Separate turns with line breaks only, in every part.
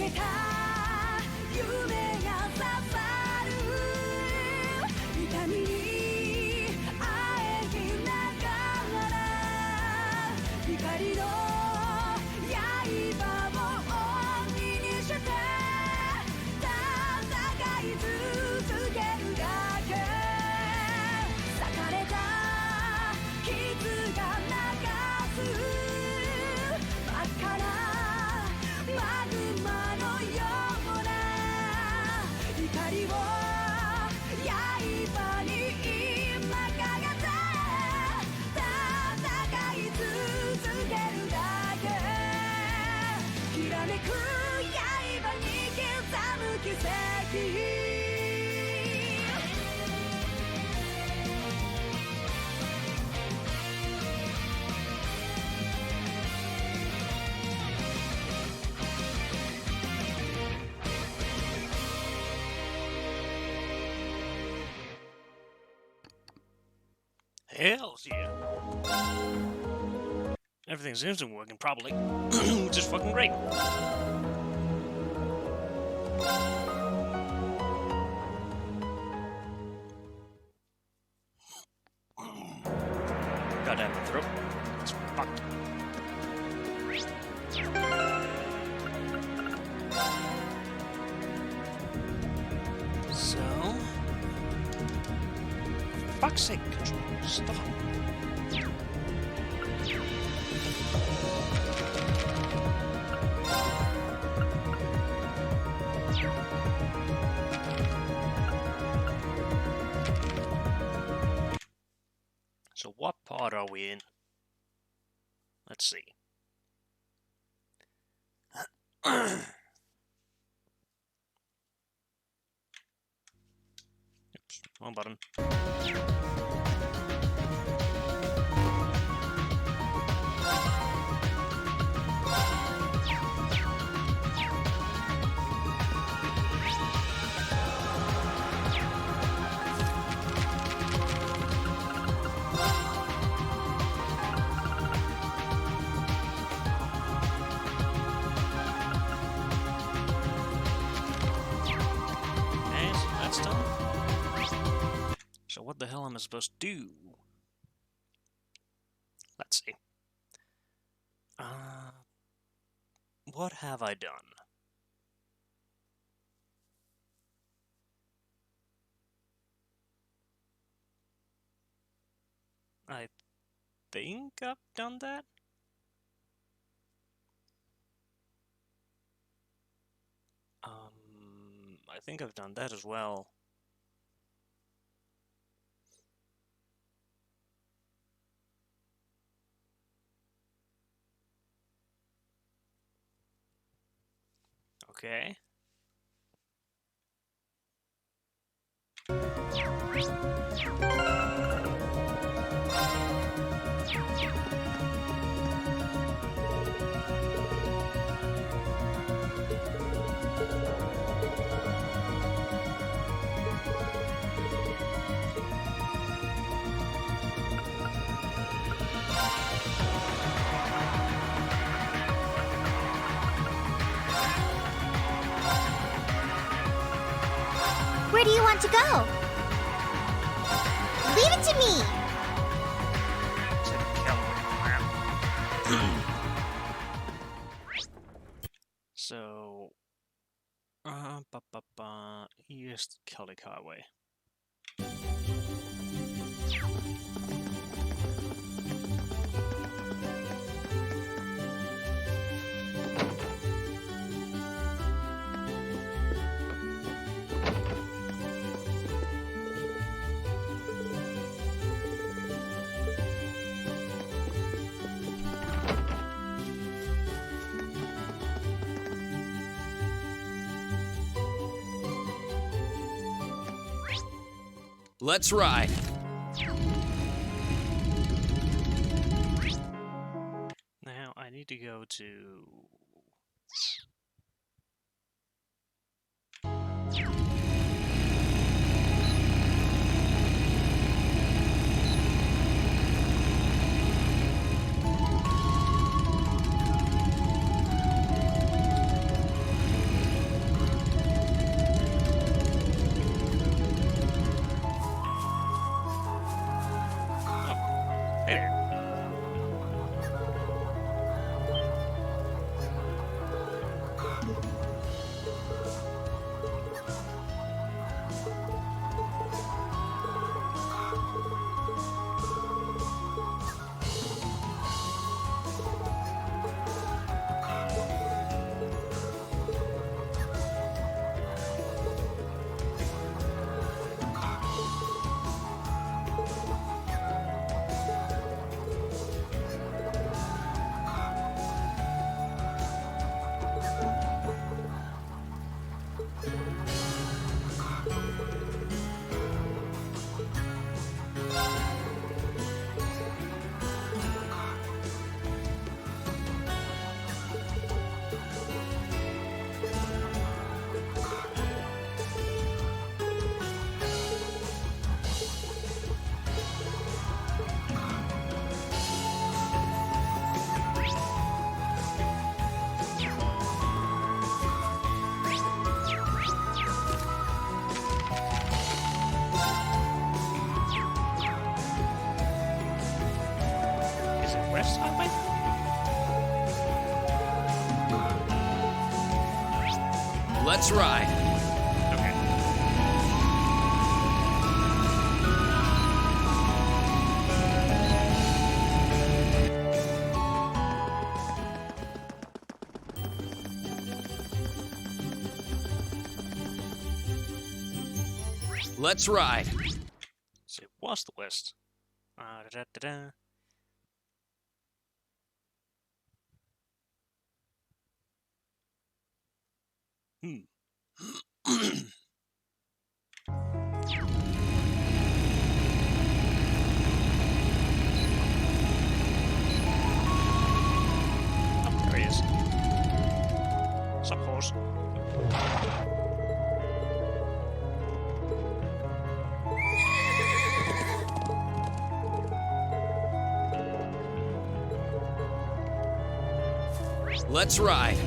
けた夢が刺さる痛みにあえぎながら光の刃を鬼にして戦い続けるだけ裂かれた傷が流す真っ赤なマグマのような光を刃に今かけて戦い続けるだけきらめく刃に刻む奇跡
Hells yeah. Everything seems to be working properly, which is fucking great. Goddamn my throat. It's fucked. So... fuck's sake, control. Stop. So what part are we in? Let's see. Oops, wrong button. So what the hell am I supposed to do? Let's see. What have I done? I think I've done that? I think I've done that as well. Okay.
Where do you want to go? Leave it to me!
So, here's the Celtic Highway.
Let's ride.
Now I need to go to... west, aren't we?
Let's ride.
Okay.
Let's ride.
So it was the west. Da-da-da-da. Hmm. Oh, there he is. Sup, horse?
Let's ride.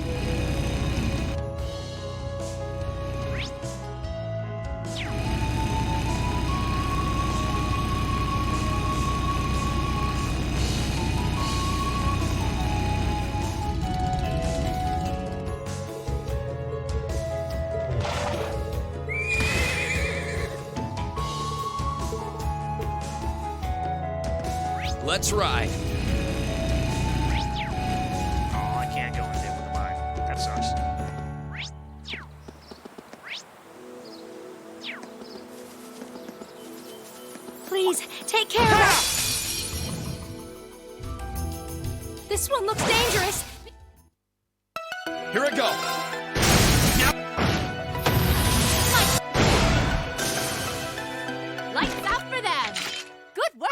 Let's ride.
Oh, I can't go in there with the mine. That sucks.
Please, take care of her. This one looks dangerous.
Here I go.
Lights out for them. Good work.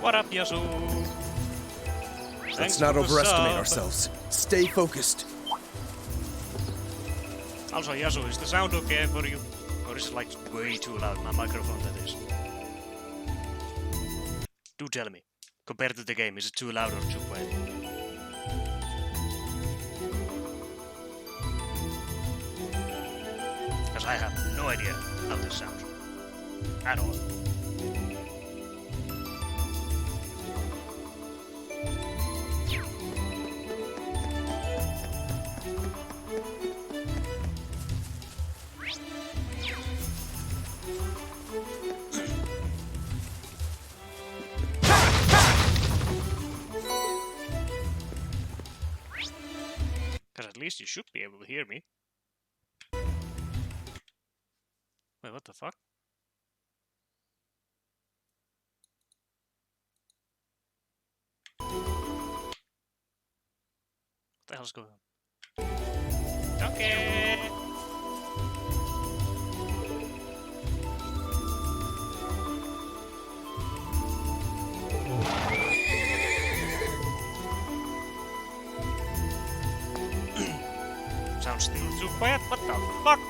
What up, Yasu?
Let's not overestimate ourselves. Stay focused.
Also, Yasu, is the sound okay for you? Or is it like way too loud? My microphone, that is. Do tell me. Compared to the game, is it too loud or too quiet? Because I have no idea how this sounds. At all. Because at least you should be able to hear me. Wait, what the fuck? What the hell's going on? Okay. Sounds still too quiet. What the fuck?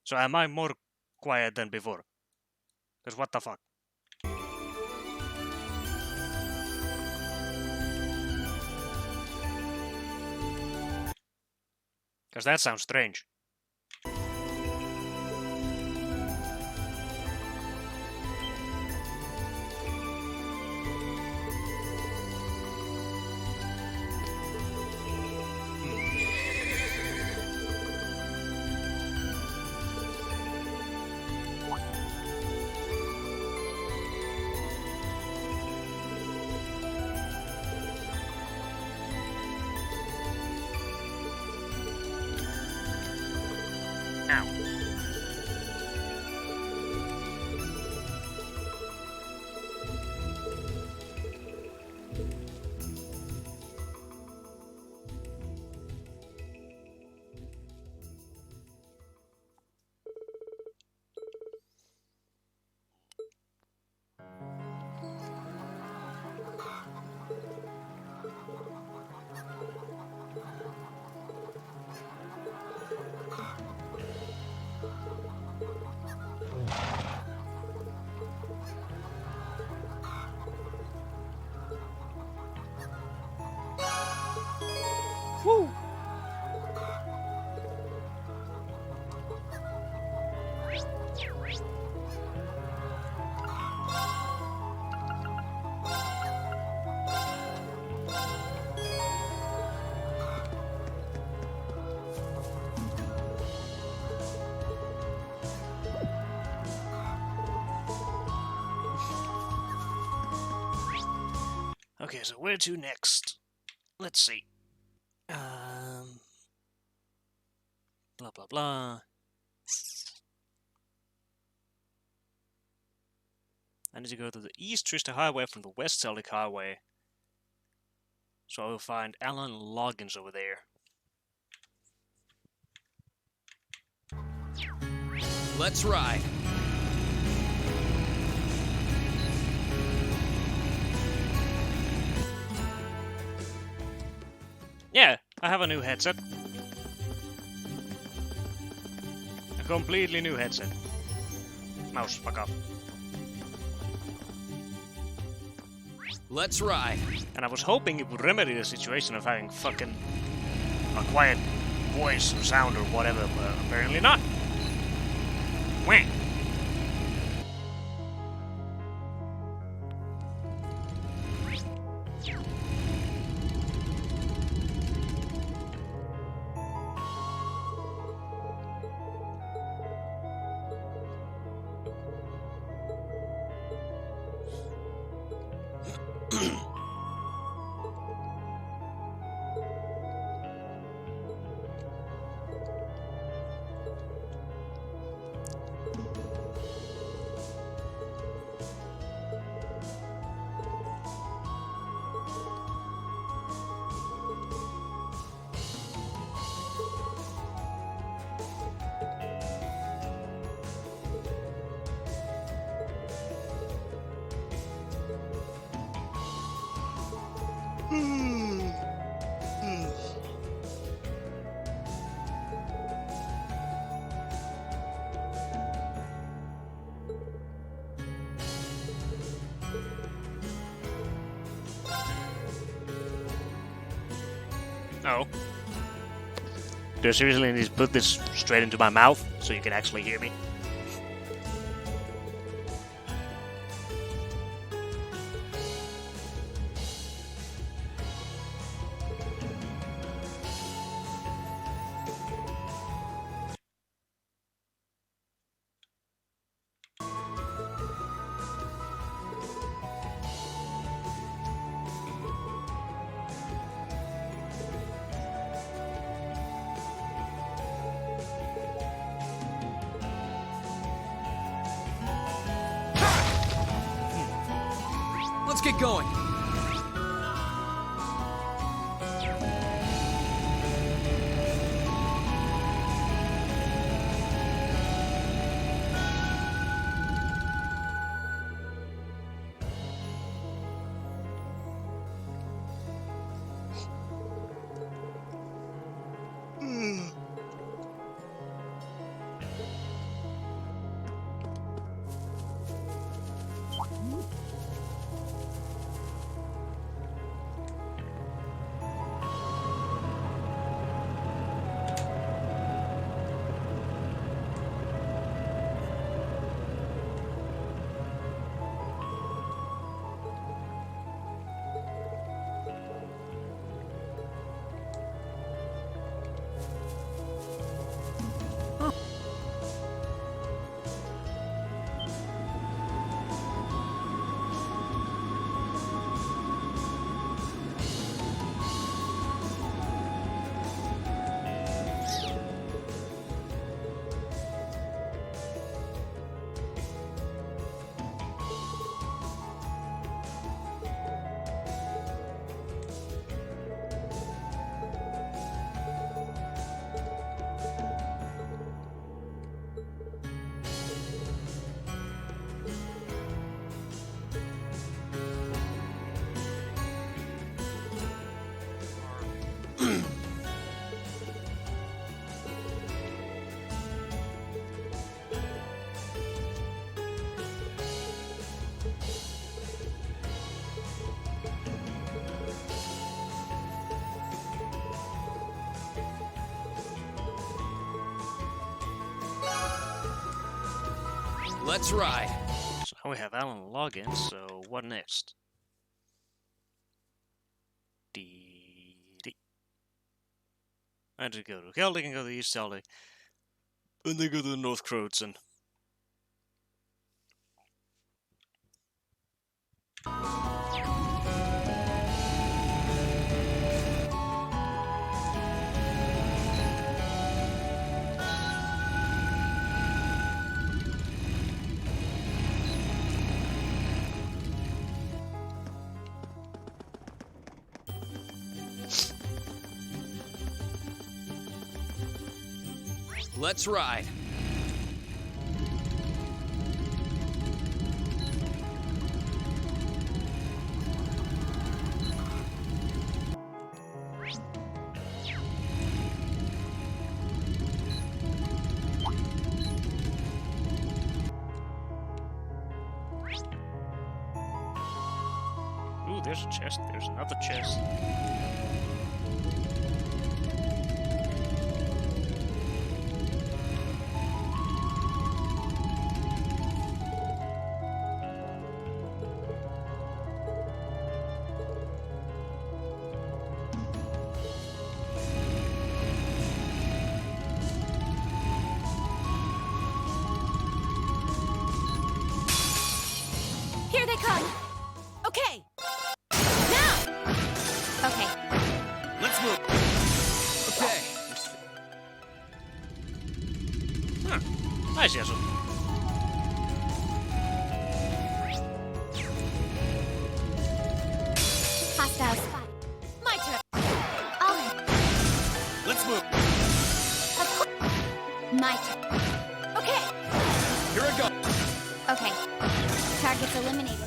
So am I more quiet than before? Because what the fuck? Because that sounds strange. Now. Okay, so where to next? Let's see. Blah blah blah. I need to go to the East Trista Highway from the West Celtic Highway. So I will find Alan Loggins over there.
Let's ride.
Yeah, I have a new headset. A completely new headset. Mouse, fuck off.
Let's ride.
And I was hoping it would remedy the situation of having fucking a quiet voice or sound or whatever, but apparently not. Wah. Oh. Do I seriously need to put this straight into my mouth so you can actually hear me?
Let's get going. Let's ride.
So now we have Alan Loggins, so what next? I had to go to Celtic and go to East Celtic. And then go to the North Croatson.
Let's ride.
Ooh, there's a chest. There's another chest.
Here they come. Okay. Now. Okay.
Let's move. Okay.
Huh. Nice, Yasu.
Hostile spot. My turn. I'll
Let's move.
My turn. Okay.
Here I go.
Okay. Target's eliminated.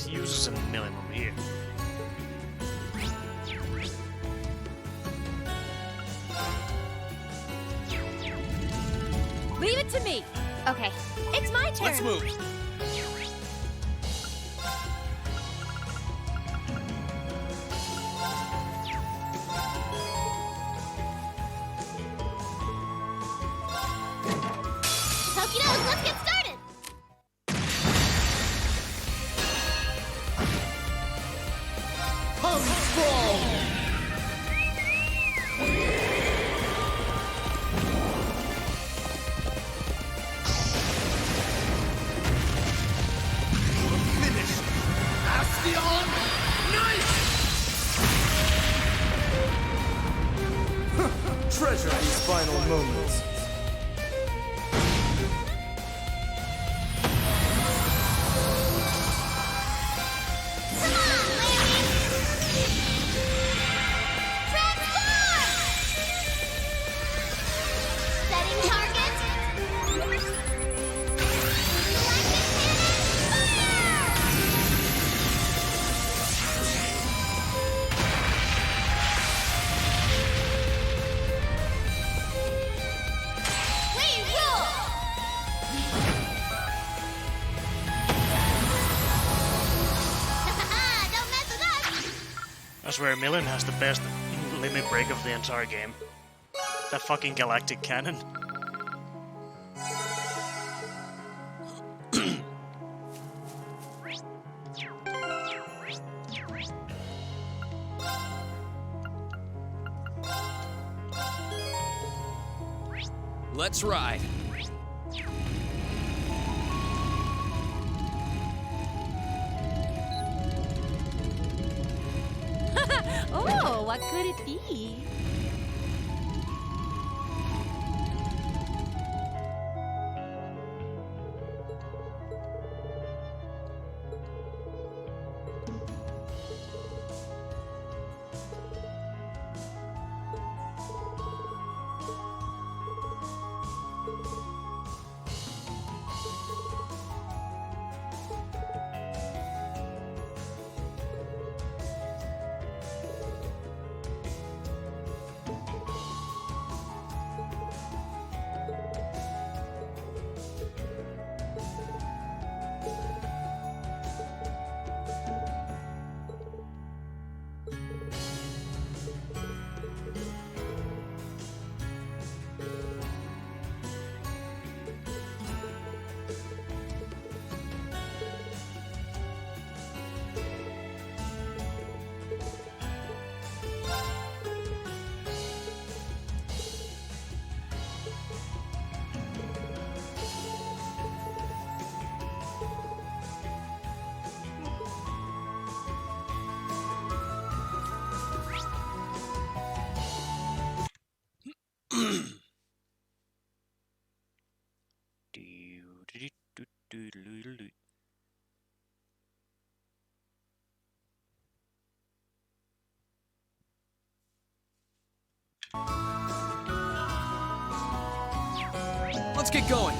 He uses a million over here.
Leave it to me. Okay. It's my turn.
Let's move.
Okie doke, let's get started.
Treasure these final moments.
Come on, Larry. Transform! Setting target. Galactic cannon, fire! We rule! Don't mess with us!
I swear, Millen has the best limit break of the entire game. That fucking galactic cannon.
Let's ride.
Oh, what could it be?
Let's get going.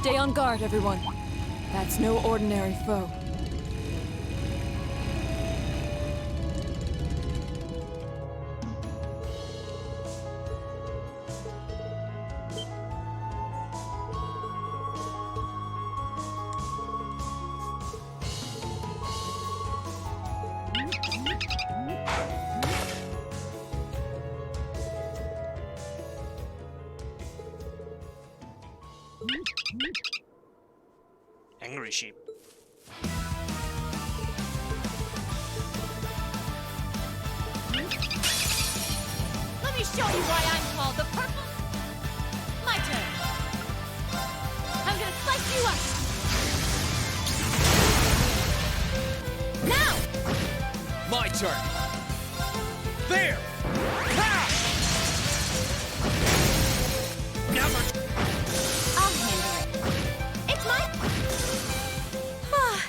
Stay on guard, everyone. That's no ordinary foe.
Angry sheep.
Let me show you why I'm called the purple. My turn. I'm gonna slice you up. Now!
My turn. There! Ha! Never.
I'll handle it. It's my... Ah,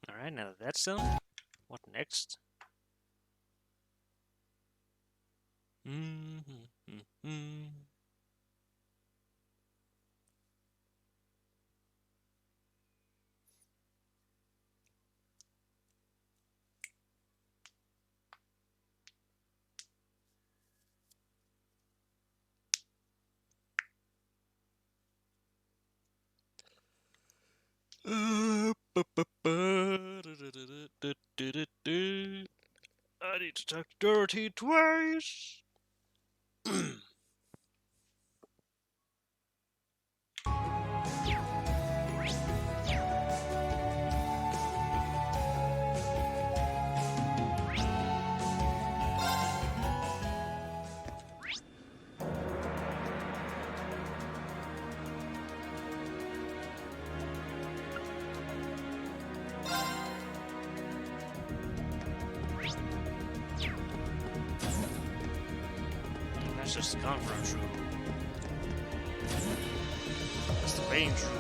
Alright, now that that's done, what next? I need to talk dirty twice. That's just the conference room. That's the range room.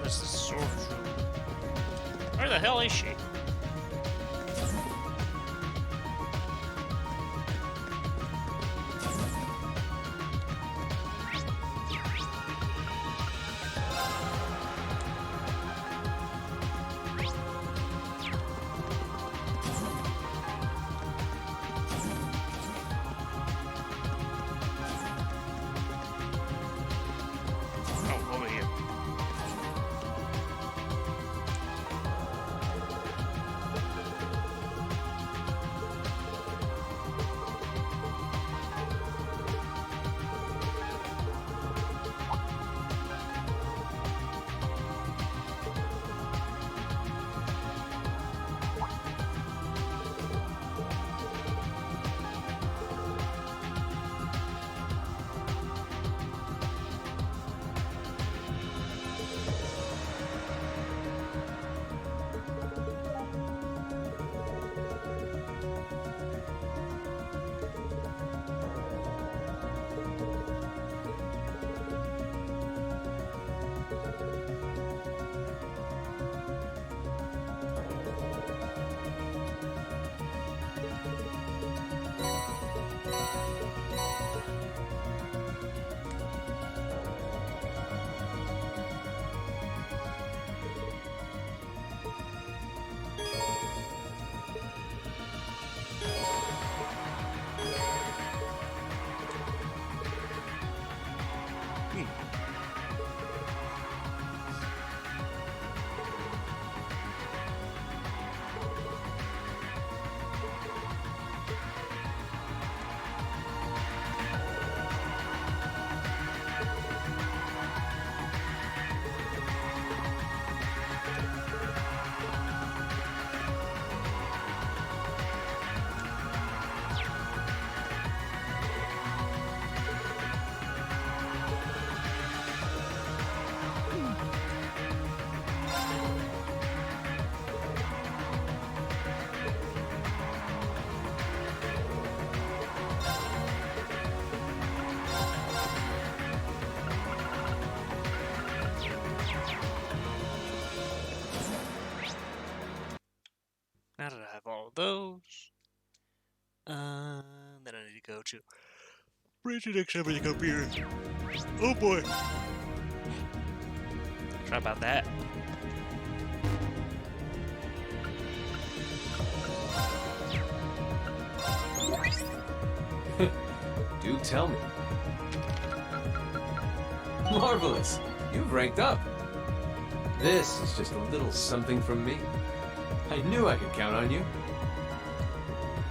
That's the sword room. Where the hell is she? Oh, over here. of those. Then I need to go to Bridgedex everything up here. Oh boy. Try about that.
Do tell me. Marvelous! You've ranked up. This is just a little something from me. I knew I could count on you.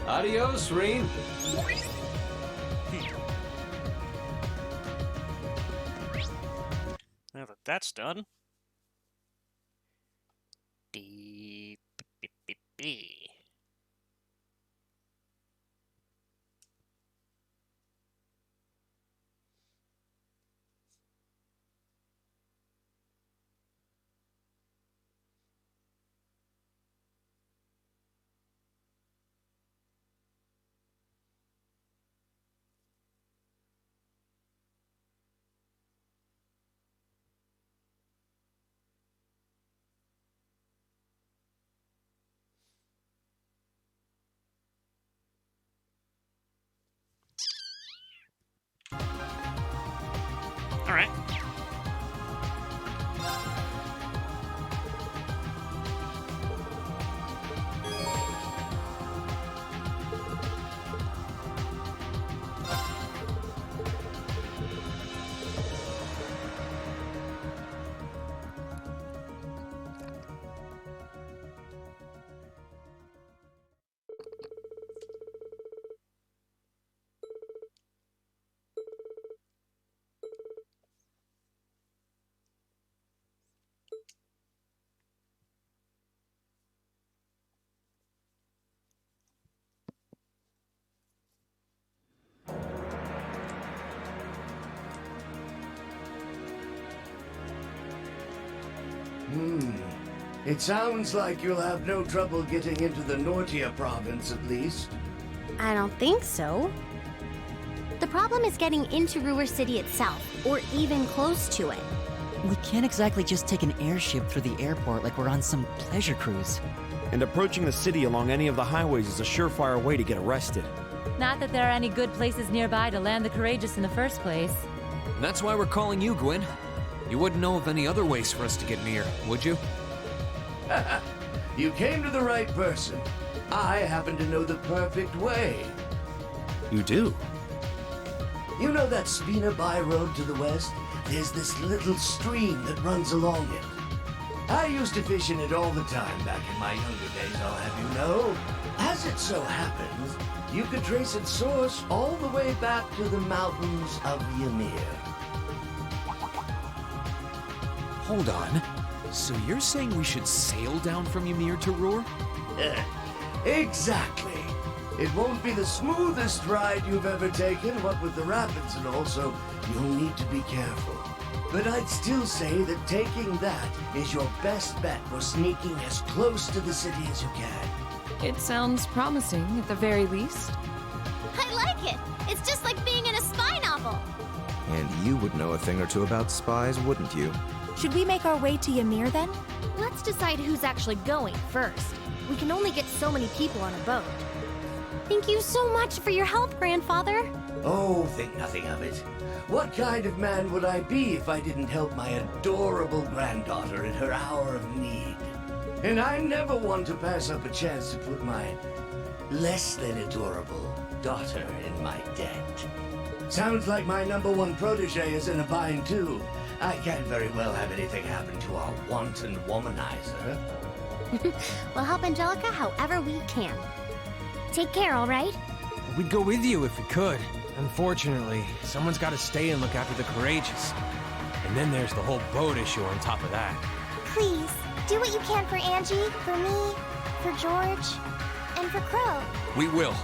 Adios, Reen.
Now that that's done. Dee, beep, beep, beep. All right.
It sounds like you'll have no trouble getting into the Nortia province, at least.
I don't think so. The problem is getting into Ruhr City itself, or even close to it.
We can't exactly just take an airship through the airport like we're on some pleasure cruise.
And approaching the city along any of the highways is a surefire way to get arrested.
Not that there are any good places nearby to land the courageous in the first place.
And that's why we're calling you, Gwen. You wouldn't know of any other ways for us to get near, would you?
You came to the right person. I happen to know the perfect way.
You do?
You know that Spina By road to the west? There's this little stream that runs along it. I used to fish in it all the time back in my younger days, I'll have you know. As it so happens, you could trace its source all the way back to the mountains of Ymir.
Hold on. So you're saying we should sail down from Ymir to Ruhr?
Exactly. It won't be the smoothest ride you've ever taken, what with the rapids and all, so you'll need to be careful. But I'd still say that taking that is your best bet for sneaking as close to the city as you can.
It sounds promising, at the very least.
I like it! It's just like being in a spy novel!
And you would know a thing or two about spies, wouldn't you?
Should we make our way to Ymir then?
Let's decide who's actually going first. We can only get so many people on a boat. Thank you so much for your help, Grandfather.
Oh, think nothing of it. What kind of man would I be if I didn't help my adorable granddaughter in her hour of need? And I never want to pass up a chance to put my less than adorable daughter in my debt. Sounds like my #1 protege is in a bind too. I can't very well have anything happen to our wanton womanizer.
We'll help Angelica however we can. Take care, all right?
We'd go with you if we could. Unfortunately, someone's got to stay and look after the courageous. And then there's the whole boat issue on top of that.
Please, do what you can for Angie, for me, for George, and for Crow.
We will.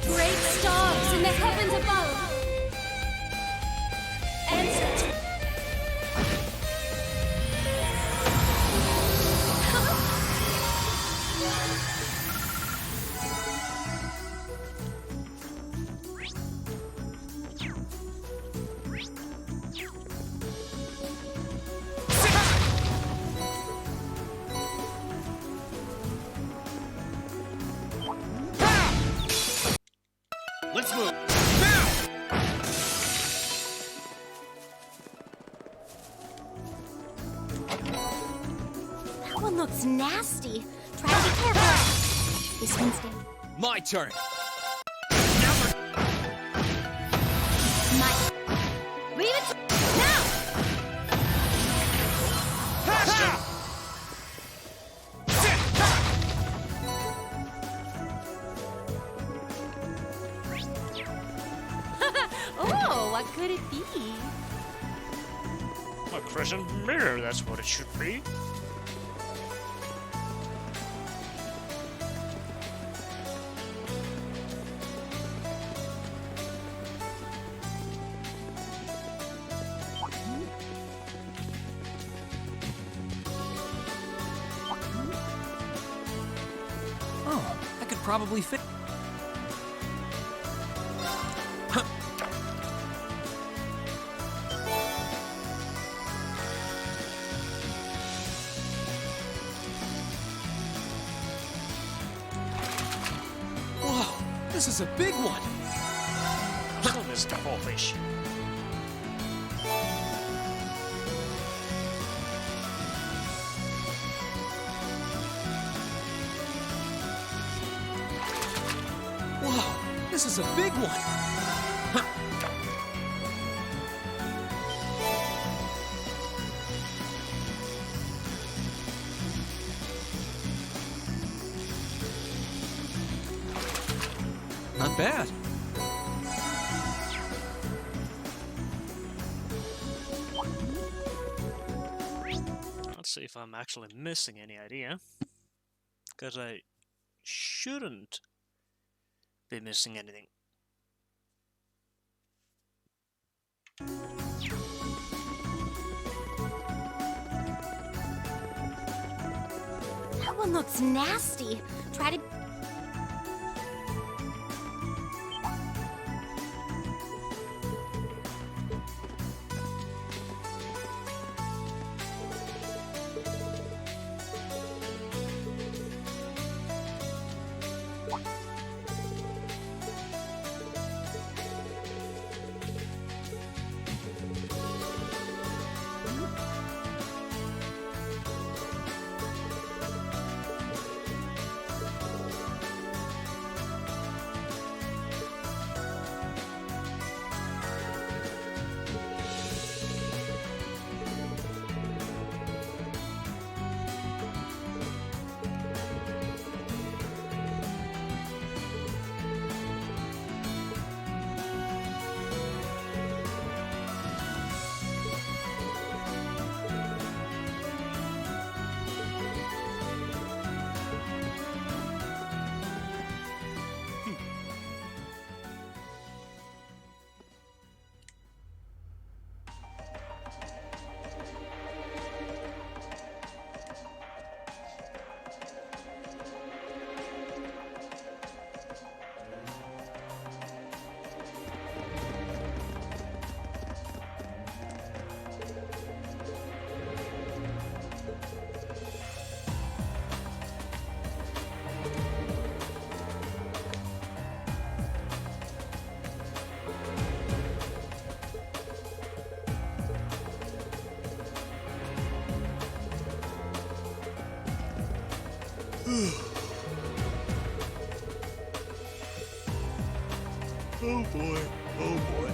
Great stars in the heavens above. Answer to
Let's move.
That one looks nasty. Try to be careful. This one's dead.
My turn.
My. Leave it to now. Oh, what could it be?
A crescent mirror, that's what it should be.
Oh, I could probably fit. Whoa, this is a big one.
So Mr. Fourfish.
Whoa, this is a big one. Not bad.
Let's see if I'm actually missing any idea. Because I shouldn't be missing anything.
That one looks nasty. Try to.
Oh boy, oh boy.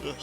Ugh.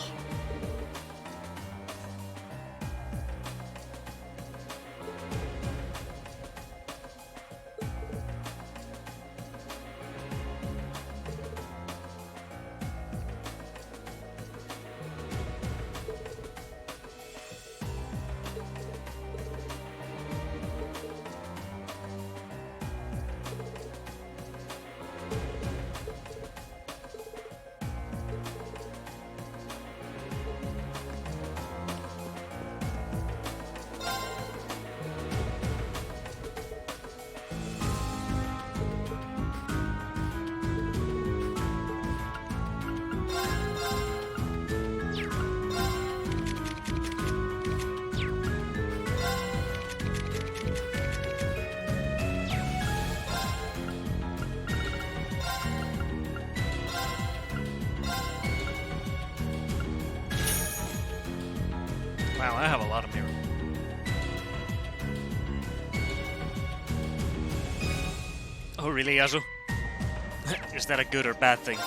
Wow, I have a lot of mirror. Oh, really, Yazu? Is that a good or bad thing?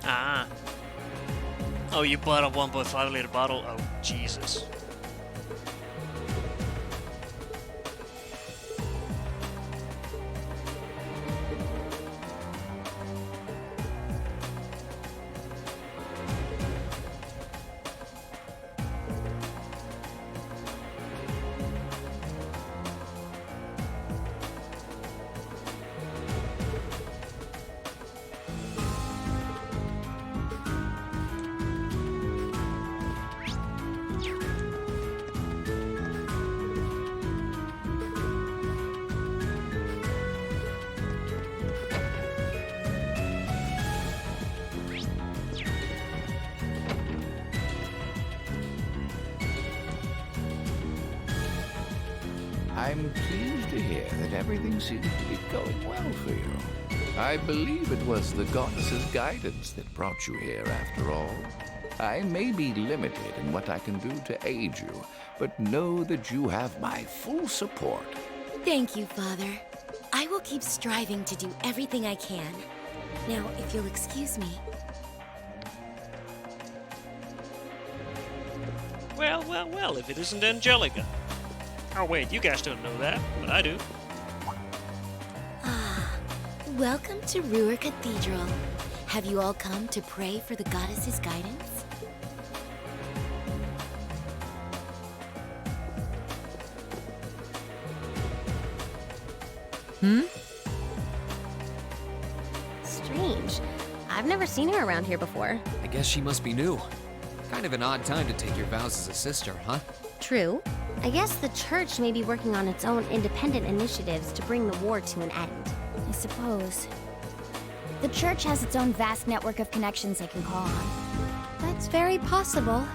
Ah. Oh, you bought a 1.5 liter bottle? Oh, Jesus.
I'm pleased to hear that everything seems to be going well for you. I believe it was the goddess's guidance that brought you here after all. I may be limited in what I can do to aid you, but know that you have my full support.
Thank you, Father. I will keep striving to do everything I can. Now, if you'll excuse me.
Well, well, well, if it isn't Angelica. Oh wait, you guys don't know that, but I do.
Welcome to Ruhr Cathedral. Have you all come to pray for the goddess's guidance?
Strange. I've never seen her around here before.
I guess she must be new. Kind of an odd time to take your vows as a sister, huh?
True. I guess the church may be working on its own independent initiatives to bring the war to an end.
I suppose. The church has its own vast network of connections they can call on.
That's very possible.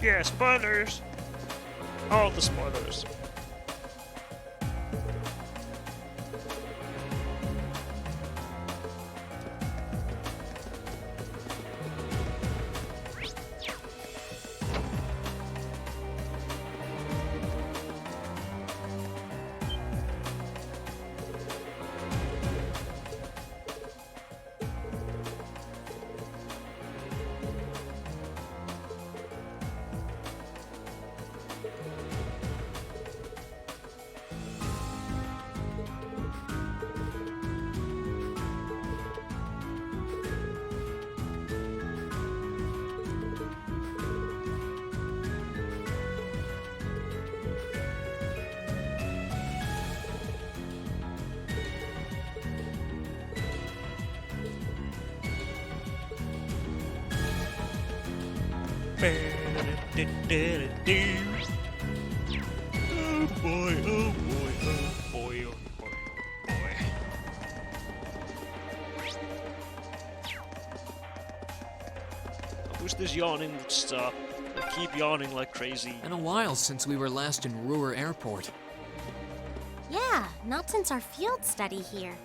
Yeah, spoilers! All the spoilers. Oh boy, oh boy, oh boy, oh boy, oh boy. I wish this yawning would stop. I keep yawning like crazy.
Been a while since we were last in Ruhr Airport.
Yeah, not since our field study here.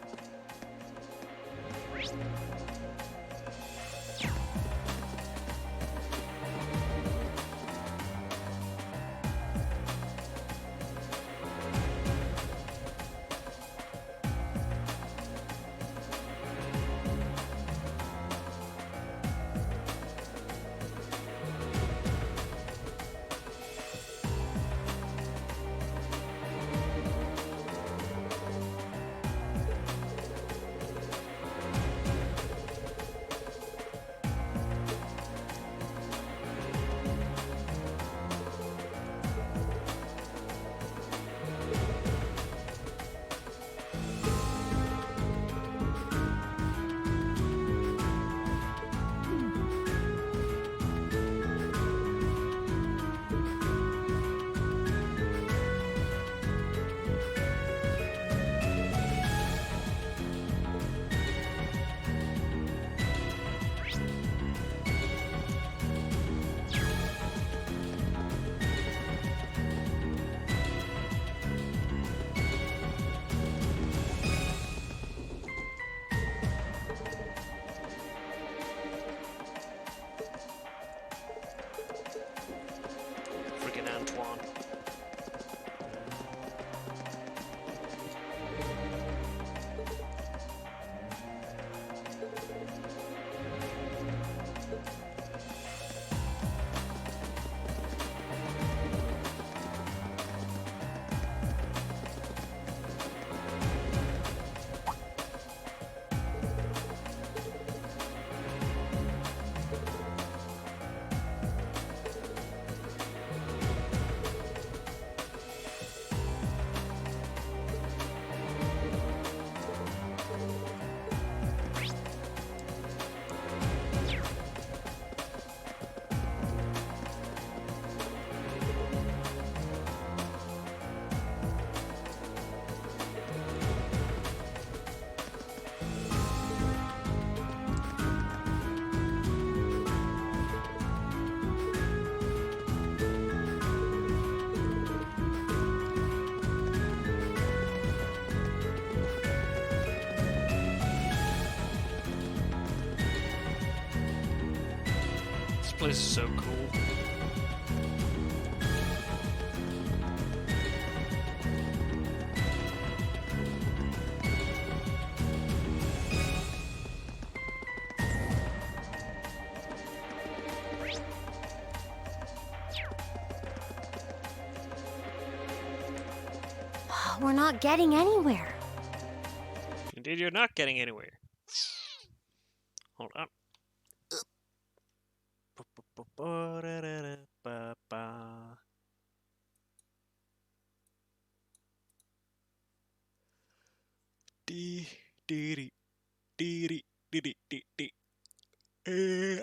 place is so cool.
We're not getting anywhere.
Indeed, you're not getting anywhere. Hold on. Dee dee dee dee dee dee dee dee.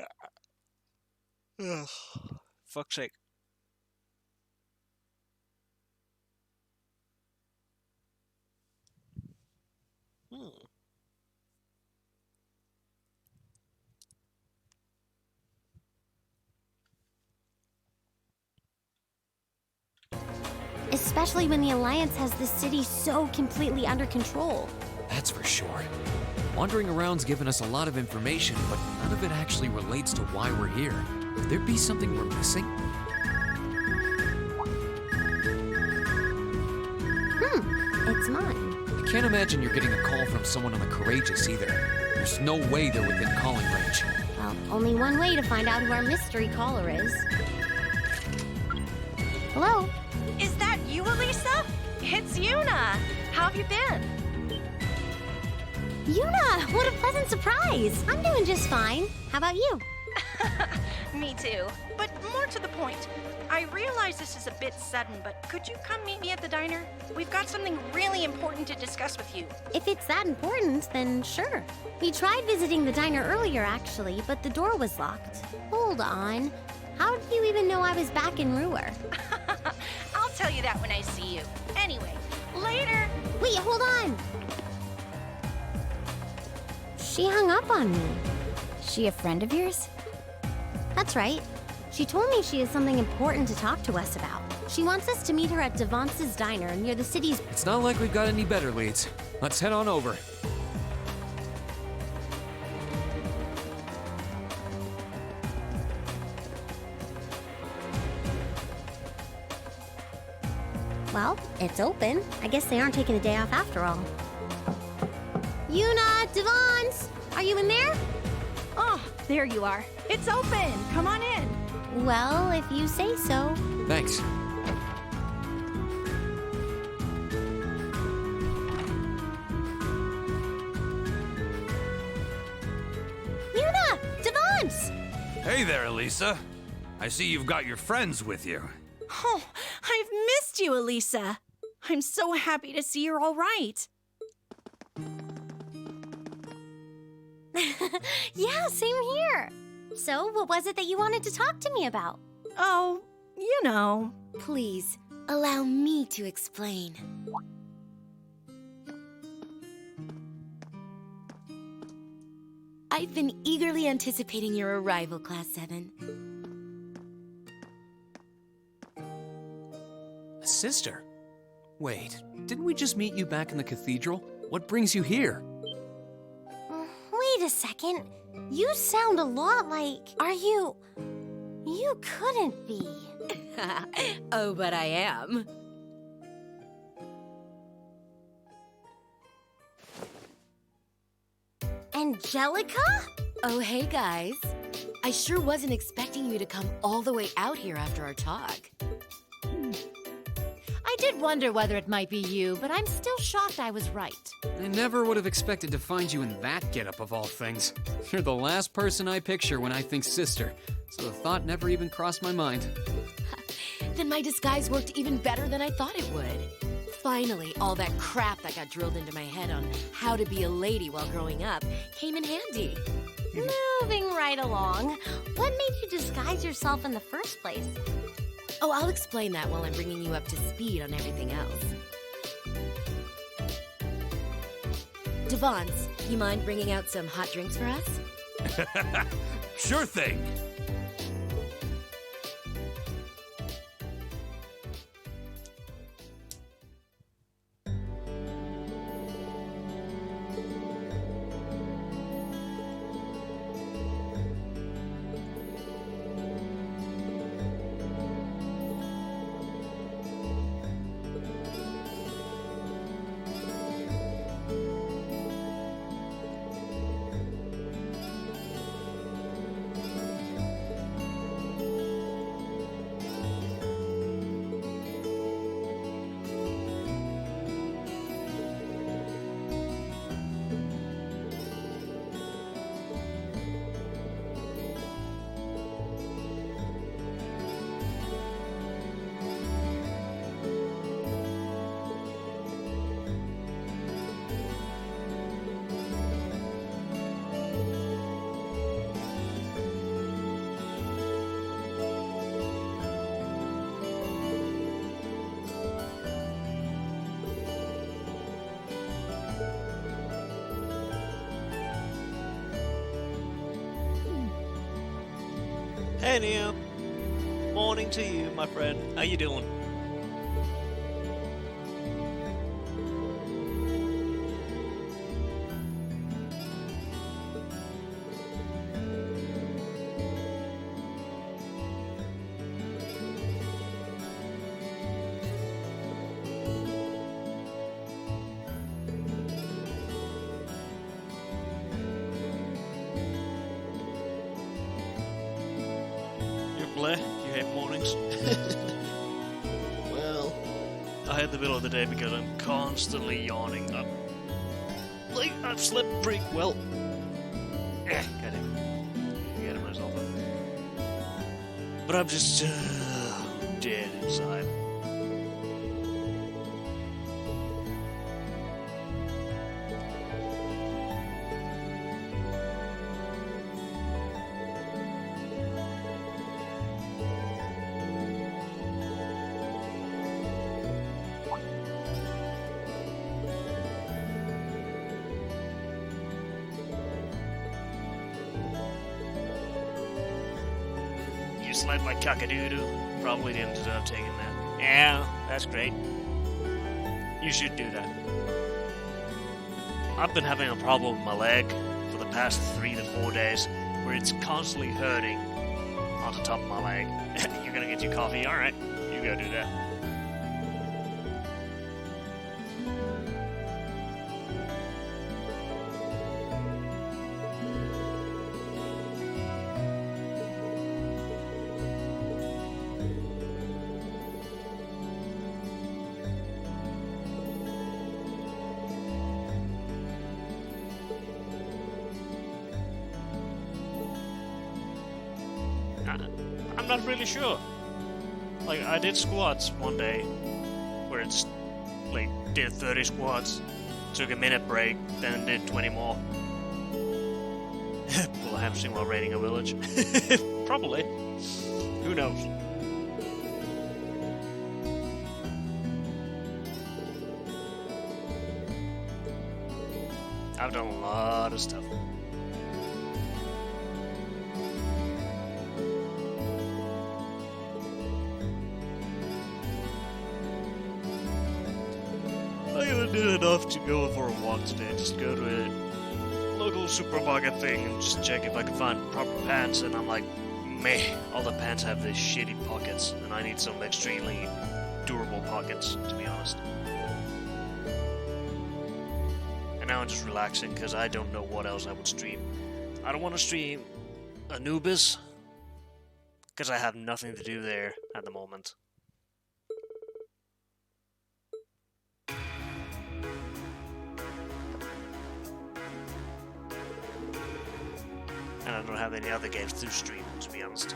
Ugh. Fuck's sake.
Especially when the Alliance has the city so completely under control.
That's for sure. Wandering around's given us a lot of information, but none of it actually relates to why we're here. Could there be something we're missing?
It's mine.
I can't imagine you're getting a call from someone on the Courageous either. There's no way they're within calling range.
Well, only one way to find out who our mystery caller is. Hello?
Is that you, Elisa? It's Yuna. How have you been?
Yuna, what a pleasant surprise. I'm doing just fine. How about you?
Me too. But more to the point, I realize this is a bit sudden, but could you come meet me at the diner? We've got something really important to discuss with you.
If it's that important, then sure. We tried visiting the diner earlier, actually, but the door was locked. Hold on. How did you even know I was back in Ruhr?
I'll tell you that when I see you. Anyway, later.
Wait, hold on. She hung up on me.
She a friend of yours?
That's right. She told me she has something important to talk to us about. She wants us to meet her at Devance's diner near the city's...
It's not like we've got any better leads. Let's head on over.
Well, it's open. I guess they aren't taking the day off after all. Yuna, Devance! Are you in there?
Oh, there you are. It's open. Come on in.
Well, if you say so.
Thanks.
Yuna! Devance!
Hey there, Elisa. I see you've got your friends with you.
Oh, I've missed you, Elisa. I'm so happy to see you're all right.
Yeah, same here. So, what was it that you wanted to talk to me about?
Oh, you know.
Please, allow me to explain. I've been eagerly anticipating your arrival, Class 7.
A sister? Wait, didn't we just meet you back in the cathedral? What brings you here?
Wait a second. You sound a lot like... Are you... You couldn't be.
Oh, but I am.
Angelica?
Oh, hey, guys. I sure wasn't expecting you to come all the way out here after our talk.
I did wonder whether it might be you, but I'm still shocked I was right.
I never would have expected to find you in that getup of all things. You're the last person I picture when I think sister, so the thought never even crossed my mind.
Then my disguise worked even better than I thought it would. Finally, all that crap that got drilled into my head on how to be a lady while growing up came in handy.
Moving right along. What made you disguise yourself in the first place?
Oh, I'll explain that while I'm bringing you up to speed on everything else. Devance, you mind bringing out some hot drinks for us?
Sure thing.
Hey Neo. Morning to you, my friend. How you doing? You hate mornings? Well, I hate the middle of the day because I'm constantly yawning. I've slept pretty well. Got it myself up. But I'm just dead inside. Like my cock-a-doodle. Probably didn't deserve taking that. Yeah, that's great. You should do that. I've been having a problem with my leg for the past 3 to 4 days, where it's constantly hurting on the top of my leg. You're gonna get your coffee? Alright, you go do that. I'm not really sure. Like, I did squats one day, where it's, like, did 30 squats, took a minute break, then did 20 more. Pull a hamstring while raiding a village? Probably. Who knows? I've done a lot of stuff. I did enough to go for a walk today. Just go to a local supermarket thing and just check if I can find proper pants. And I'm like, meh, all the pants have these shitty pockets, and I need some extremely durable pockets, to be honest. And now I'm just relaxing because I don't know what else I would stream. I don't want to stream Anubis because I have nothing to do there at the moment. And I don't have any other games to stream, to be honest.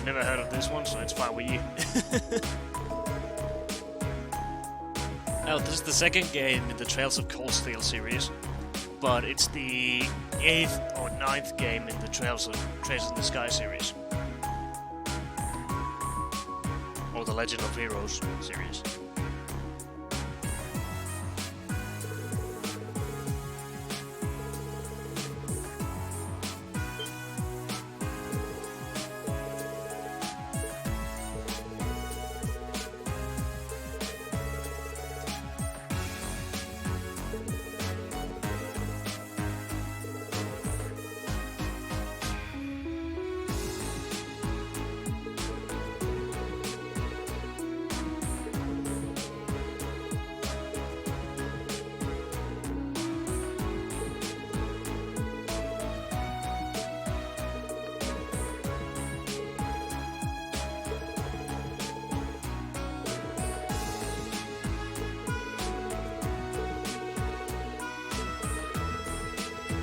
Never heard of this one, so it's fine with you. Now, this is the second game in the Trails of Cold Steel series, but it's the 8th or 9th game in the Trails in the Sky series. Or the Legend of Heroes series.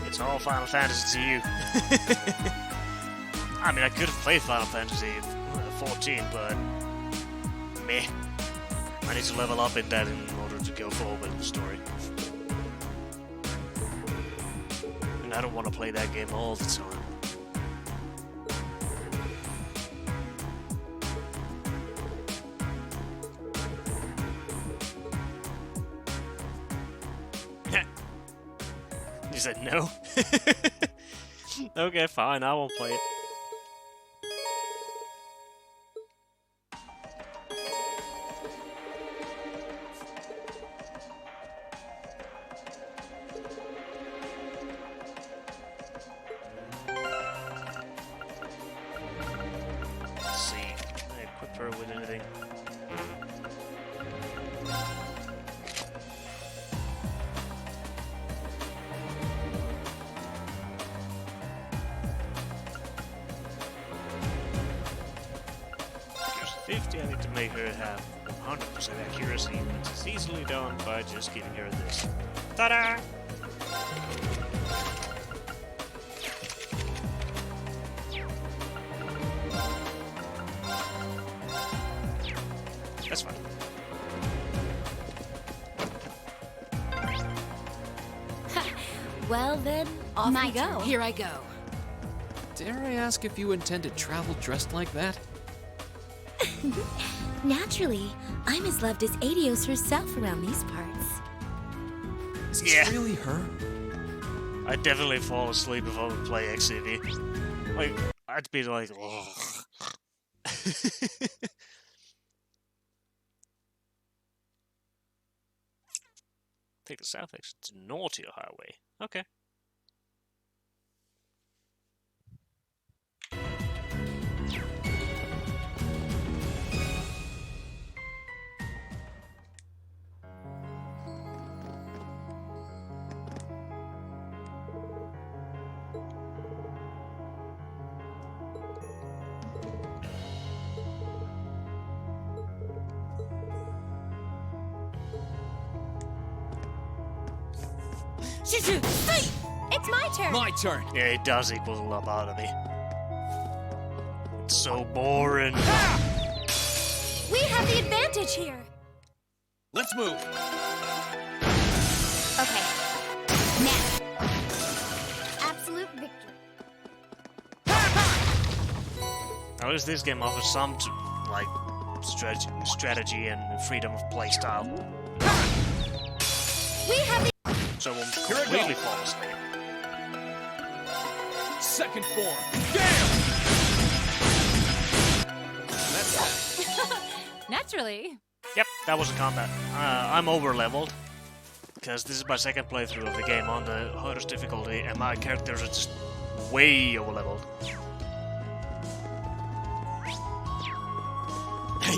It's all Final Fantasy to you. I mean, I could have played Final Fantasy 14, but meh. I need to level up in that in order to go forward with the story. And I don't want to play that game all the time. You said no? Okay, fine, I won't play it. Let's see. Can I equip her with anything? Here's 50. I need to make her have 100% accuracy, which is easily done by just giving her this. Ta-da! That's fine.
Well then, off
My
we go.
turn.
Here I go.
Dare I ask if you intend to travel dressed like that?
Naturally, I'm as loved as Adios herself around these parts.
Is this
Yeah.
really her?
I'd definitely fall asleep if I would play XCV. Like, I'd be like, ugh. Take the south exit to Nautier Highway. Okay.
It's my turn.
My turn.
Yeah, it does equal a lot out of me. It's so boring.
We have the advantage here.
Let's move.
Okay. Now. Absolute victory.
At least this game offers some, like, strategy and freedom of playstyle.
We have the
So I won't
Here I go.
completely fall asleep.
Second form. Damn! That's that.
Naturally.
Yep, that was a combat. I'm over-leveled, because this is my second playthrough of the game on the hardest difficulty, and my characters are just way over-leveled.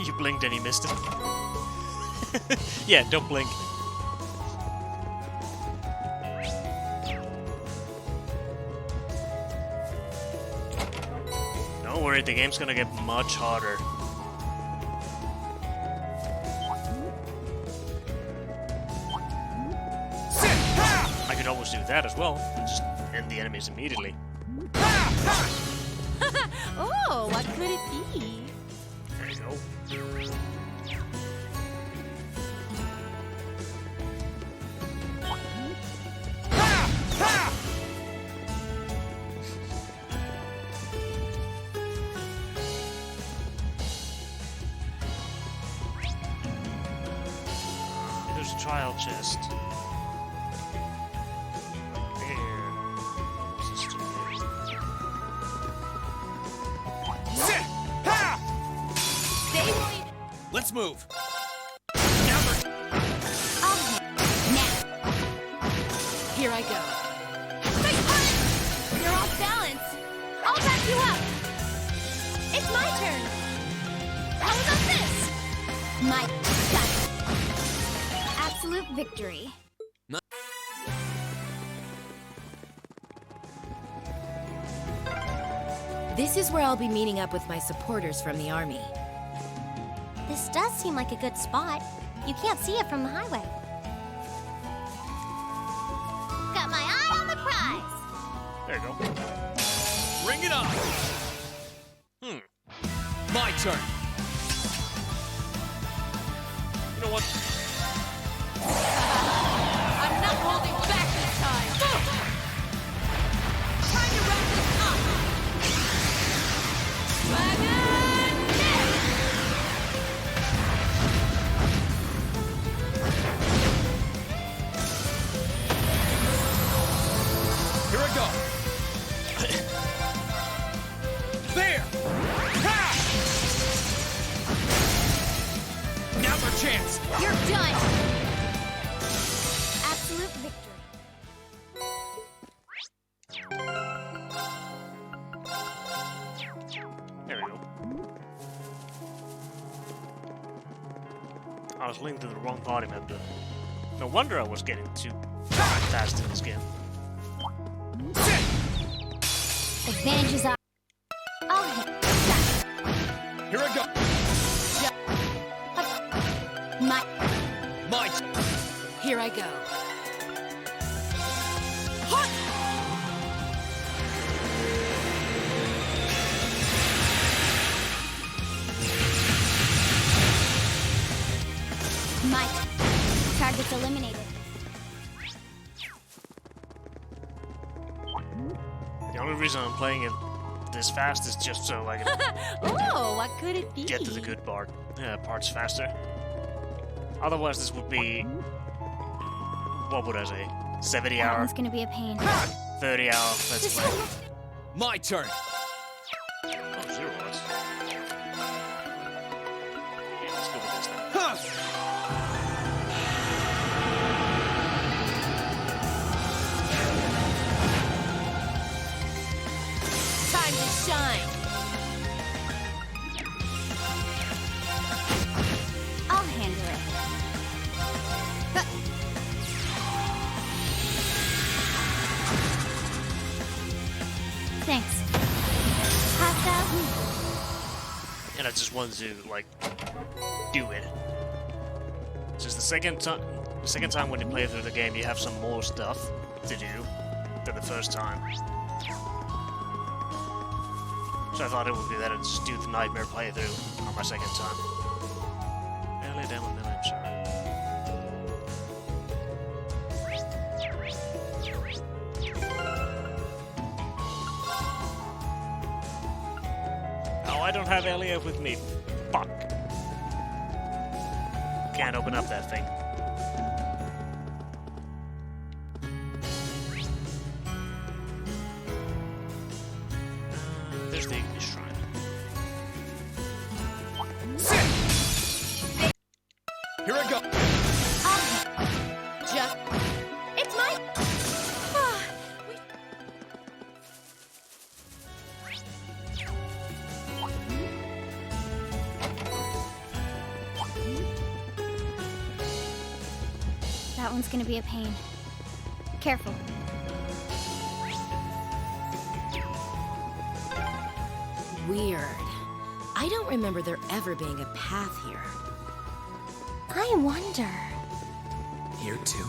You blinked and you missed it. Yeah, don't blink. Don't worry, the game's gonna get much harder. I could always do that as well, and just end the enemies immediately.
Oh, what could it be?
There you go. There's a trial chest. There. What's this do?
They will.
Let's move.
Here I go.
You're off balance. I'll back you up. It's my turn. How about this? My cut. Absolute victory.
This is where I'll be meeting up with my supporters from the army.
This does seem like a good spot. You can't see it from the highway. Got my eye on the prize.
There you go.
Bring it on.
My turn.
You know what?
I'm not holding back this time. Time to wrap this up. Dragon Nest!
Here I go. There! Ha! Now's our chance.
You're done. Absolute victory.
There we go. I was linked to the wrong party member. No wonder I was getting too fast in this game.
Advantages are. I'll hit.
Here I go.
My.
Here I go.
My. Target's eliminated.
The only reason I'm playing it this fast is just so I can
Oh, what could it be?
get to the good parts faster. Otherwise, this would be, what would I say, 70
That
hour,
one's gonna be a pain.
30 hour let's play.
My turn.
Oh, 0 was. Yeah, let's go with this then.
Time to shine.
I'll handle it. Thanks. Pasta.
And I just wanted to, like, do it. It's just the second time when you play through the game, you have some more stuff to do than the first time. So I thought it would be better to just do the nightmare playthrough on my second time. Really damn it, I'm sorry. Oh, I don't have Elliot with me. Fuck. Can't open up that thing. There's the Ignis Shrine.
Here I go.
Just.
It's my. That one's gonna be a pain. Careful.
Weird. I don't remember there ever being a path here.
I wonder.
Here too.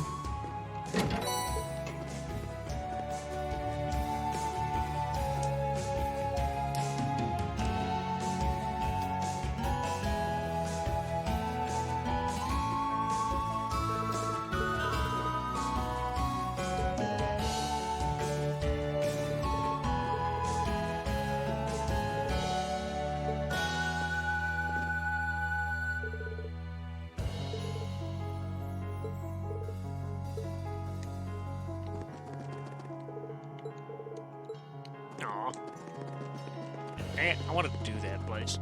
Aw. Dang, I wanted to do that place.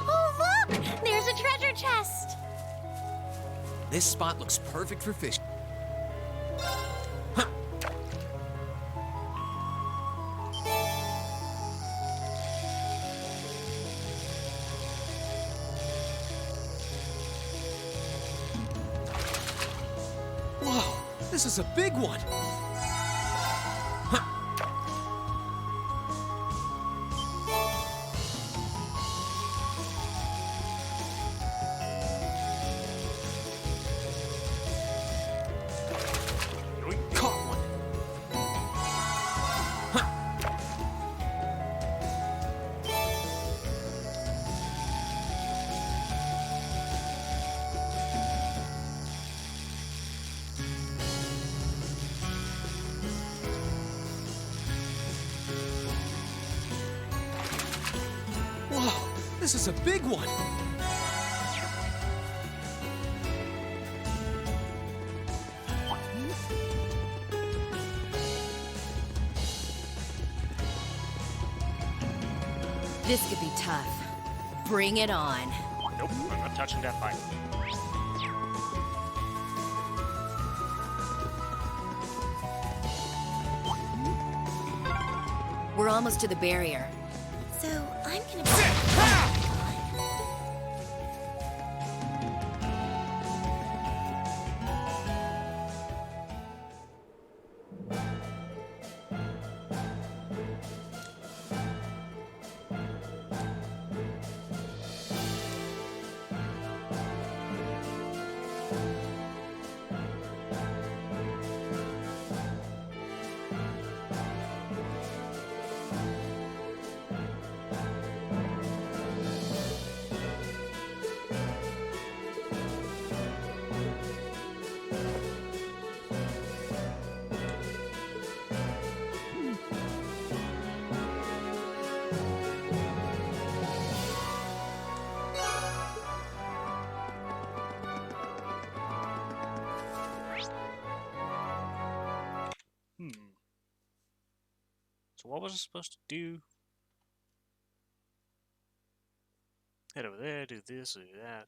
Oh, look! There's a treasure chest!
This spot looks perfect for fishing. Whoa, this is a big one. This is a big one.
This could be tough. Bring it on.
Nope, I'm not touching that pipe.
We're almost to the barrier.
So I'm gonna.
So what was I supposed to do? Head over there, do this, do that.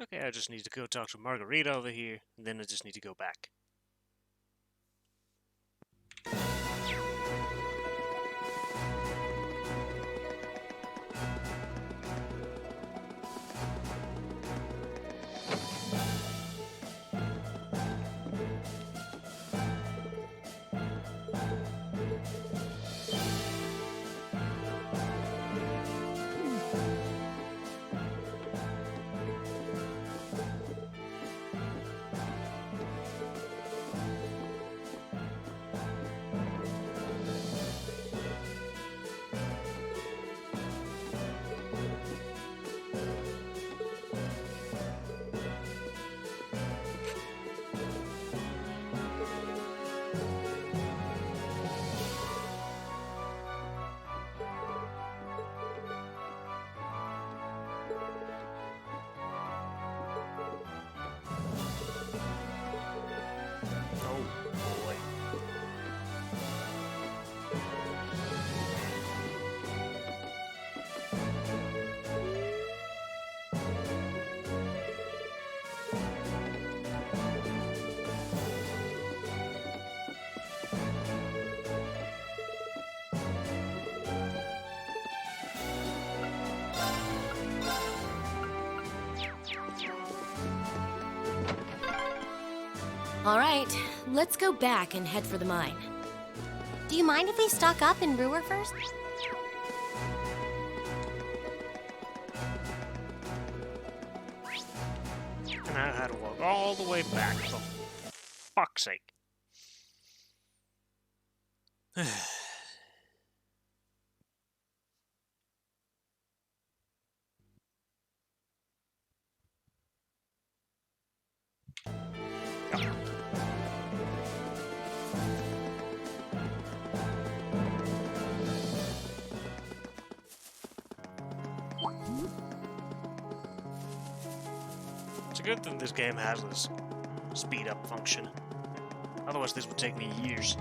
Okay, I just need to go talk to Margarita over here, and then I just need to go back.
All right, let's go back and head for the mine.
Do you mind if we stock up in Brewer first?
And I had to walk all the way back, for fuck's sake. It's a good thing this game has this speed up function. Otherwise this would take me years.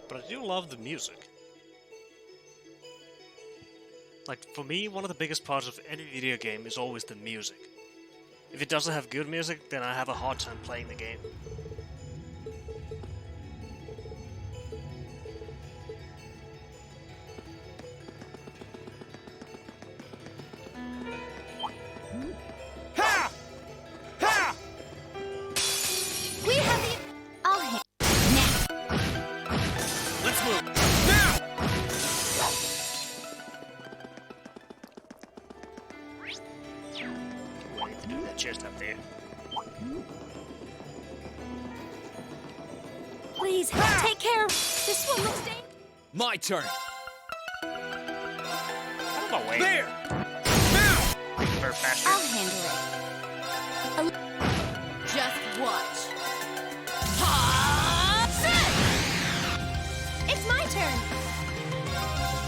But I do love the music. Like, for me, one of the biggest parts of any video game is always the music. If it doesn't have good music, then I have a hard time playing the game.
Ha! Ha!
We have the. I'll hit.
Let's move. Now!
I need to do that chest up there.
Please, take care of. This one looks dangerous.
My turn.
Out of my way.
There!
Bird bastard.
I'll handle it.
Just watch.
It's my turn.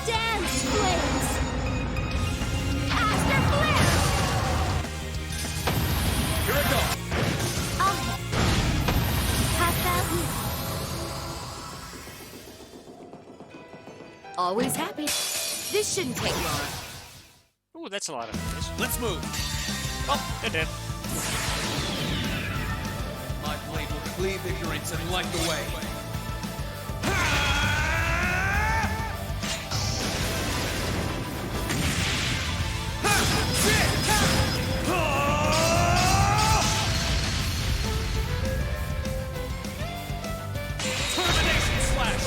Dance, flames. Aster flare.
Here I go.
I'll hit. Hostile.
Always happy. This shouldn't take long.
Ooh, that's a lot of noise.
Let's move.
Oh, they're dead.
My blade will cleave ignorance and light the way. Termination slash.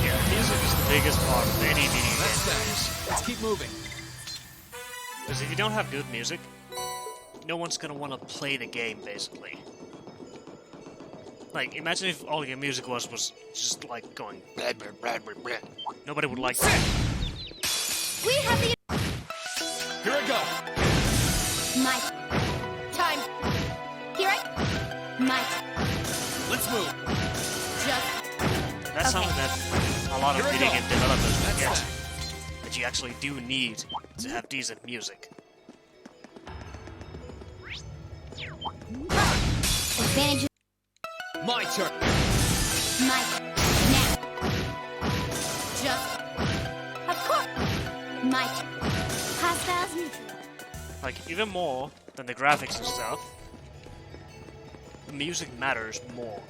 Yeah, music is the biggest part of any video game.
Let's keep moving.
Because if you don't have good music, no one's gonna want to play the game, basically. Like, imagine if all your music was just like going blah blah blah blah blah. Nobody would like that.
We have the.
Here I go.
My time. Here I. My.
Let's move.
Just
That's something that a lot of
Here we
video
go.
game developers
That's
forget.
fine.
That you actually do need to have decent music.
Advantage.
My turn.
My. Now.
just
Of course. My. Hostiles neutral.
Like, even more than the graphics and stuff, the music matters more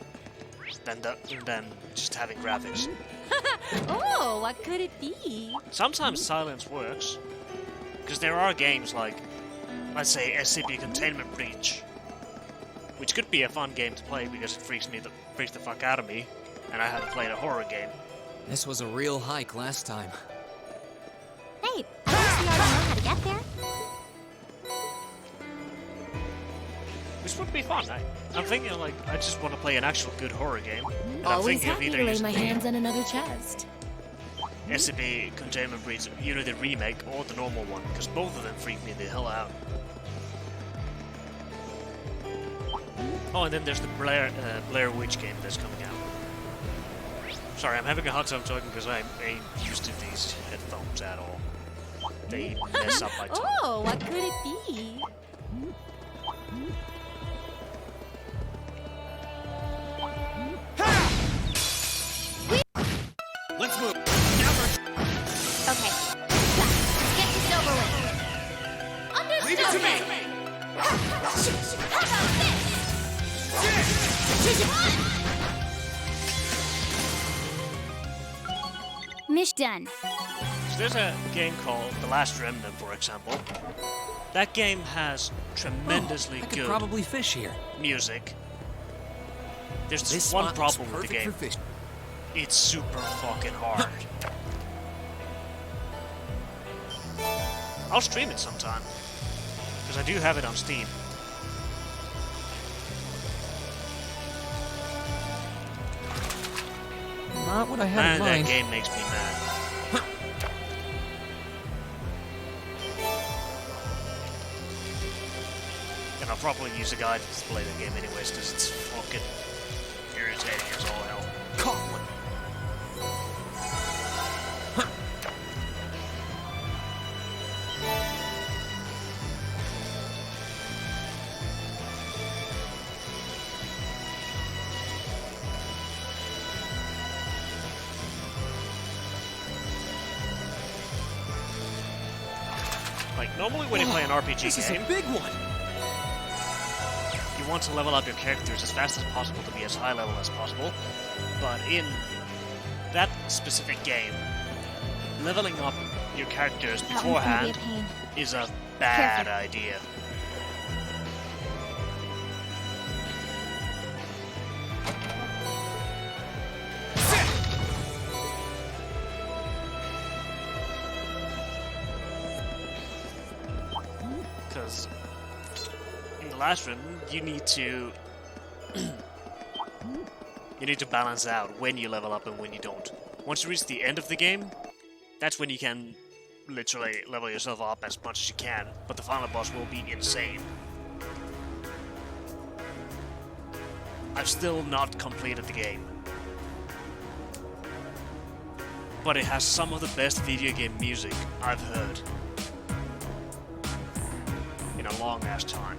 than just having graphics.
Oh, what could it be?
Sometimes silence works, because there are games like, let's say, SCP Containment Breach, which could be a fun game to play because it freaks the fuck out of me, and I haven't played a horror game.
This was a real hike last time.
Hey, I guess we already know how to get there.
Which would be fun. I'm thinking, like, I just want to play an actual good horror game. And I'm
always
thinking of
happy
either
to lay
using
my hands on another chest.
SCP Containment Breach, either the remake or the normal one, because both of them freak me the hell out. Oh, and then there's the Blair Witch game that's coming out. Sorry, I'm having a hard time talking because I ain't used to these headphones at all. They mess up my tongue.
Oh, what could it be?
Let's move.
Okay. Get this over with. Understood.
Leave it to me.
How about this? Mish done.
So there's a game called The Last Remnant, for example. That game has tremendously
I could
good
probably fish here.
music. There's
This
just one
spot
problem
looks
with the
perfect
game.
for fish.
It's super fucking hard. I'll stream it sometime. Because I do have it on Steam.
Not what I had
Man,
in
that
mind.
game makes me mad. And I'll probably use a guide to play the game anyways, because it's fucking irritating as all hell.
Caught one.
Like, normally when you play an RPG
This is
game,
a big one.
you want to level up your characters as fast as possible to be as high level as possible. But in that specific game, leveling up your characters
That one's gonna be a
beforehand
pain.
is a bad idea. Because in the last run, you need to balance out when you level up and when you don't. Once you reach the end of the game, that's when you can literally level yourself up as much as you can, but the final boss will be insane. I've still not completed the game, but it has some of the best video game music I've heard in a long ass time.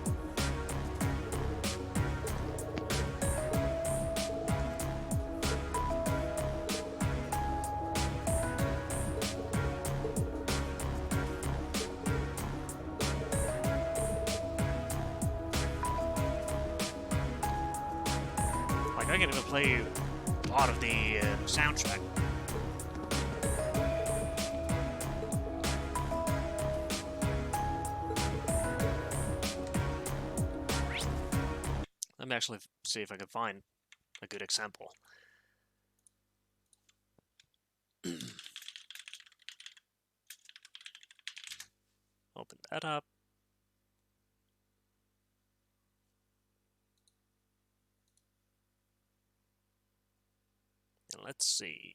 Like, I can even play you part of the soundtrack. Let me actually see if I can find a good example. Open that up. And let's see.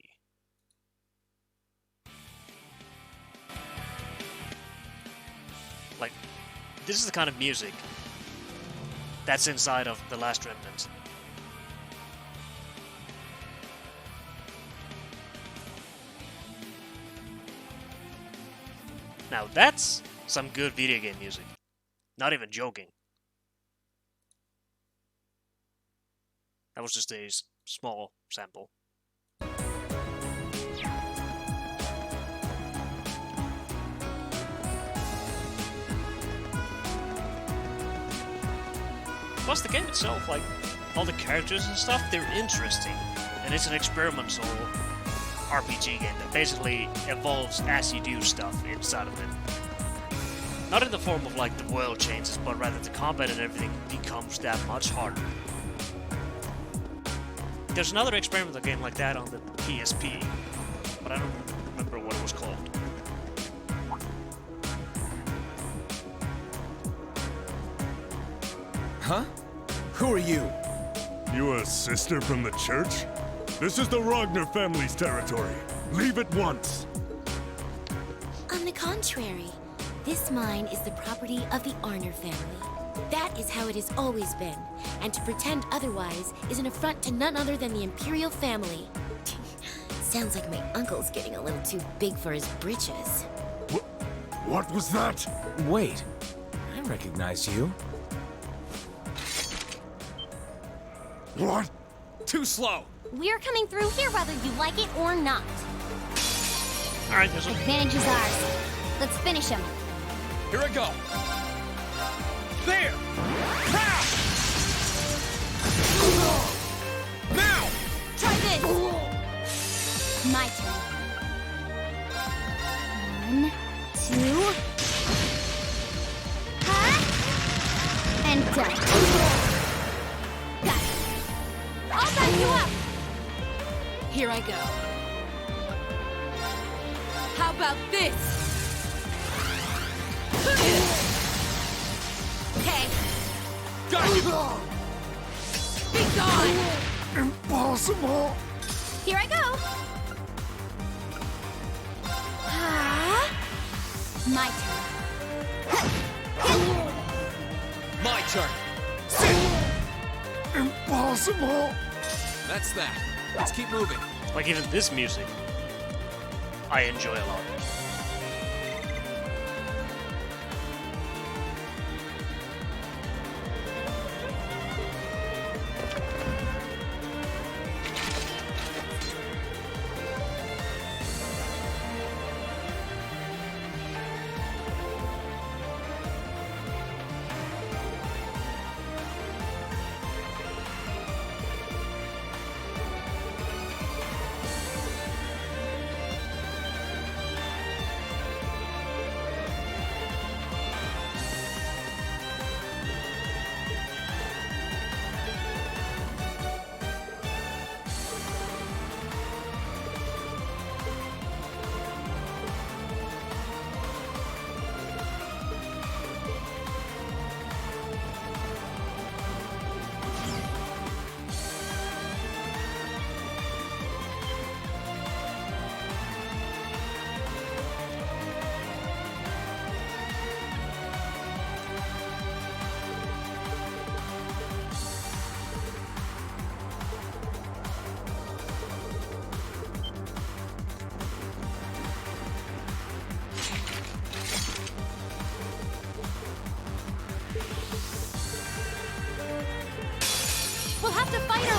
Like, this is the kind of music that's inside of The Last Remnant. Now that's some good video game music. Not even joking. That was just a small sample. Plus the game itself, like, all the characters and stuff, they're interesting. And it's an experimental RPG game that basically evolves as you do stuff inside of it. Not in the form of, like, the world changes, but rather the combat and everything becomes that much harder. There's another experimental game like that on the PSP, but I don't remember what it was called.
Huh? Who are you?
You a sister from the church? This is the Ragnar family's territory. Leave at once.
On the contrary, this mine is the property of the Arner family. That is how it has always been, and to pretend otherwise is an affront to none other than the Imperial family. Sounds like my uncle's getting a little too big for his britches.
What was that?
Wait, I recognize you.
What?
Too slow.
We're coming through here whether you like it or not.
Alright, there's
Advantage is ours. Let's finish him.
Here I go. There! Pow! Now!
Try this! My turn. 1, 2... Huh? And done. Got it. I'll back you up!
Here I go. How about this? Okay.
Got you!
Be gone!
Impossible!
Here I go! My turn.
My turn.
Impossible!
That's that. Let's keep moving.
like even this music, I enjoy a lot.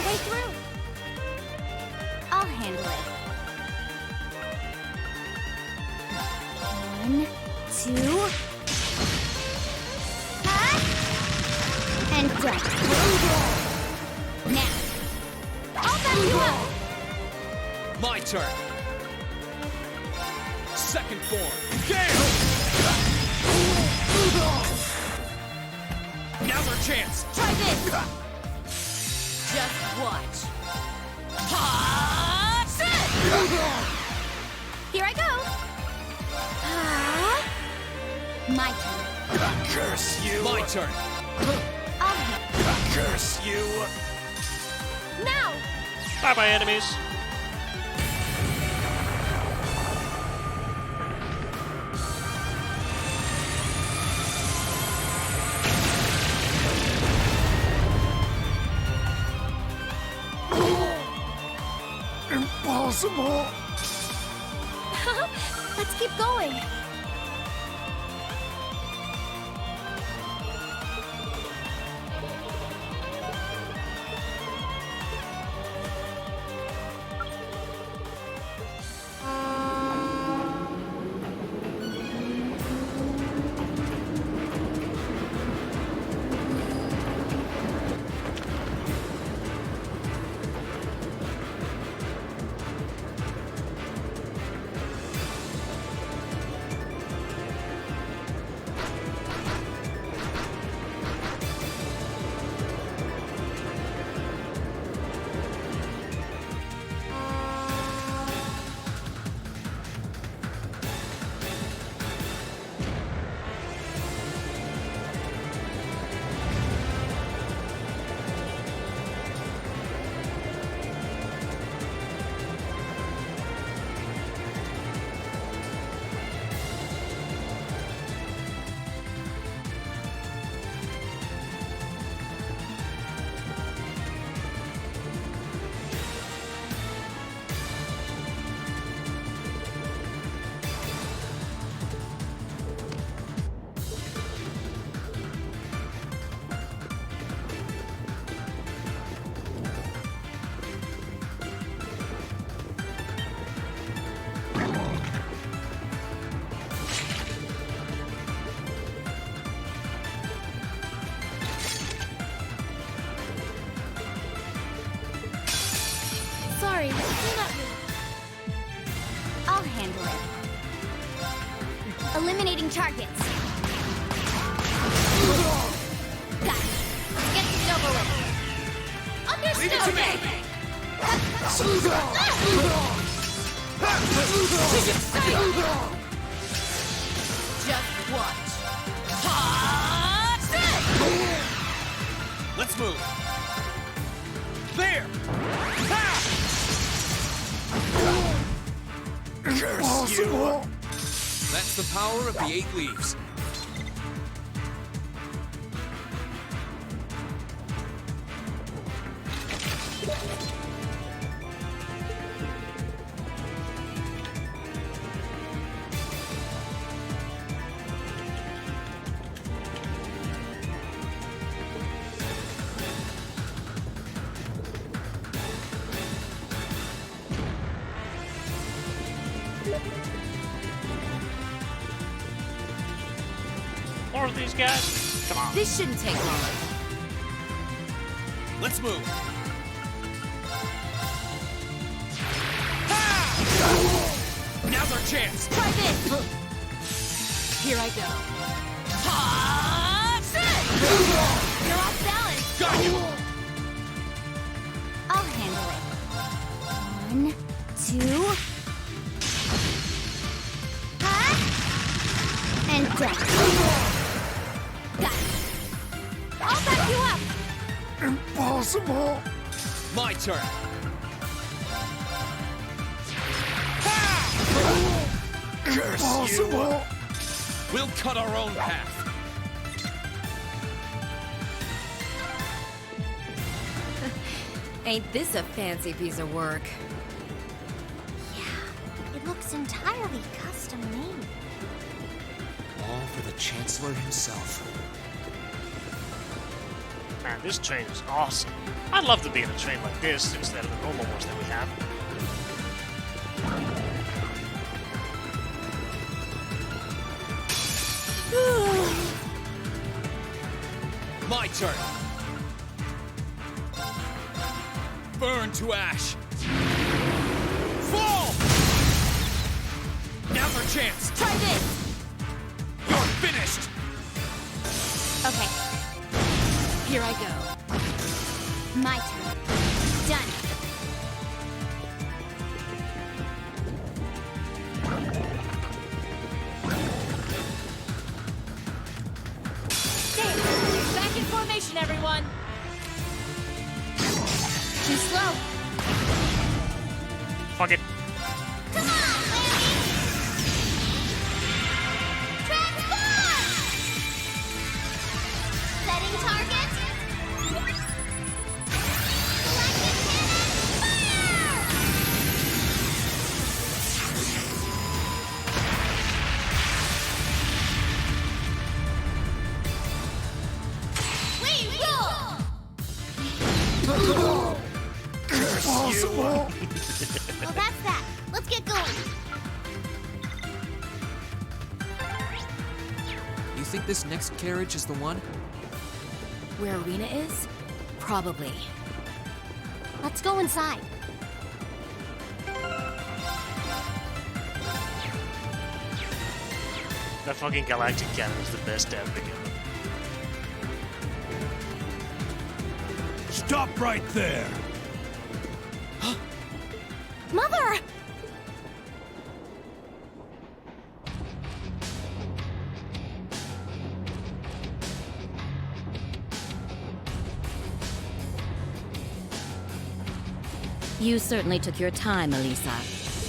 way through. I'll handle it. 1, 2. And death. Now, I'll back you up.
My turn. Second form. Gale! Now's our chance.
Try this.
Just watch.
Here I go. My turn.
Curse you! My turn!
I'll hit.
Curse you!
Now!
Bye-bye, enemies.
Impossible!
Let's keep going. Sorry, you're not me. I'll handle it. Eliminating targets. Got it. Get this over with. Understood.
Leave it to me. Just watch.
Let's move. There! Curse you! That's the power of the 8 leaves.
More of these guys? Come on.
This shouldn't take long.
Let's move. Now's our chance.
Try this. Here I go.
You're off balance.
Got you.
I'll handle it. 1, 2. And death. Got it. I'll back you up.
Impossible!
My turn. Curse
Impossible!
you! We'll cut our own path.
Ain't this a fancy piece of work?
Yeah, it looks entirely custom made.
All for the Chancellor himself.
Man, this train is awesome. I'd love to be in a train like this instead of the normal ones that we have.
My turn. Burn to ash. Fall! Now's our chance.
Try this.
You're finished.
Okay. Here I go. My turn. Done.
Back in formation, everyone.
Too slow.
Fuck it.
Come on, Lanny! Transform! Setting target. Selected cannon, fire! We rule! Well, that's that. Let's get going.
You think this next carriage is the one?
Where Arena is? Probably.
Let's go inside.
That fucking galactic cannon is the best ever together.
Stop right there!
Mother!
You certainly took your time, Elisa.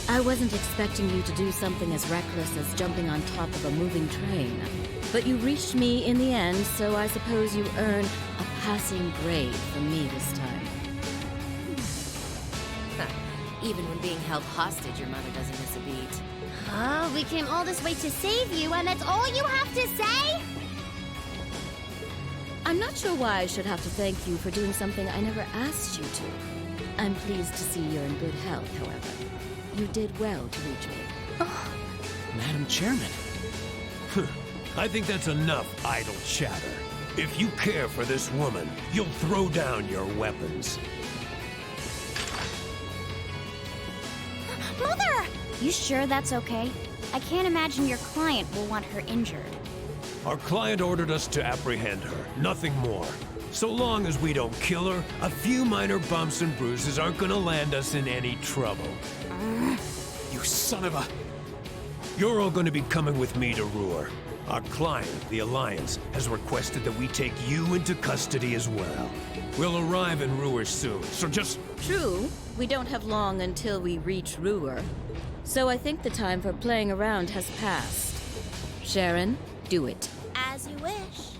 I wasn't expecting you to do something as reckless as jumping on top of a moving train. But you reached me in the end, so I suppose you earn a passing grade from me this time.
Even when being held hostage, your mother doesn't miss a beat.
Oh, we came all this way to save you, and that's all you have to say?
I'm not sure why I should have to thank you for doing something I never asked you to. I'm pleased to see you're in good health, however. You did well to reach me.
Madam Chairman.
I think that's enough idle chatter. If you care for this woman, you'll throw down your weapons.
Mother! You sure that's okay? I can't imagine your client will want her injured.
Our client ordered us to apprehend her, nothing more. So long as we don't kill her, a few minor bumps and bruises aren't gonna land us in any trouble.
You son of a...
You're all gonna be coming with me to Ruhr. Our client, the Alliance, has requested that we take you into custody as well. We'll arrive in Ruhr soon, so just...
True, we don't have long until we reach Ruhr. So I think the time for playing around has passed. Sharon, do it.
As you wish.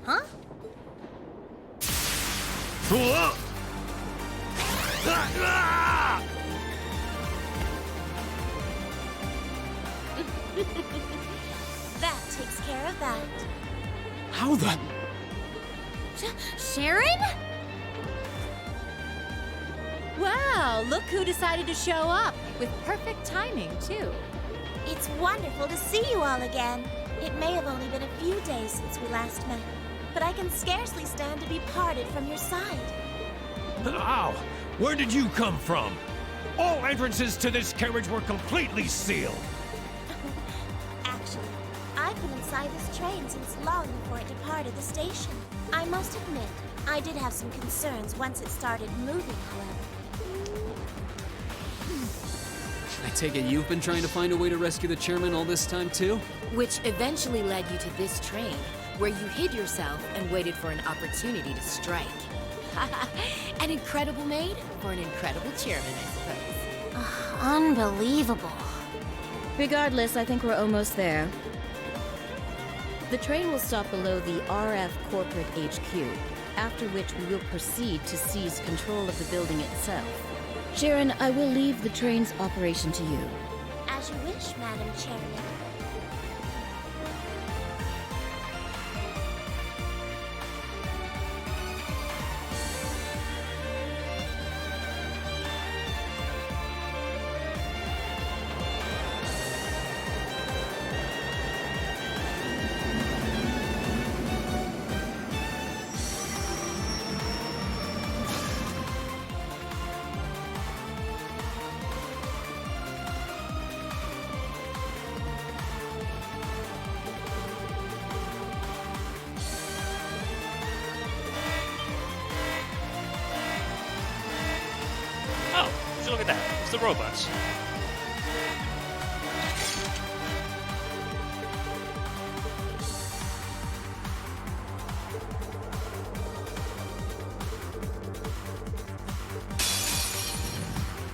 Huh? That takes care of that.
How the...
Sharon?
Wow, look who decided to show up. With perfect timing, too.
It's wonderful to see you all again. It may have only been a few days since we last met, but I can scarcely stand to be parted from your side.
Ow! Where did you come from? All entrances to this carriage were completely sealed.
Actually, I've been inside this train since long before it departed the station. I must admit, I did have some concerns once it started moving, however.
I take it you've been trying to find a way to rescue the chairman all this time, too?
Which eventually led you to this train, where you hid yourself and waited for an opportunity to strike. An incredible maid for an incredible chairman, I suppose.
Unbelievable.
Regardless, I think we're almost there. The train will stop below the RF Corporate HQ, after which we will proceed to seize control of the building itself. Sharon, I will leave the train's operation to you.
As you wish, Madam Chairman.
robots.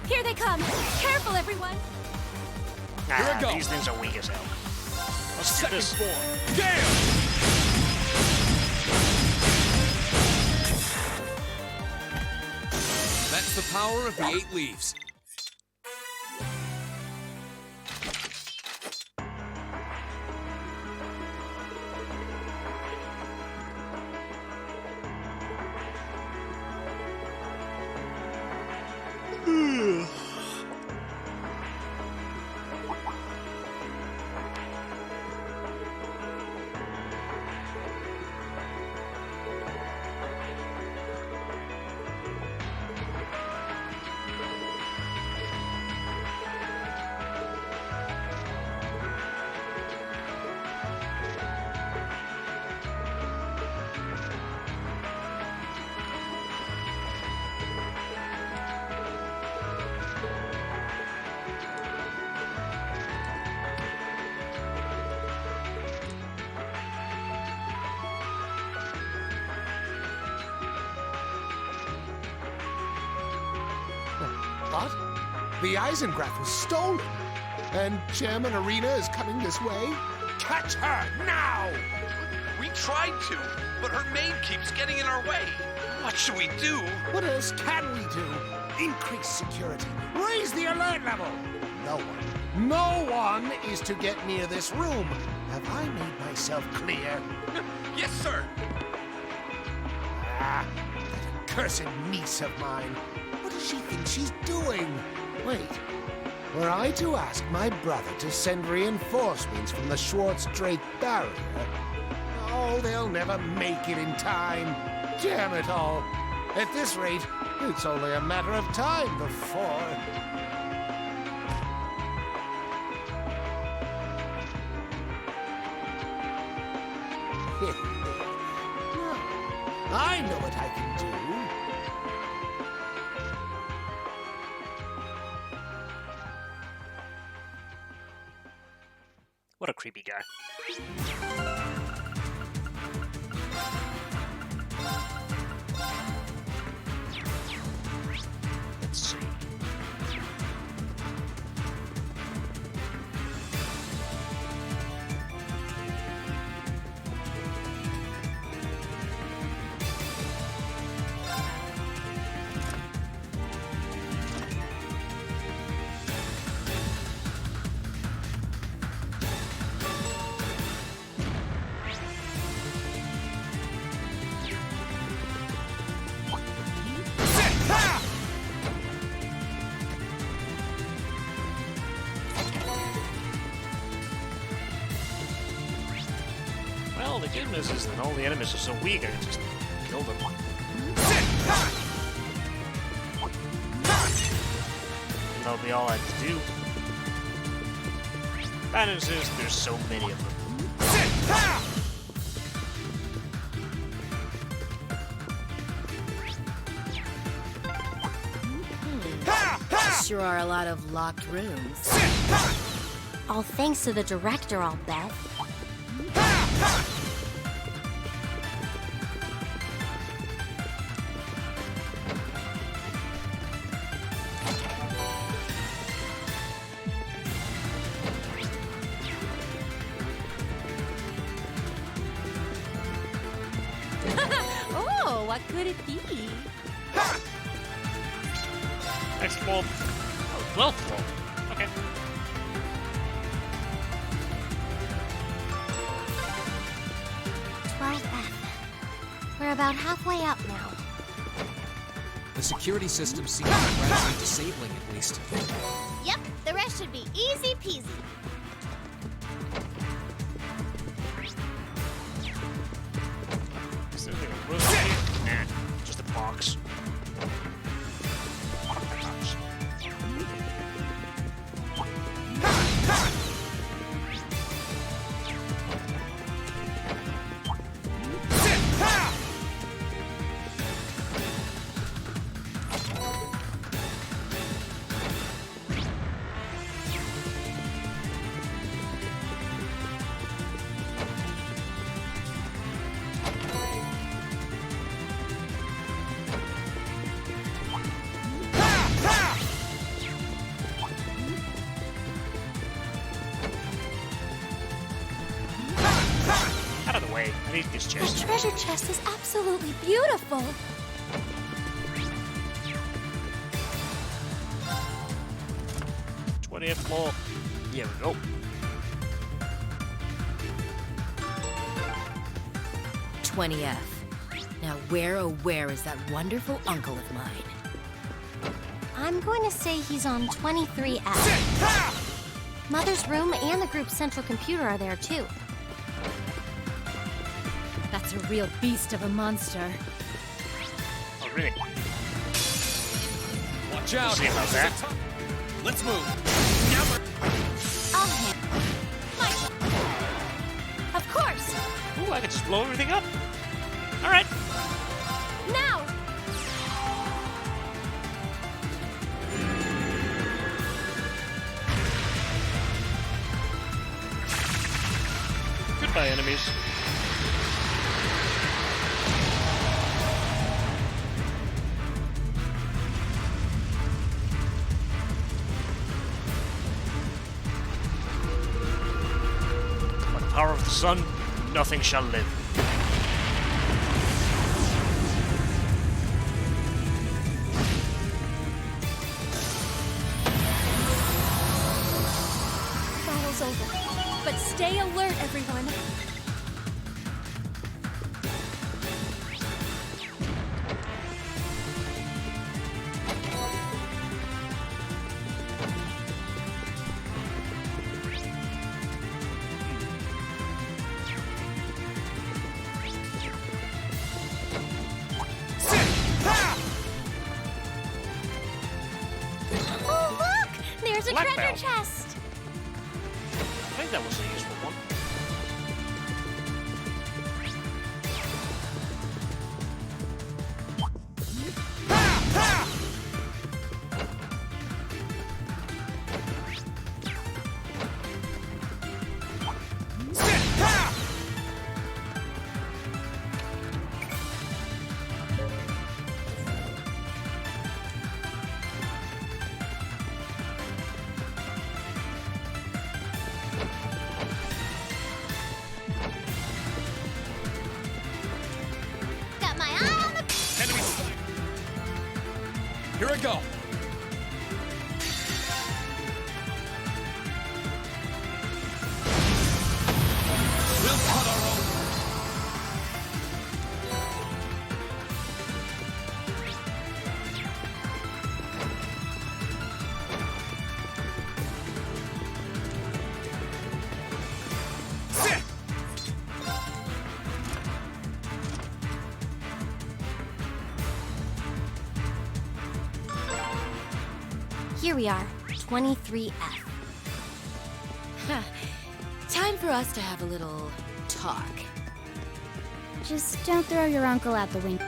Here they come! Careful, everyone!
Nah, these things are weak as hell. Let's do this.
That's the power of the 8 leaves.
What? The Eisengraph was stolen, and Chairman Arena is coming this way? Catch her, now!
We tried to, but her maid keeps getting in our way. What should we do?
What else can we do? Increase security, raise the alert level! No one is to get near this room. Have I made myself clear?
Yes, sir.
Ah, that accursed niece of mine. What does she think she's doing? Wait, were I to ask my brother to send reinforcements from the Schwartz-Drake barrier? Oh, they'll never make it in time. Damn it all. At this rate, it's only a matter of time before... I know what I can do.
What a creepy guy. Let's see. Well, the good news is that all the enemies are so weak, I can just kill them. And that'll be all I have to do. Bad news is there's so many of them.
Sure are a lot of locked rooms.
All thanks to the director, I'll bet.
Oh, what could it be?
Next floor. Oh, 12th floor. Okay.
We're about halfway up now.
The security system seems gradually disabling at least.
Yep, the rest should be easy peasy.
Is there anything a roof here? Nah, just a box. underneath this
The
chest.
treasure chest is absolutely beautiful.
Twentieth floor. Here we go.
20th. Now where, oh where is that wonderful uncle of mine?
I'm going to say he's on 23F. Mother's room and the group's central computer are there too.
That's a real beast of a monster.
Oh, really?
Watch out!
See about that.
Let's move.
I'll handle
Of course.
Ooh, I can just blow everything up. All right.
Now.
Goodbye, enemies. By the power of the sun, nothing shall live.
Battle's over. But stay alert, everyone.
Oh, look! There's a
Black
treasure
belt.
chest!
I think that was a useful one.
Got my eye on the...
Enemy sight. Here I go. We'll cut our own.
Here we are, 23F.
Huh. Time for us to have a little talk.
Just don't throw your uncle out the window.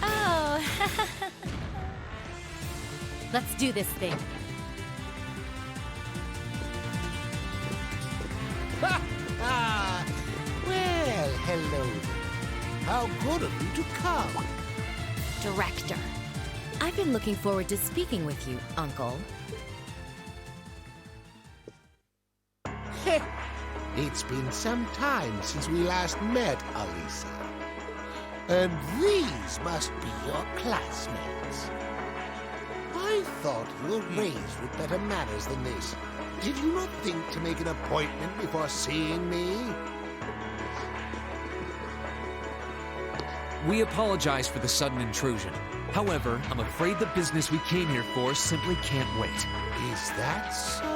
Oh. Let's do this thing.
Ah, well, hello there. How good of you to come.
Director. I've been looking forward to speaking with you, Uncle.
It's been some time since we last met, Alisa. And these must be your classmates. I thought you were raised with better manners than this. Did you not think to make an appointment before seeing me?
We apologize for the sudden intrusion. However, I'm afraid the business we came here for simply can't wait.
Is that so?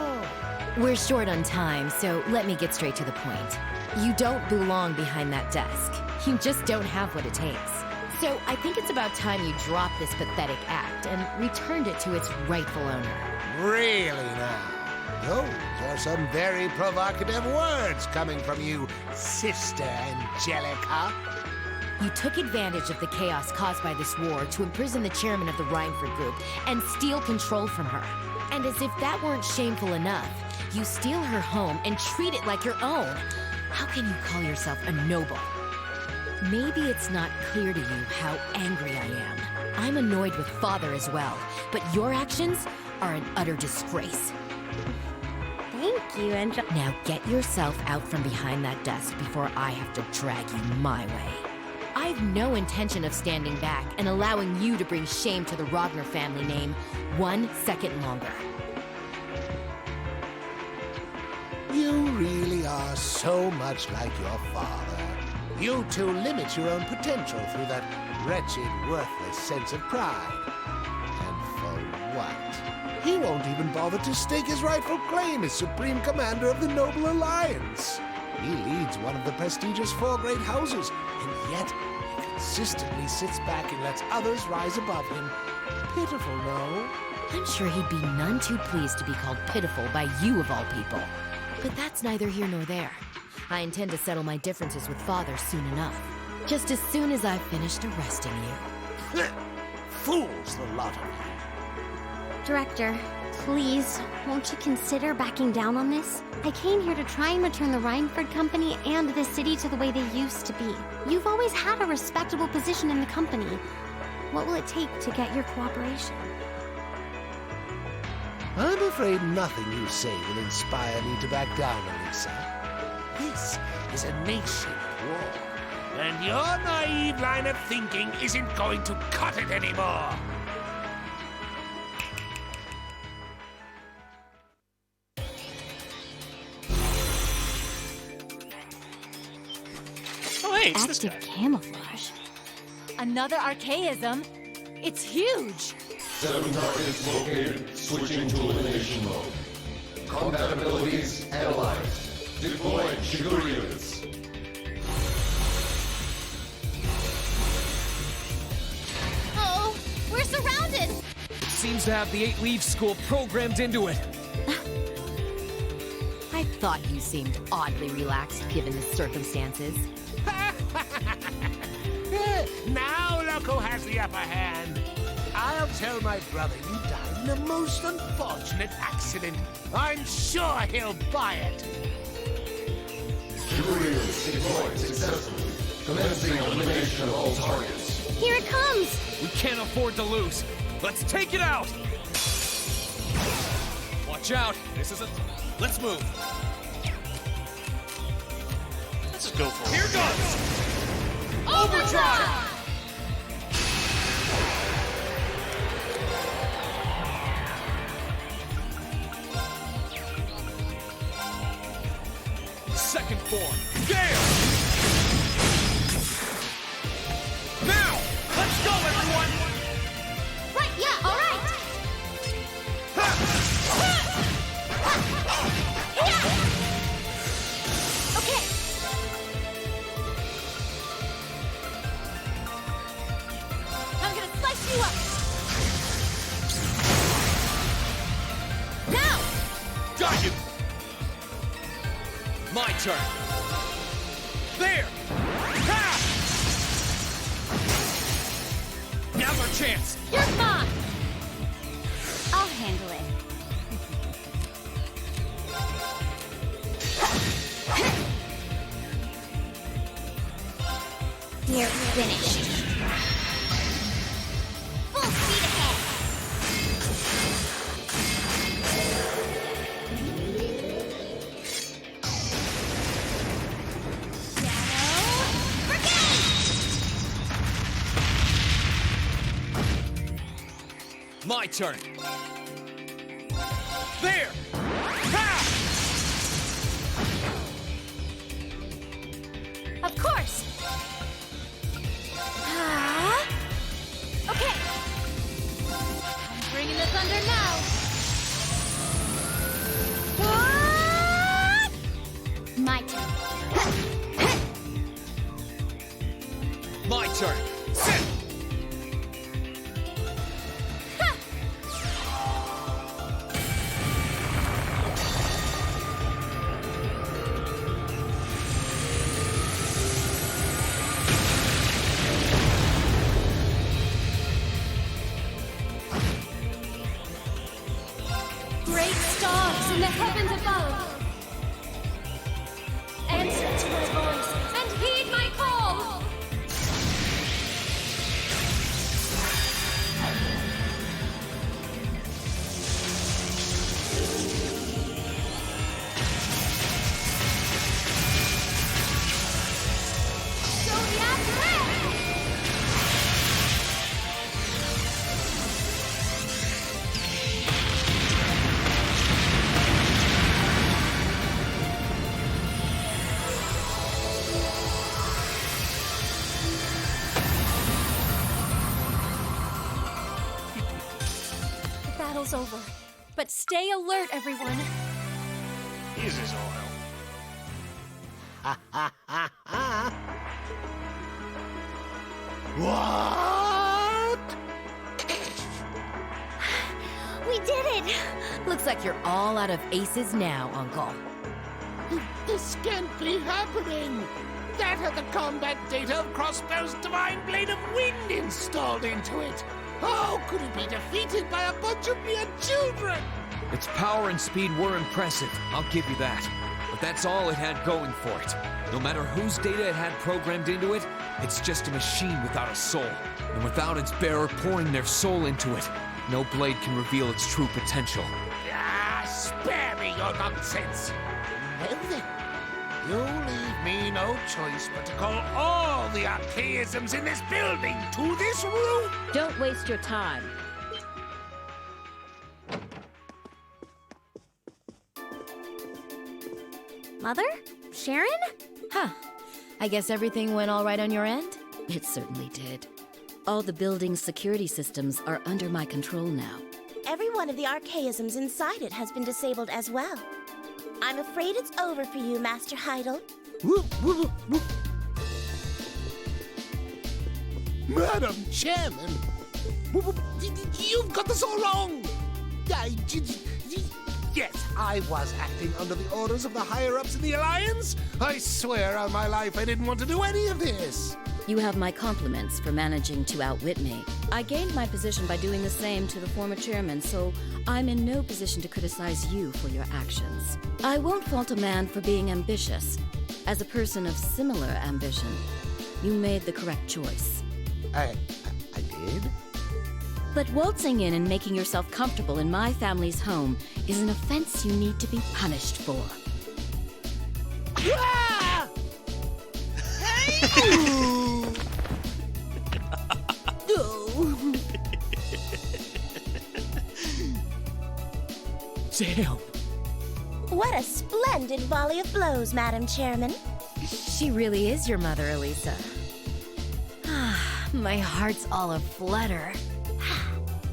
We're short on time, so let me get straight to the point. You don't belong behind that desk. You just don't have what it takes. So I think it's about time you dropped this pathetic act and returned it to its rightful owner.
Really now? Those are some very provocative words coming from you, Sister Angelica.
You took advantage of the chaos caused by this war to imprison the chairman of the Rhineford Group and steal control from her. And as if that weren't shameful enough, you steal her home and treat it like your own. How can you call yourself a noble? Maybe it's not clear to you how angry I am. I'm annoyed with Father as well, but your actions are an utter disgrace.
Thank you, Angel.
Now get yourself out from behind that desk before I have to drag you my way. I've no intention of standing back and allowing you to bring shame to the Rogner family name 1 second longer.
You really are so much like your father. You two limit your own potential through that wretched, worthless sense of pride. And for what? He won't even bother to stake his rightful claim as Supreme Commander of the Noble Alliance. He leads one of the prestigious 4 great houses, and yet he consistently sits back and lets others rise above him. Pitiful, no?
I'm sure he'd be none too pleased to be called pitiful by you of all people. But that's neither here nor there. I intend to settle my differences with Father soon enough. Just as soon as I've finished arresting you.
Fools, the lot of you.
Director, please, won't you consider backing down on this? I came here to try and return the Rhineford Company and the city to the way they used to be. You've always had a respectable position in the company. What will it take to get your cooperation?
I'm afraid nothing you say will inspire me to back down, Elisa. This is a nation at war, and your naive line of thinking isn't going to cut it anymore.
Oh, hey, it's this guy.
Active camouflage.
Another archaism? It's huge!
7 targets located. Switching to elimination mode. Combat abilities analyzed. Deploying Shigure units.
Oh, we're surrounded!
It seems to have the 8-leaf school programmed into it.
I thought you seemed oddly relaxed given the circumstances.
Now look who has the upper hand. I'll tell my brother you died in a most unfortunate accident. I'm sure he'll buy it.
Shigure units deployed successfully. Commencing elimination of all targets.
Here it comes!
We can't afford to lose. Let's take it out! Watch out! This isn't... Let's move.
Let's just go for it.
Here goes! Overdrive! Second form. Gale! Now! Let's go, everyone!
Right, yeah, all right! Okay. I'm gonna slice you up! Now!
Got you! My turn. There! Ha! Now's our chance.
You're fine! I'll handle it. You're finished. Full speed ahead!
My turn. There! Ha!
Of course! Okay! I'm bringing the thunder now! What? My turn.
My turn. Sit!
Great stars in the heavens above! Answer to my voice and heed my call!
battle's over. But stay alert, everyone.
Easy as all hell.
Ha ha ha ha! What?
We did it! Looks like you're all out of aces now, Uncle.
This can't be happening! That had the combat data of Crossbow's Divine Blade of Wind installed into it! How could it be defeated by a bunch of mere children?
Its power and speed were impressive, I'll give you that. But that's all it had going for it. No matter whose data it had programmed into it, it's just a machine without a soul. And without its bearer pouring their soul into it, no blade can reveal its true potential.
Ah, spare me your nonsense! Well then, you leave me no choice but to call all the archaisms in this building to this room!
Don't waste your time.
Mother? Sharon?
Huh. I guess everything went all right on your end?
It certainly did. All the building's security systems are under my control now.
Every one of the archaisms inside it has been disabled as well. I'm afraid it's over for you, Master Heidel.
Madam Chairman, you've got this all wrong. Yes, I was acting under the orders of the higher-ups in the Alliance. I swear on my life I didn't want to do any of this.
You have my compliments for managing to outwit me. I gained my position by doing the same to the former chairman, so I'm in no position to criticize you for your actions. I won't fault a man for being ambitious. As a person of similar ambition, you made the correct choice.
I did?
But waltzing in and making yourself comfortable in my family's home is an offense you need to be punished for.
Ah!
Damn!
What a splendid volley of blows, Madam Chairman.
She really is your mother, Elisa. My heart's all aflutter.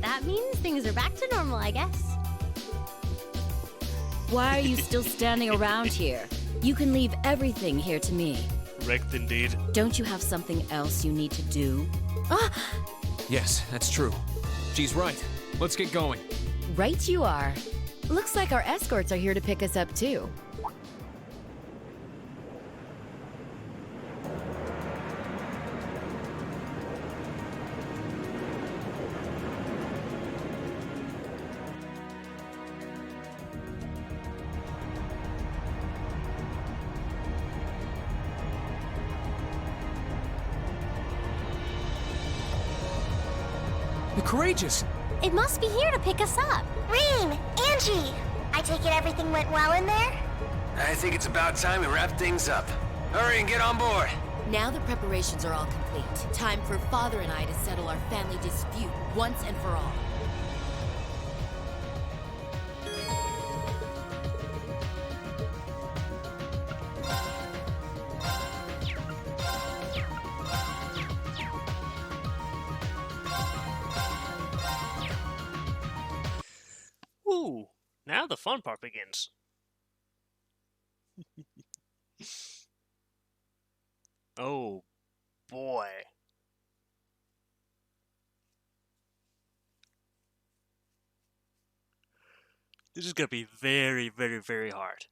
That means things are back to normal, I guess.
Why are you still standing around here? You can leave everything here to me.
Wrecked indeed.
Don't you have something else you need to do?
Yes, that's true. She's right. Let's get going.
Right you are. Looks like our escorts are here to pick us up, too.
The Courageous!
It must be here to pick us up.
Reem! Angie! I take it everything went well in there?
I think it's about time we wrap things up. Hurry and get on board.
Now the preparations are all complete. Time for Father and I to settle our family dispute once and for all.
Ooh, now the fun part begins. Oh, boy. This is gonna be very, very, very hard.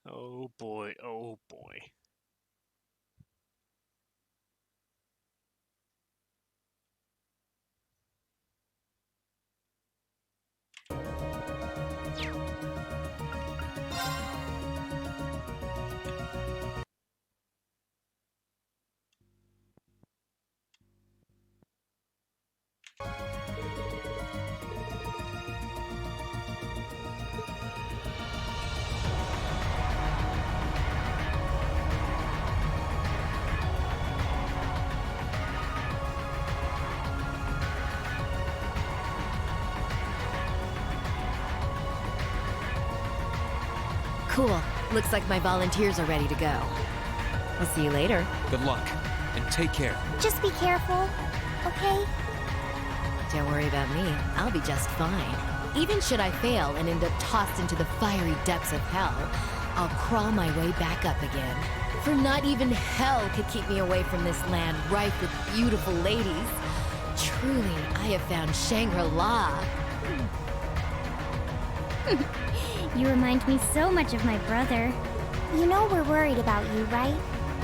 Oh boy, oh boy.
Cool. Looks like my volunteers are ready to go. I'll see you later.
Good luck, and take care.
Just be careful, okay?
Don't worry about me. I'll be just fine. Even should I fail and end up tossed into the fiery depths of hell, I'll crawl my way back up again. For not even hell could keep me away from this land rife with beautiful ladies. Truly, I have found Shangri-La.
You remind me so much of my brother. You know we're worried about you, right?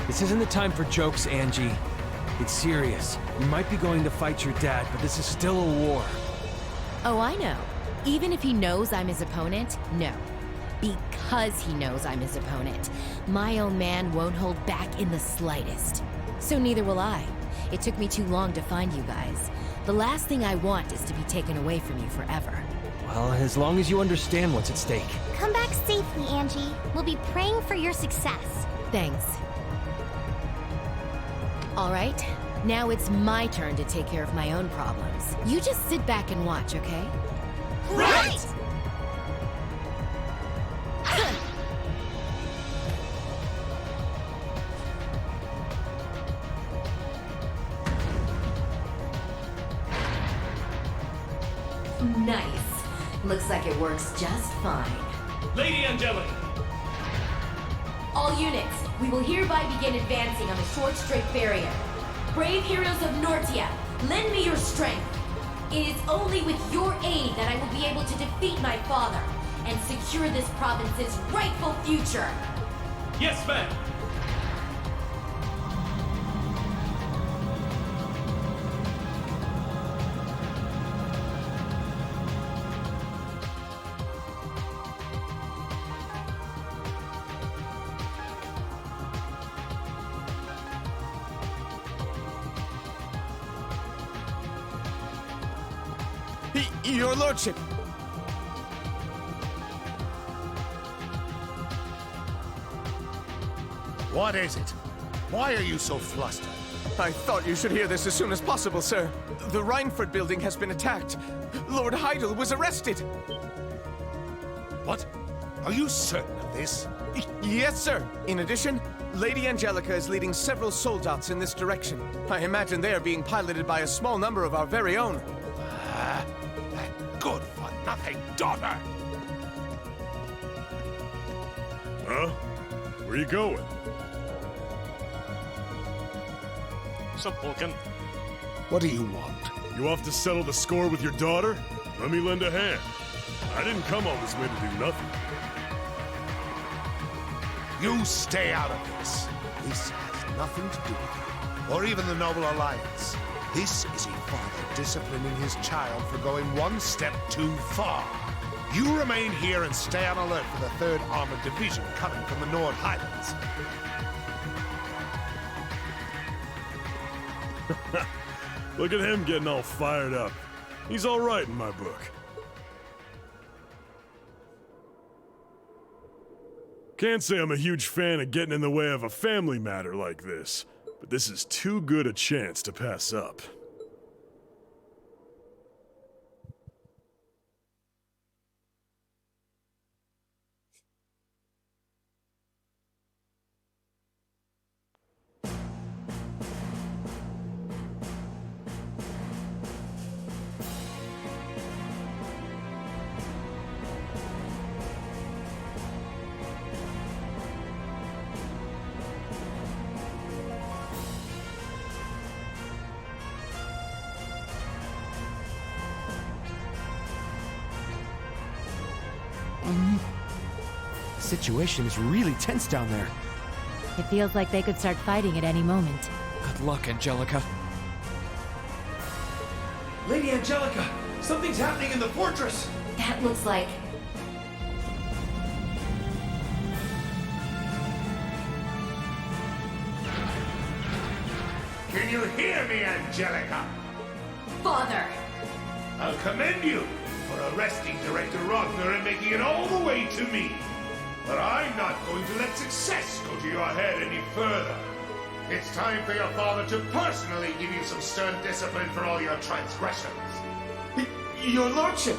This isn't the time for jokes, Angie. It's serious. You might be going to fight your dad, but this is still a war.
Oh, I know. Even if he knows I'm his opponent, no. Because he knows I'm his opponent, my own man won't hold back in the slightest. So neither will I. It took me too long to find you guys. The last thing I want is to be taken away from you forever.
Well, as long as you understand what's at stake.
Come back safely, Angie. We'll be praying for your success.
Thanks. All right, now it's my turn to take care of my own problems. You just sit back and watch, okay?
Right!
Nice. Looks like it works just fine.
Lady Angelica!
All units, we will hereby begin advancing on the Short Strait Barrier. Brave heroes of Nortia, lend me your strength. It is only with your aid that I will be able to defeat my father and secure this province's rightful future.
Yes, ma'am!
Your lordship!
What is it? Why are you so flustered?
I thought you should hear this as soon as possible, sir. The Rhineford building has been attacked. Lord Heidel was arrested.
What? Are you certain of this?
Yes, sir. In addition, Lady Angelica is leading several soldats in this direction. I imagine they are being piloted by a small number of our very own.
That good-for-nothing daughter!
Huh? Where you going?
What's up, Vulcan?
What do you want?
You off to settle the score with your daughter? Let me lend a hand. I didn't come all this way to do nothing.
You stay out of this. This has nothing to do with you, or even the Noble Alliance. This is a father disciplining his child for going one step too far. You remain here and stay on alert for the 3rd Armored Division coming from the Nord Highlands.
Look at him getting all fired up. He's all right in my book. Can't say I'm a huge fan of getting in the way of a family matter like this, but this is too good a chance to pass up.
The situation is really tense down there.
It feels like they could start fighting at any moment.
Good luck, Angelica.
Lady Angelica! Something's happening in the fortress!
That looks like...
Can you hear me, Angelica?
Father!
I'll commend you for arresting Director Rogner and making it all the way to me. But I'm not going to let success go to your head any further. It's time for your father to personally give you some stern discipline for all your transgressions.
Your lordship!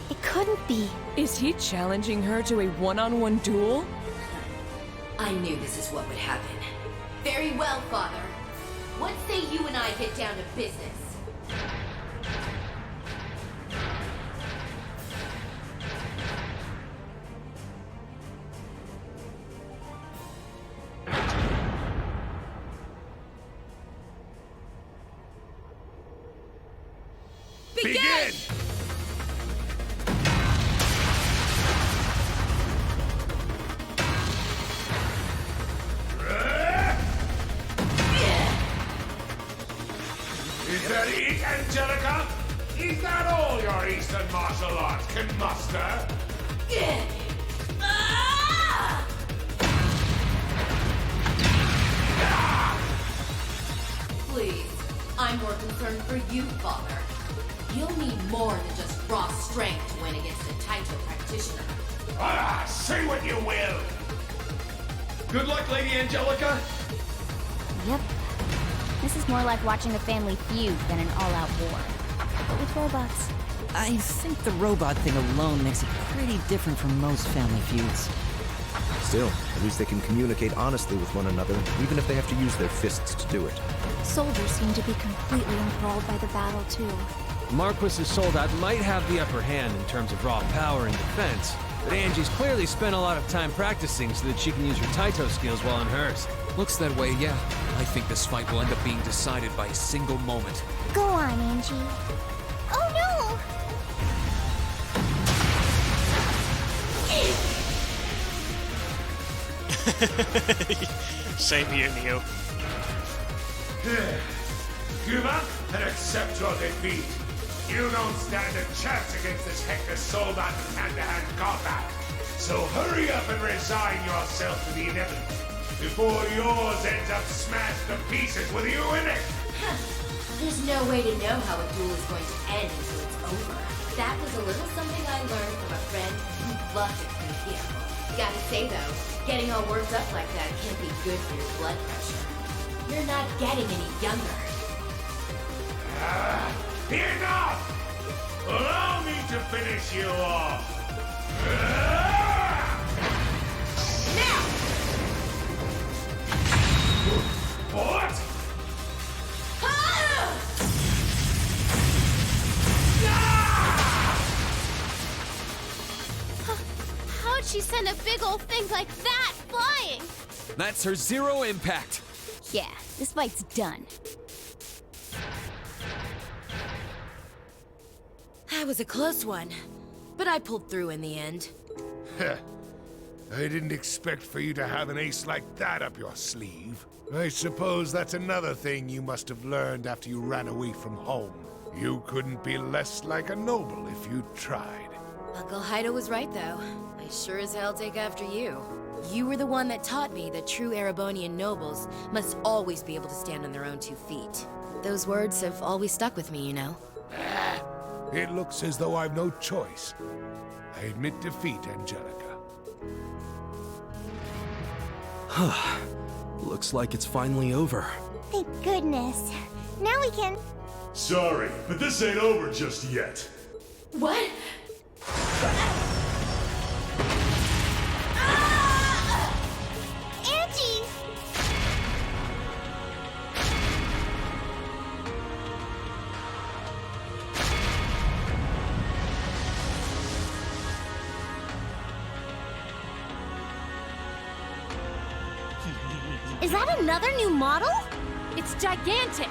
It couldn't be.
Is he challenging her to a one-on-one duel?
I knew this is what would happen. Very well, Father. What say you and I get down to business?
Begin! Is that it, Angelica? Is that all your Eastern martial arts can muster?
Please, I'm more concerned for you, Father. You'll need more than just raw strength to win against a Taito practitioner.
Ah, say what you will!
Good luck, Lady Angelica!
Yep. This is more like watching a family feud than an all-out war. But with robots.
I think the robot thing alone makes it pretty different from most family feuds.
Still, at least they can communicate honestly with one another, even if they have to use their fists to do it.
Soldiers seem to be completely enthralled by the battle, too.
Marquis's soldat might have the upper hand in terms of raw power and defense, but Angie's clearly spent a lot of time practicing so that she can use her Taito skills while in hers.
Looks that way, yeah. I think this fight will end up being decided by a single moment.
Go on, Angie. Oh no!
Same here, Neo.
Give up and accept your defeat. You don't stand a chance against this Hector Soldat in hand-to-hand combat. So hurry up and resign yourself to the inevitable before yours ends up smashed to pieces with you in it.
There's no way to know how a duel is going to end until it's over. That was a little something I learned from a friend who loved it from the vehicle. Gotta say though, getting all worked up like that can't be good for your blood pressure. You're not getting any younger.
Enough! Allow me to finish you off.
Now!
What?
How'd she send a big old thing like that flying?
That's her zero impact.
Yeah, this fight's done.
That was a close one, but I pulled through in the end.
I didn't expect for you to have an ace like that up your sleeve. I suppose that's another thing you must have learned after you ran away from home. You couldn't be less like a noble if you tried.
Uncle Haida was right, though. I sure as hell take after you. You were the one that taught me that true Erebonian nobles must always be able to stand on their own 2 feet. Those words have always stuck with me, you know.
It looks as though I've no choice. I admit defeat, Angelica.
Looks like it's finally over.
Thank goodness. Now we can...
Sorry, but this ain't over just yet.
What?
Angie! Is that another new model? It's gigantic!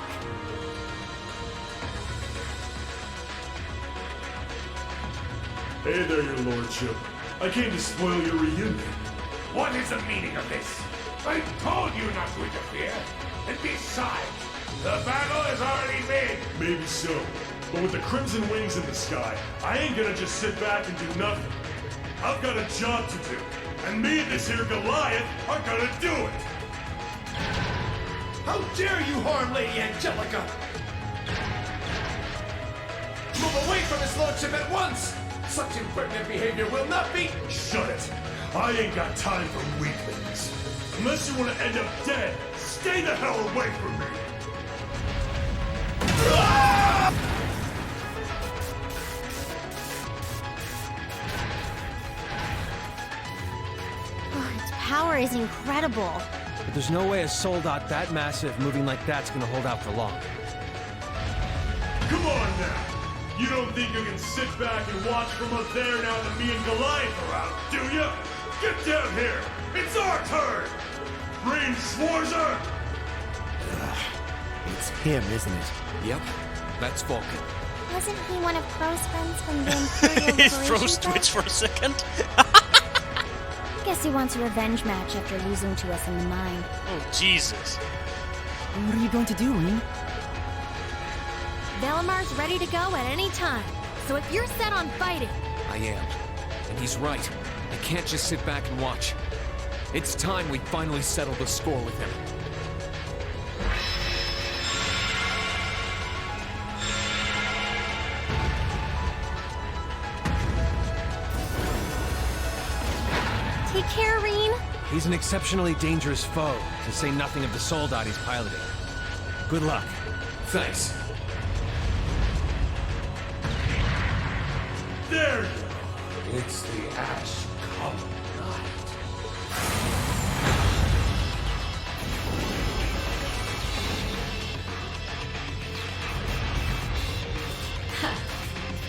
Hey there, your lordship. I came to spoil your reunion.
What is the meaning of this? I told you not to interfere. And besides, the battle has already been.
Maybe so. But with the crimson wings in the sky, I ain't gonna just sit back and do nothing. I've got a job to do. And me and this here Goliath are gonna do it.
How dare you harm Lady Angelica! Move away from his lordship at once! Such impertinent behavior will not be—
Shut it! I ain't got time for weaklings. Unless you want to end up dead, stay the hell away from me!
power is incredible.
But there's no way a soldat that massive moving like that's gonna hold out for long.
Come on now! You don't think you can sit back and watch from up there now that me and Goliath are out, do ya? Get down here! It's our turn! Rain Schwarzer!
It's him, isn't it?
Yep, that's Vulcan.
Wasn't he one of Crow's friends from the Imperial
His
Liberation
froze
Force?
twitch for a second.
I guess he wants a revenge match after losing to us in the mine.
Oh, Jesus.
What are you going to do, Rean?
Velamar's ready to go at any time. So if you're set on fighting...
I am. And he's right. I can't just sit back and watch. It's time we finally settle the score with him.
Take care, Rean.
He's an exceptionally dangerous foe, to say nothing of the soldat he's piloting. Good luck.
Thanks.
There you go. It's the Ash Come Night.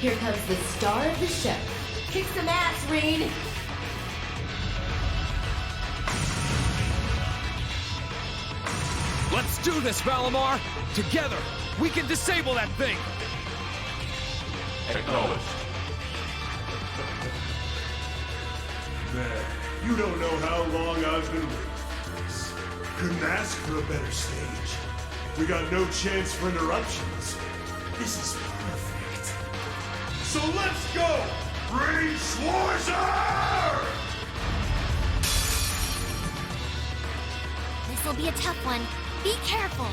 Here comes the star of the show. Kick some ass, Rean.
Let's do this, Valamar! Together, we can disable that thing!
Acknowledged. Man, you don't know how long I've been waiting for this. Couldn't ask for a better stage. We got no chance for interruptions. This is perfect. So let's go! Rain Schwarzer!
This'll be a tough one. Be careful.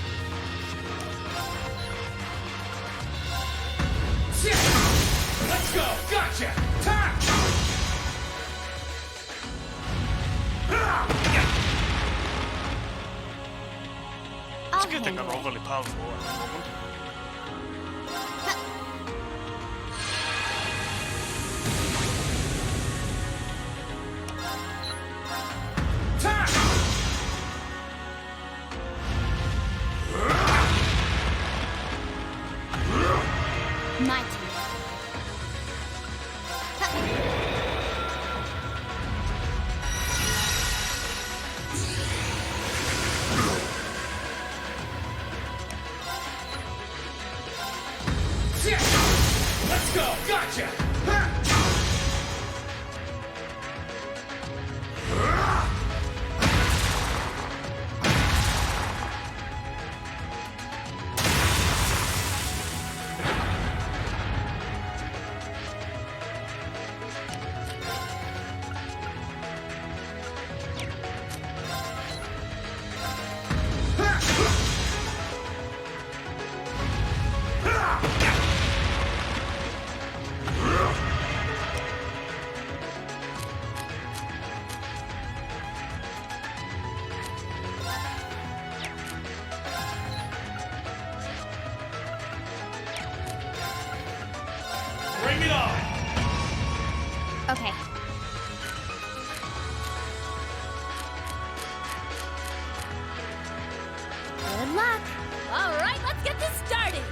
Let's go! Gotcha! Time!
It's a good thing I'm overly powerful at the moment.
My turn.
Let's go! Gotcha!
Bring it on!
Okay. Good luck.
All right, let's get this started.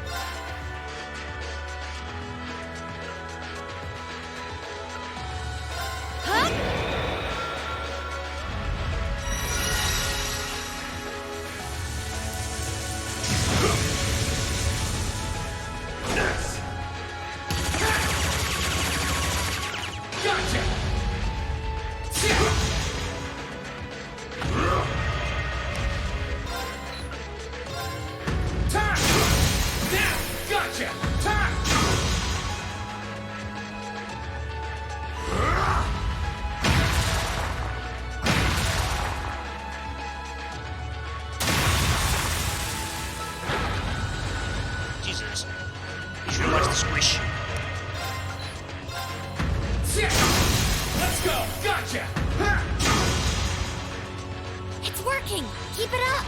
Jesus. You should watch the squish.
Let's go! Gotcha!
It's working. Keep it up.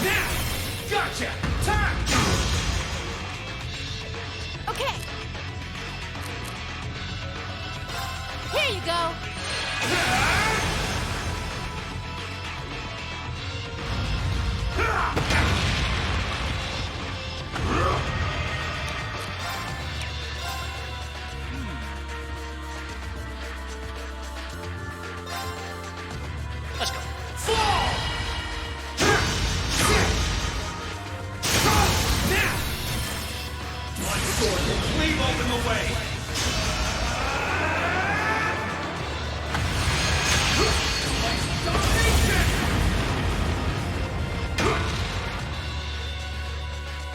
Now! Gotcha! Time!
Okay.
Here you go.
Let's go.
One sword will cleave open the way.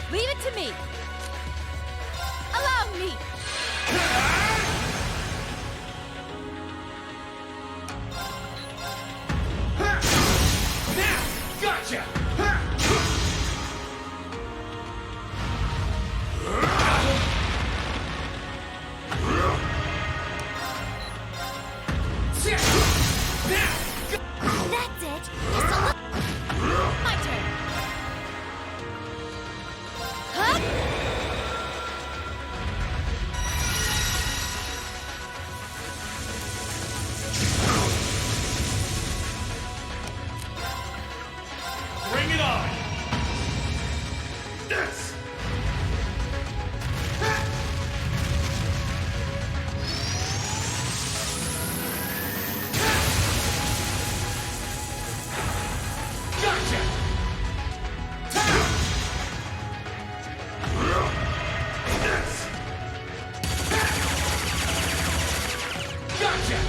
Leave it to me. Allow me.
Now, gotcha.
That's it. Just a little.
My turn. Huh?
Bring it on. This. Gotcha. This. Gotcha.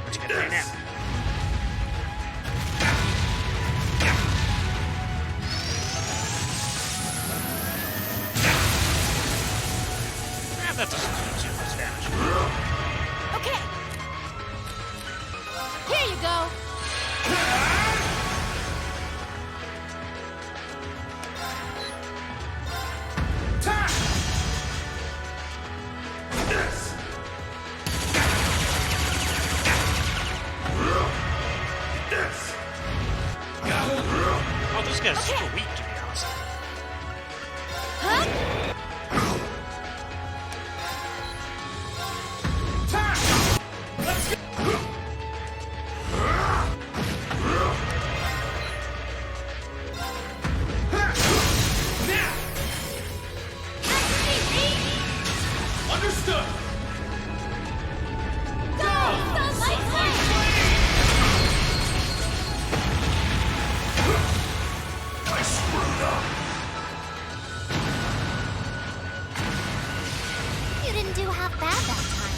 What you gonna do now? That doesn't do too much damage.
Okay. Here you go.
This. This.
Oh, this guy's super weak, to be honest.
Let's go. Now. Understood. I screwed up.
You didn't do half bad that time.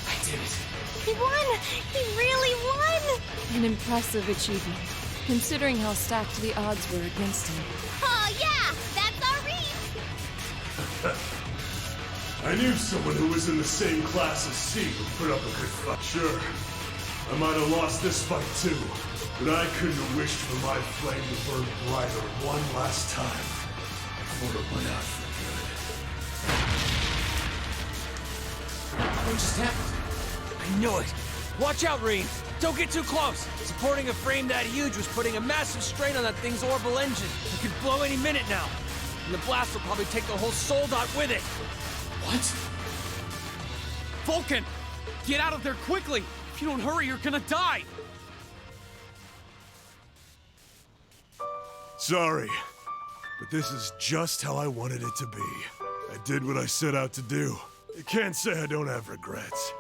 I did it.
He won! He really won!
An impressive achievement, considering how stacked the odds were against him.
Oh yeah! That's our Reese!
I knew someone who was in the same class as C would put up a good fight. Sure, I might have lost this fight too, but I couldn't have wished for my flame to burn brighter one last time before it went out for good.
What just happened?
I knew it. Watch out, Reen. Don't get too close. Supporting a frame that huge was putting a massive strain on that thing's orbital engine. It could blow any minute now. And the blast will probably take the whole soul dot with it.
What?
Vulcan! Get out of there quickly! If you don't hurry, you're gonna die!
Sorry, but this is just how I wanted it to be. I did what I set out to do. I can't say I don't have regrets,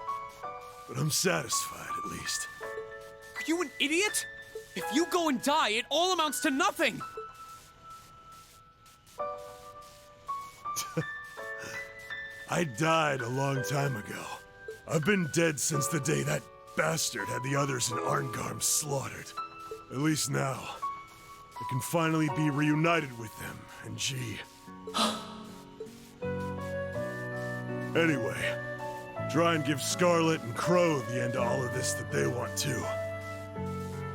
but I'm satisfied at least.
Are you an idiot? If you go and die, it all amounts to nothing!
I died a long time ago. I've been dead since the day that bastard had the others in Arngarm slaughtered. At least now, I can finally be reunited with them and G. Anyway, try and give Scarlet and Crow the end to all of this that they want too.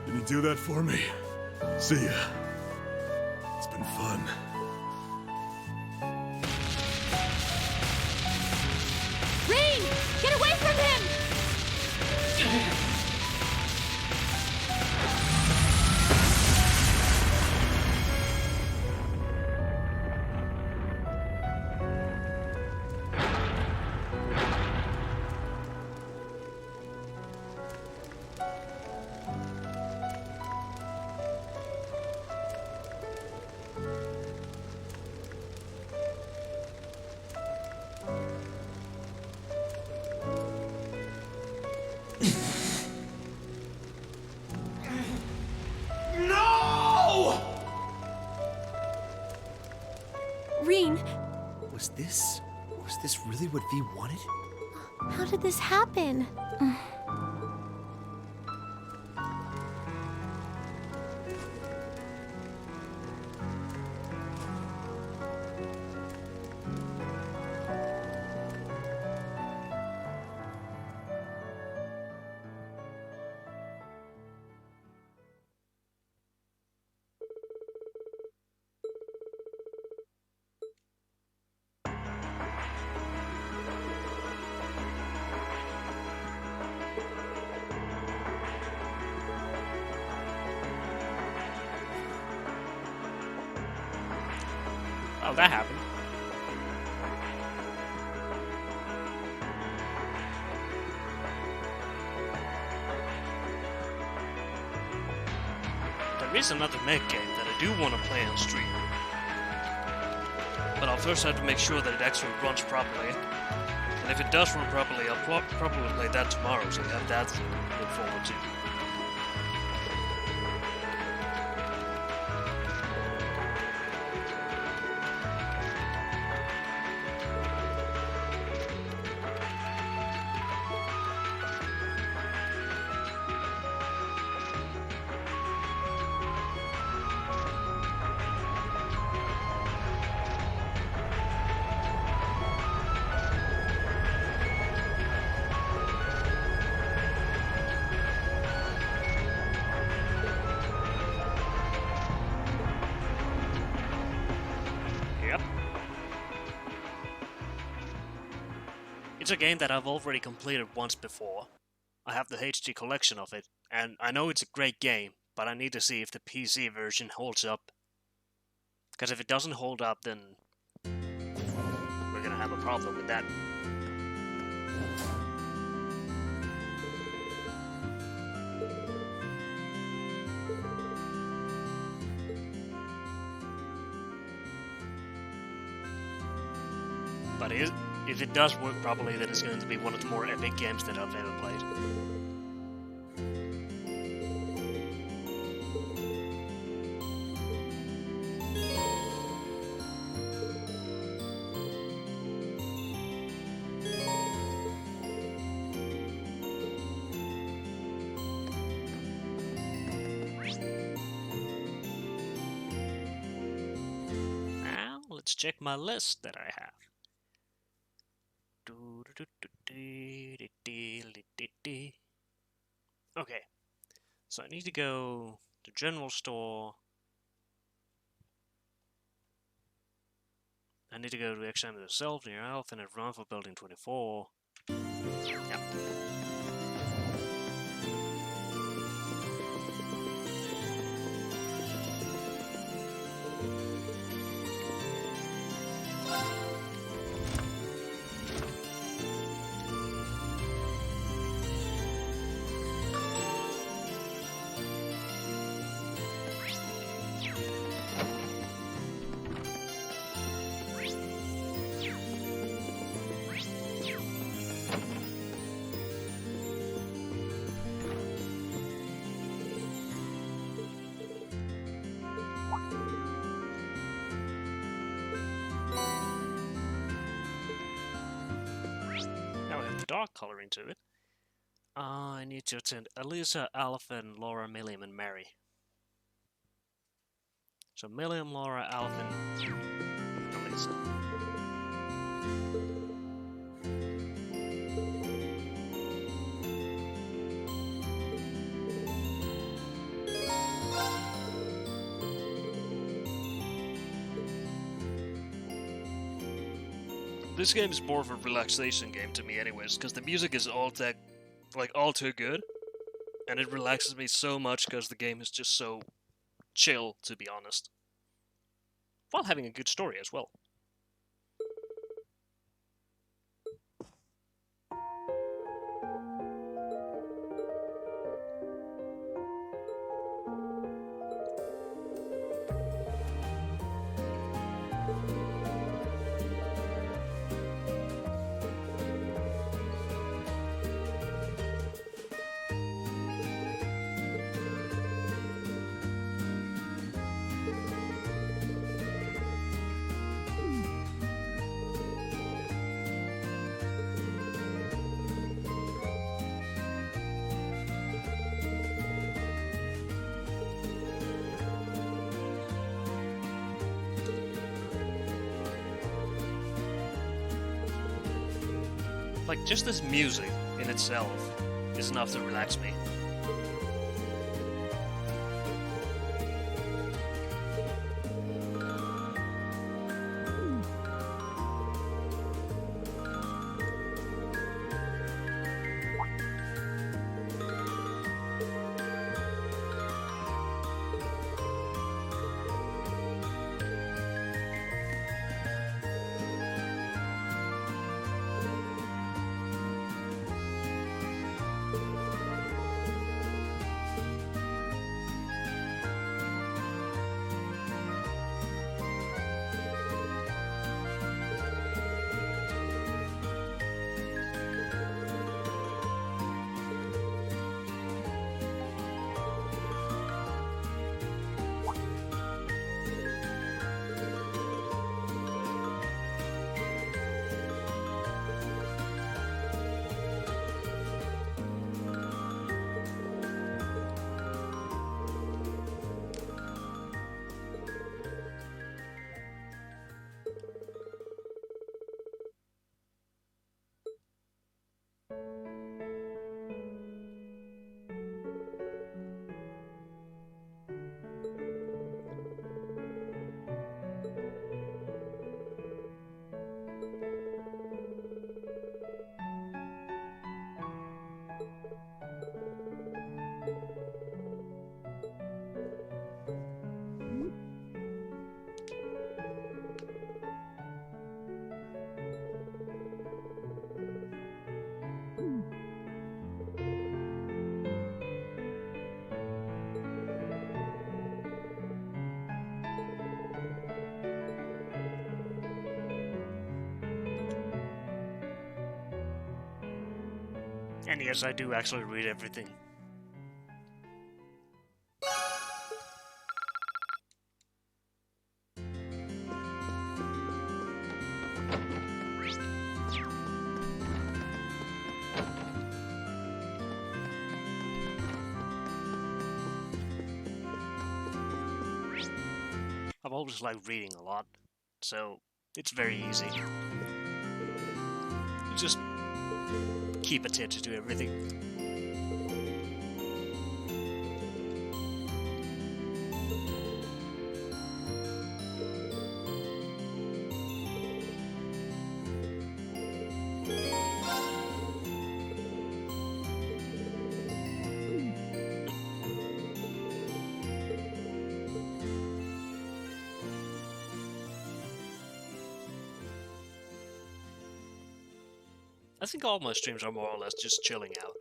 Can you do that for me? See ya. It's been fun.
Reen!
Was this really what V wanted?
How did this happen?
Oh, that happened. There is another mech game that I do want to play on stream. But I'll first have to make sure that it actually runs properly. And if it does run properly, I'll probably play that tomorrow, so you have that to look forward to. It's a game that I've already completed once before. I have the HD collection of it, and I know it's a great game, but I need to see if the PC version holds up. Because if it doesn't hold up, then we're gonna have a problem with that. But if it does work properly, then it's going to be one of the more epic games that I've ever played. Now, let's check my list that I have. Okay, so I need to go to general store. I need to go to examine the shelf near Alpha and run for building 24. Yep. Dark coloring to it. I need to attend Elisa, Alphen, Laura, Milliam, and Mary. So Milliam, Laura, Alphen, Elisa. This game is more of a relaxation game to me anyways, because the music is all too good, and it relaxes me so much because the game is just so chill, to be honest, while having a good story as well. Like, just this music in itself is enough to relax me. And yes, I do actually read everything. I've always liked reading a lot, so it's very easy. Just keep attention to everything. I think all my streams are more or less just chilling out.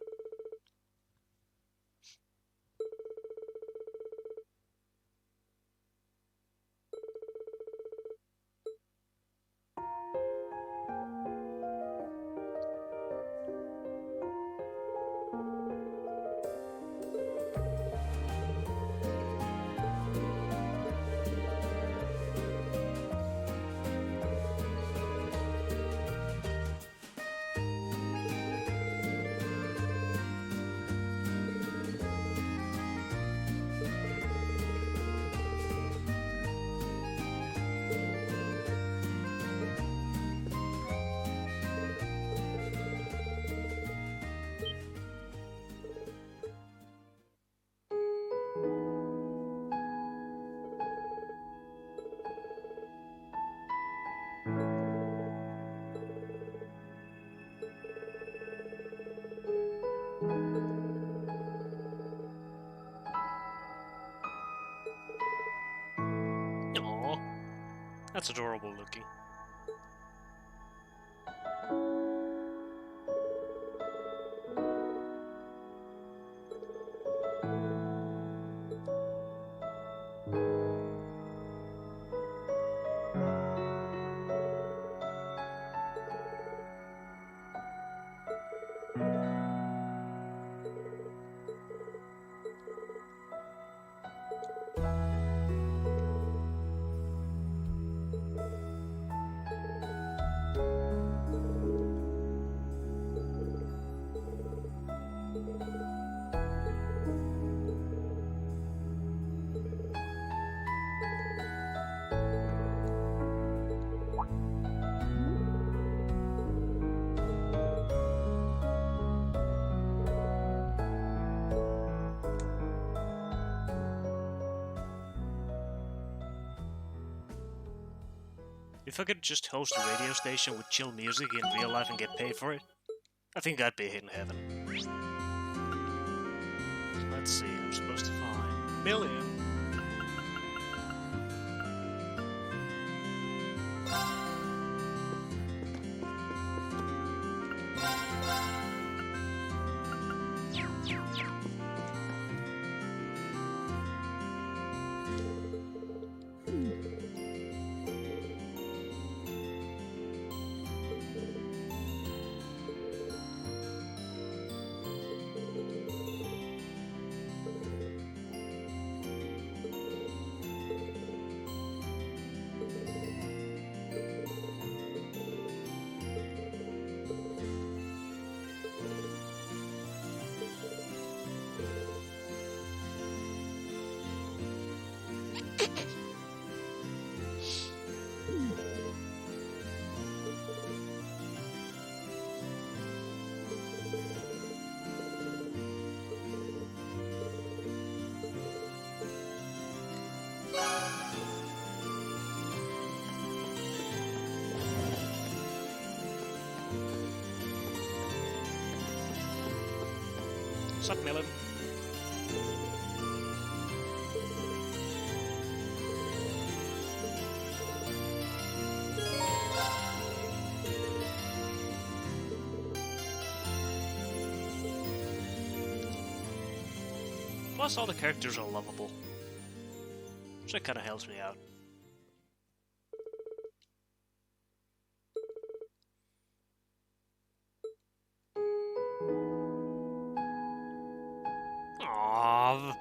Aww, that's adorable looking. If I could just host a radio station with chill music in real life and get paid for it, I think I'd be in heaven. Let's see, I'm supposed to find Millium. Sup, Melon? Plus, all the characters are lovable, so that kind of helps me out. Aww.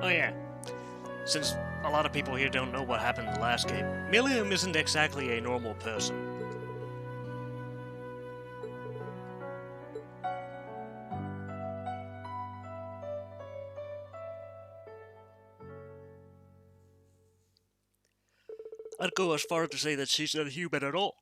Oh yeah, since a lot of people here don't know what happened in the last game, Millium isn't exactly a normal person. I'd go as far to say that she's not human at all.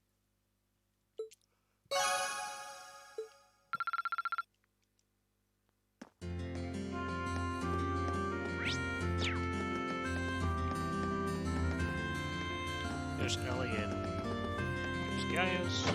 There's Ellie and there's Gaius.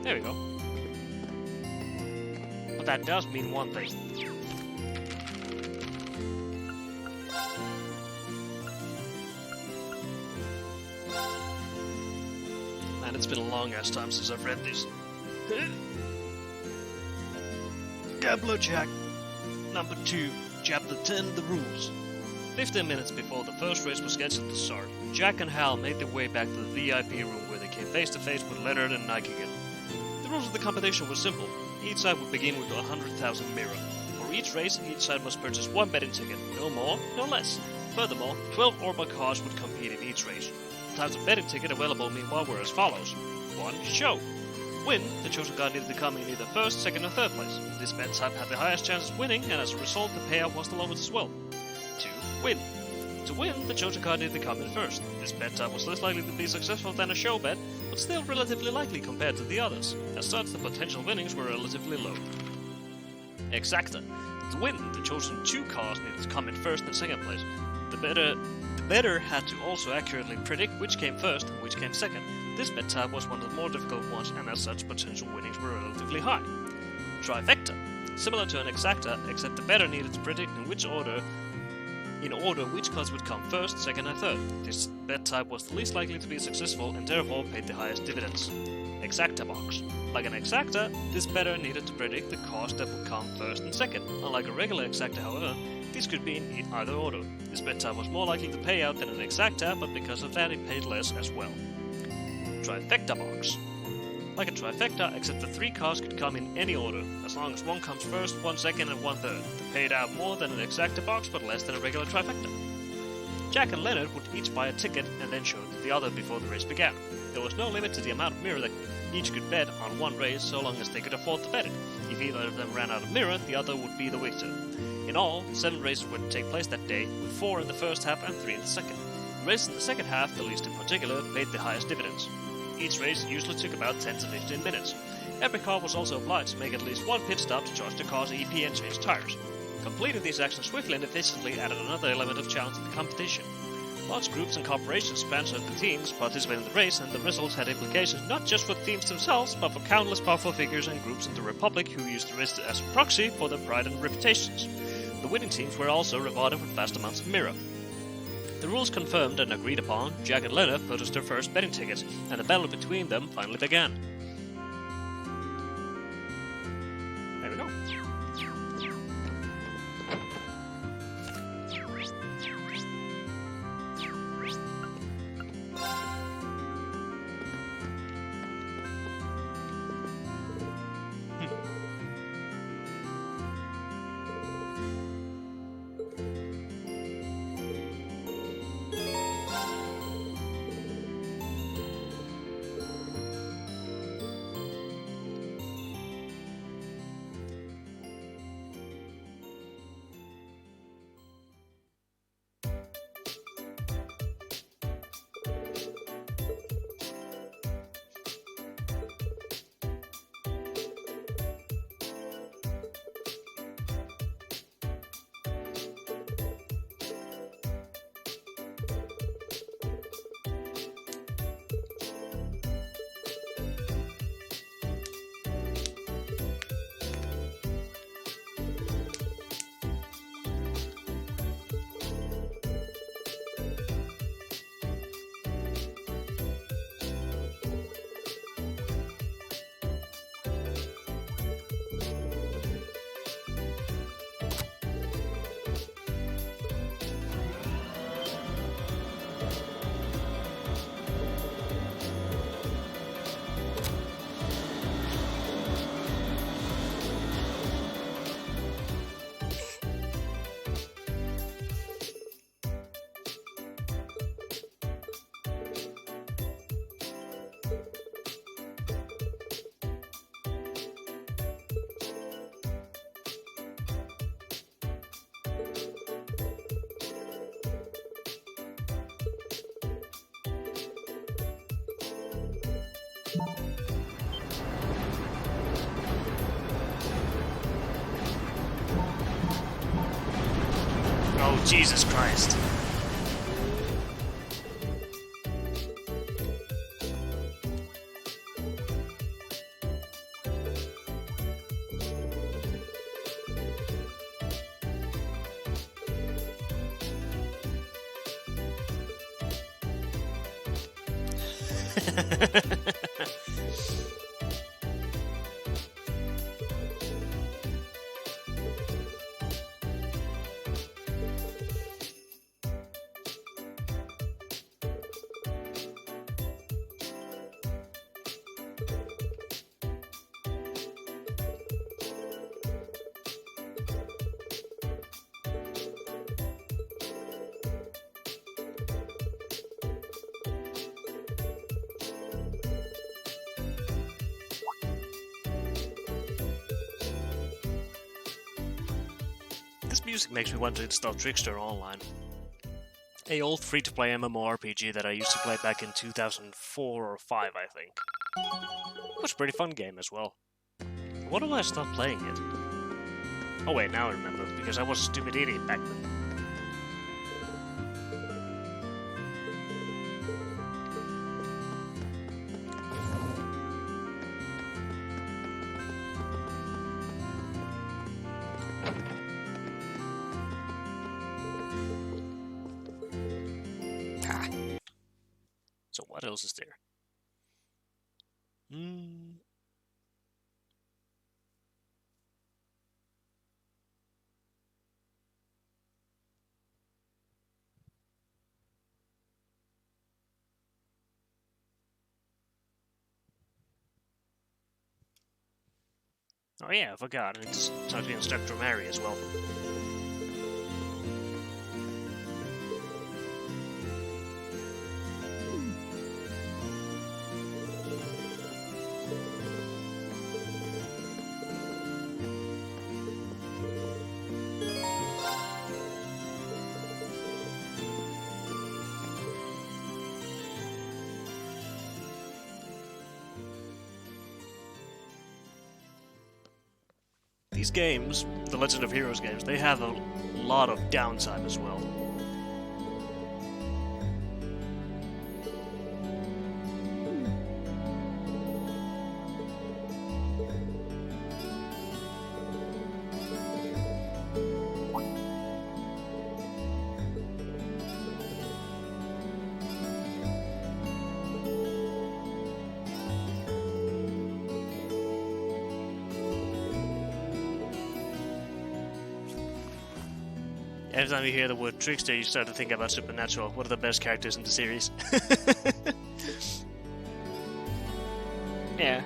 There we go. But that does mean one thing. man, it's been a long ass time since I've read this. Gambler Jack. Number 2, Chapter 10, The Rules. 15 minutes before the first race was scheduled to start, Jack and Hal made their way back to the VIP room where they came face to face with Leonard and Nikigan. The rules of the competition were simple. Each side would begin with 100,000 mirror. For each race, each side must purchase one betting ticket, no more, no less. Furthermore, 12 Orba cars would compete in each race. The types of betting ticket available meanwhile were as follows. 1. Show. Win, the chosen car needed to come in either first, second, or third place. This bet type had the highest chance of winning, and as a result, the payout was the lowest as well. 2. Win. To win, the chosen car needed to come in first. This bet type was less likely to be successful than a show bet, but still relatively likely compared to the others. As such, the potential winnings were relatively low. Exacta. To win, the chosen 2 cars needed to come in first and second place. The bettor had to also accurately predict which came first and which came second. This bet type was one of the more difficult ones, and as such, potential winnings were relatively high. Trifecta. Similar to an exacta, except the bettor needed to predict in order which cards would come first, second, and third. This bet type was the least likely to be successful and therefore paid the highest dividends. Exacta box. Like an exacta, this bettor needed to predict the cards that would come first and second. Unlike a regular exacta, however, these could be in either order. This bet type was more likely to pay out than an exacta, but because of that it paid less as well. Trifecta box. Like a trifecta, except the 3 cards could come in any order, as long as one comes first, one second, and one third. They paid out more than an exacta box, but less than a regular trifecta. Jack and Leonard would each buy a ticket and then show it to the other before the race began. There was no limit to the amount of mirror that each could bet on one race, so long as they could afford to bet it. If either of them ran out of mirror, the other would be the victor. In all, 7 races would take place that day, with 4 in the first half and 3 in the second. The race in the second half, the least in particular, paid the highest dividends. Each race usually took about 10 to 15 minutes. Every car was also obliged to make at least one pit stop to charge the car's EP and change tires. Completing these actions swiftly and efficiently added another element of challenge to the competition. Large groups and corporations sponsored the teams, participated in the race, and the results had implications not just for the teams themselves, but for countless powerful figures and groups in the Republic who used the race as a proxy for their pride and reputations. The winning teams were also rewarded with vast amounts of mirror. The rules confirmed and agreed upon, Jack and Leonard purchased their first betting tickets, and the battle between them finally began. There we go. Oh, Jesus Christ. music makes me want to install Trickster Online. A old free-to-play MMORPG that I used to play back in 2004 or 5, I think. It was a pretty fun game as well. What do I stop playing it? Oh wait, now I remember, because I was a stupid idiot back then. So what else is there? Oh yeah, I forgot. It's talking Instructor Mary as well. These games, the Legend of Heroes games, they have a lot of downtime as well. Every time you hear the word Trickster, you start to think about Supernatural, one of the best characters in the series. Yeah.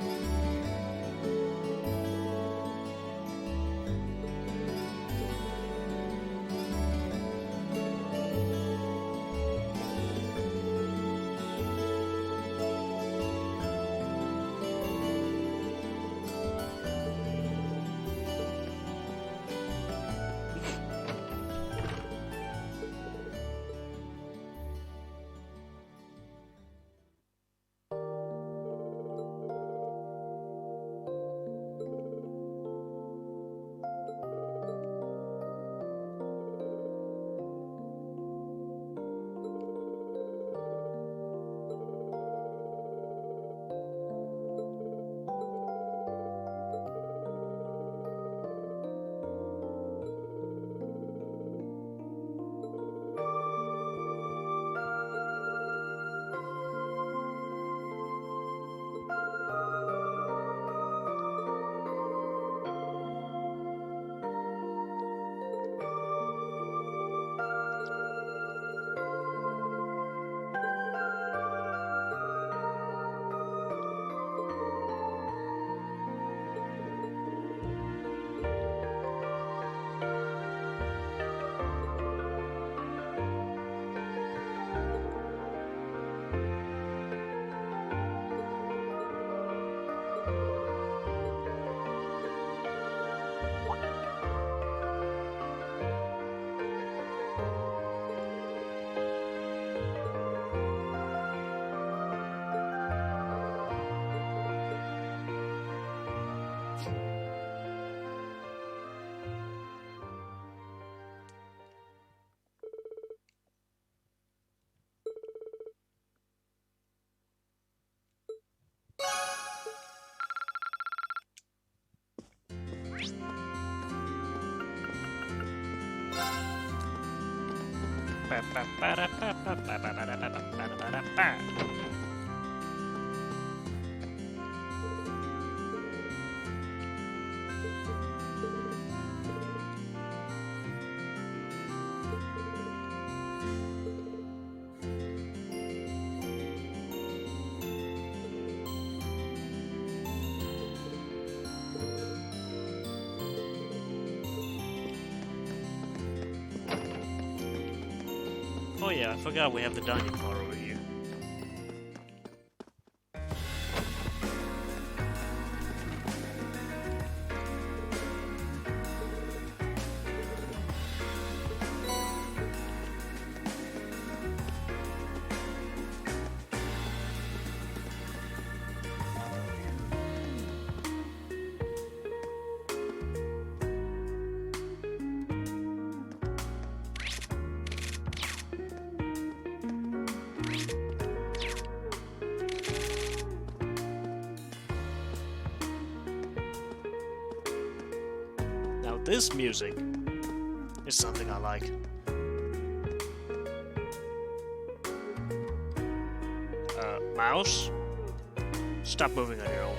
Oh yeah, I forgot we have the dining bar over here. this music is something I like. Mouse? Stop moving on your own.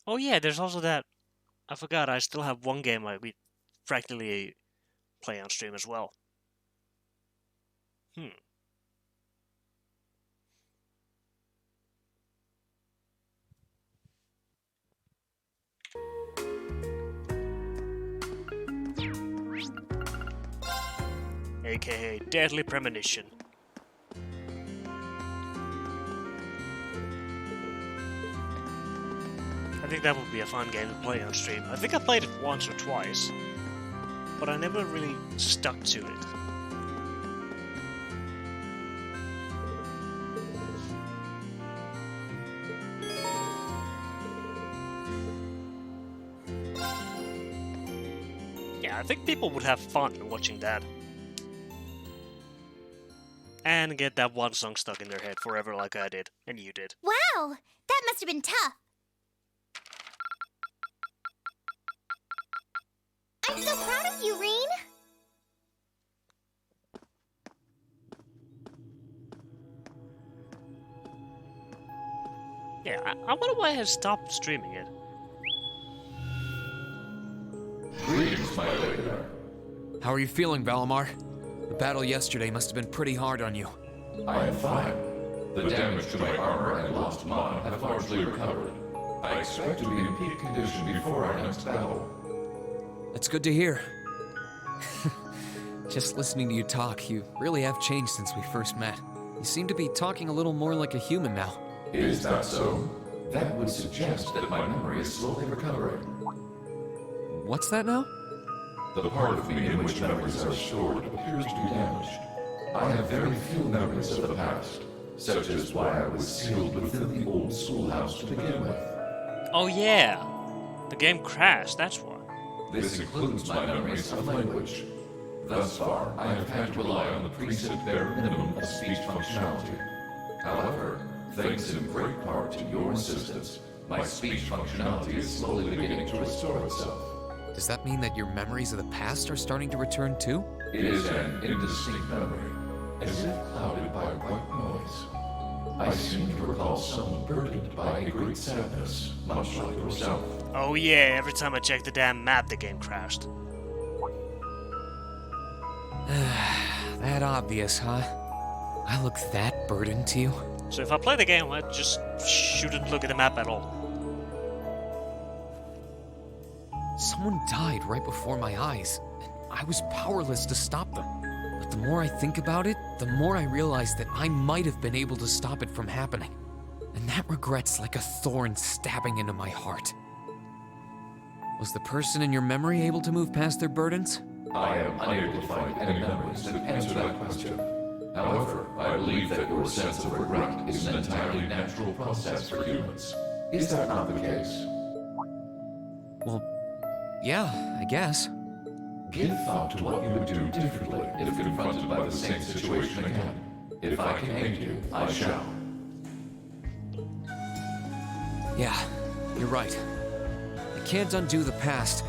Oh yeah, there's also that. I forgot, I still have one game we practically play on stream as well. AKA Deadly Premonition. I think that would be a fun game to play on stream. I think I played it once or twice, but I never really stuck to it. Yeah, I think people would have fun watching that. And get that one song stuck in their head forever like I did, and you did.
Wow! That must have been tough. I'm so proud of you, Reen!
Yeah, I wonder why I have stopped streaming it.
Greetings, my lady. How are you feeling, Valimar? The battle yesterday must have been pretty hard on you.
I am fine. The damage to my armor and lost mana have largely recovered. I expect to be in peak condition before our next battle.
That's good to hear. Just listening to you talk, you really have changed since we first met. You seem to be talking a little more like a human now.
Is that so? That would suggest that my memory is slowly recovering.
What's that now?
The part of me in which memories are stored appears to be damaged. I have very few memories of the past, such as why I was sealed within the old schoolhouse to begin with.
Oh yeah, the game crashed, that's why.
This includes my memories of language. Thus far, I have had to rely on the preset bare minimum of speech functionality. However, thanks in great part to your assistance, my speech functionality is slowly beginning to restore itself.
Does that mean that your memories of the past are starting to return too?
It is an indistinct memory, as if clouded by white noise. I seem to recall someone burdened by a great sadness, much like yourself.
Oh yeah, every time I check the damn map, the game crashed.
That obvious, huh? I look that burdened to you?
So if I play the game, I just shouldn't look at the map at all.
Someone died right before my eyes, and I was powerless to stop them. But the more I think about it, the more I realize that I might have been able to stop it from happening. And that regret's like a thorn stabbing into my heart. Was the person in your memory able to move past their burdens?
I am unable to find any memories that answer that question. However, I believe that your sense of regret is an entirely natural process for humans. Is that not the case?
Well, yeah, I guess.
Give thought to what you would do differently if confronted by the same situation again. If I can aid you, I shall.
Yeah, you're right. I can't undo the past,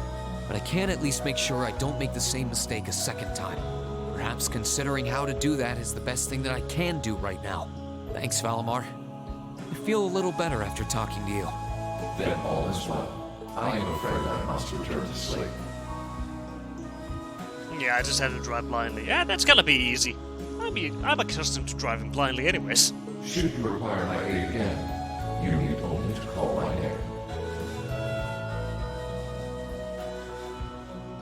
but I can at least make sure I don't make the same mistake a second time. Perhaps considering how to do that is the best thing that I can do right now. Thanks, Valimar. I feel a little better after talking to you.
Then all is well. I am afraid I must return to sleep.
Yeah, I just had to drive blindly. Yeah, that's gonna be easy. I mean, I'm accustomed to driving blindly anyways.
Should you require my aid again, you need only to call my name.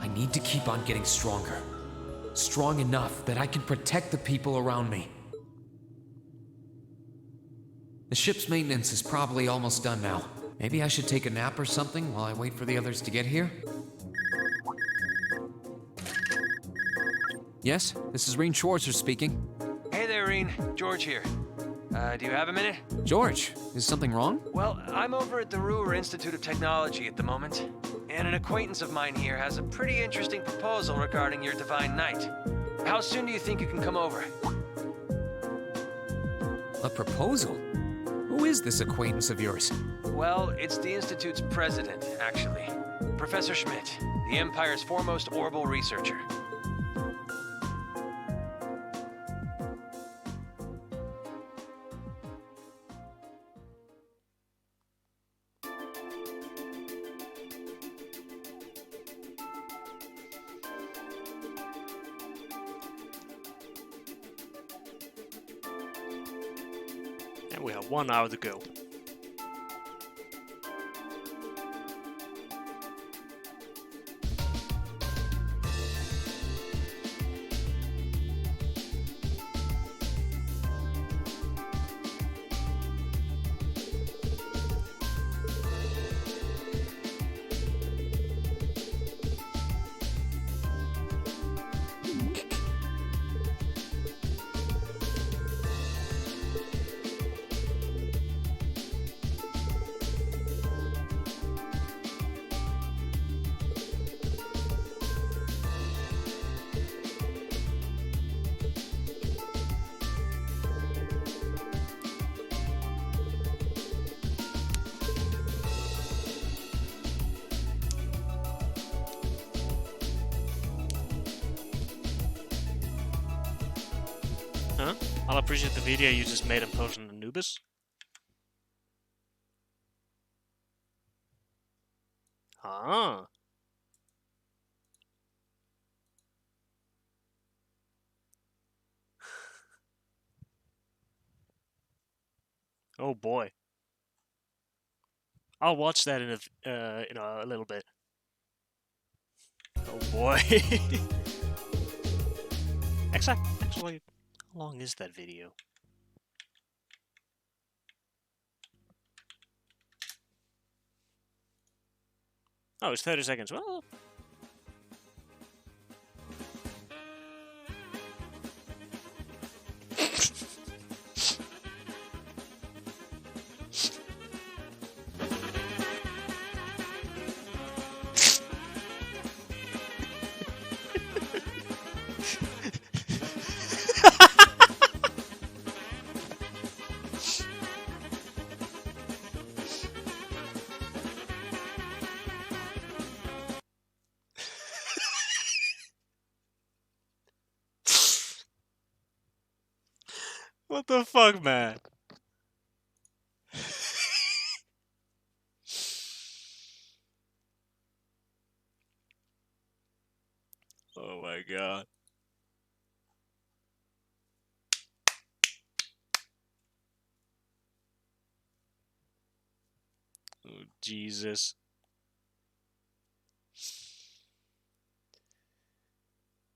I need to keep on getting stronger. Strong enough that I can protect the people around me. The ship's maintenance is probably almost done now. Maybe I should take a nap or something while I wait for the others to get here? Yes, this is Rean Schwarzer speaking.
Hey there, Rean. George here. Do you have a minute?
George, is something wrong?
Well, I'm over at the Ruhr Institute of Technology at the moment, and an acquaintance of mine here has a pretty interesting proposal regarding your Divine Knight. How soon do you think you can come over?
A proposal? Who is this acquaintance of yours?
Well, it's the Institute's president, actually. Professor Schmidt, the Empire's foremost orbital researcher.
And we have 1 hour to go. Huh? I'll appreciate the video you just made and post on Anubis. Ah. Oh boy. I'll watch that in a little bit. Oh boy. Actually, how long is that video? Oh, it's 30 seconds. Well, what the fuck, man? Oh my god. Oh Jesus.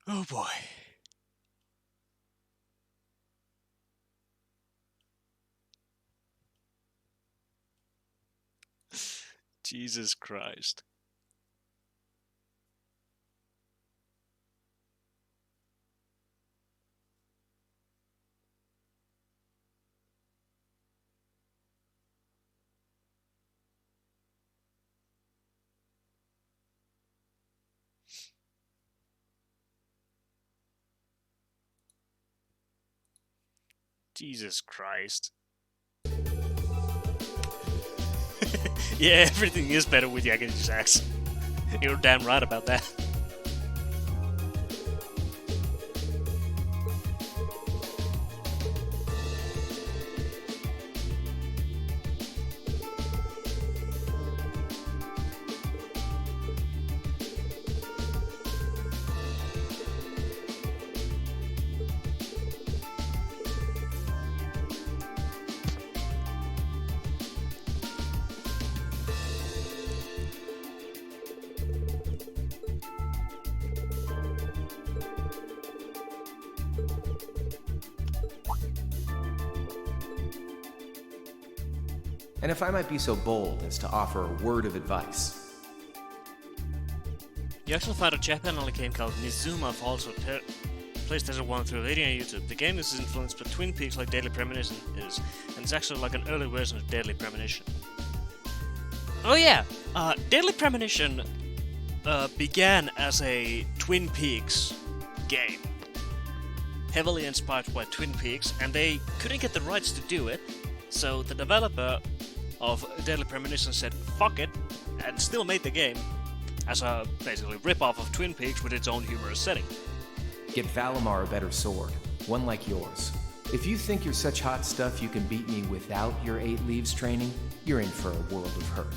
Oh boy. Jesus Christ. Jesus Christ. Yeah, everything is better with Jagged Jacks. You're damn right about that.
And if I might be so bold as to offer a word of advice.
You actually found a Japan-only game called Nizuma Falls for PlayStation 1 through video and YouTube. The game is influenced by Twin Peaks like Deadly Premonition is, and it's actually like an early version of Deadly Premonition. Oh yeah, Deadly Premonition began as a Twin Peaks game. Heavily inspired by Twin Peaks, and they couldn't get the rights to do it, so the developer of Deadly Premonition said fuck it, and still made the game as a basically rip-off of Twin Peaks with its own humorous setting.
Get Valimar a better sword, one like yours. If you think you're such hot stuff you can beat me without your 8 Leaves training, you're in for a world of hurt.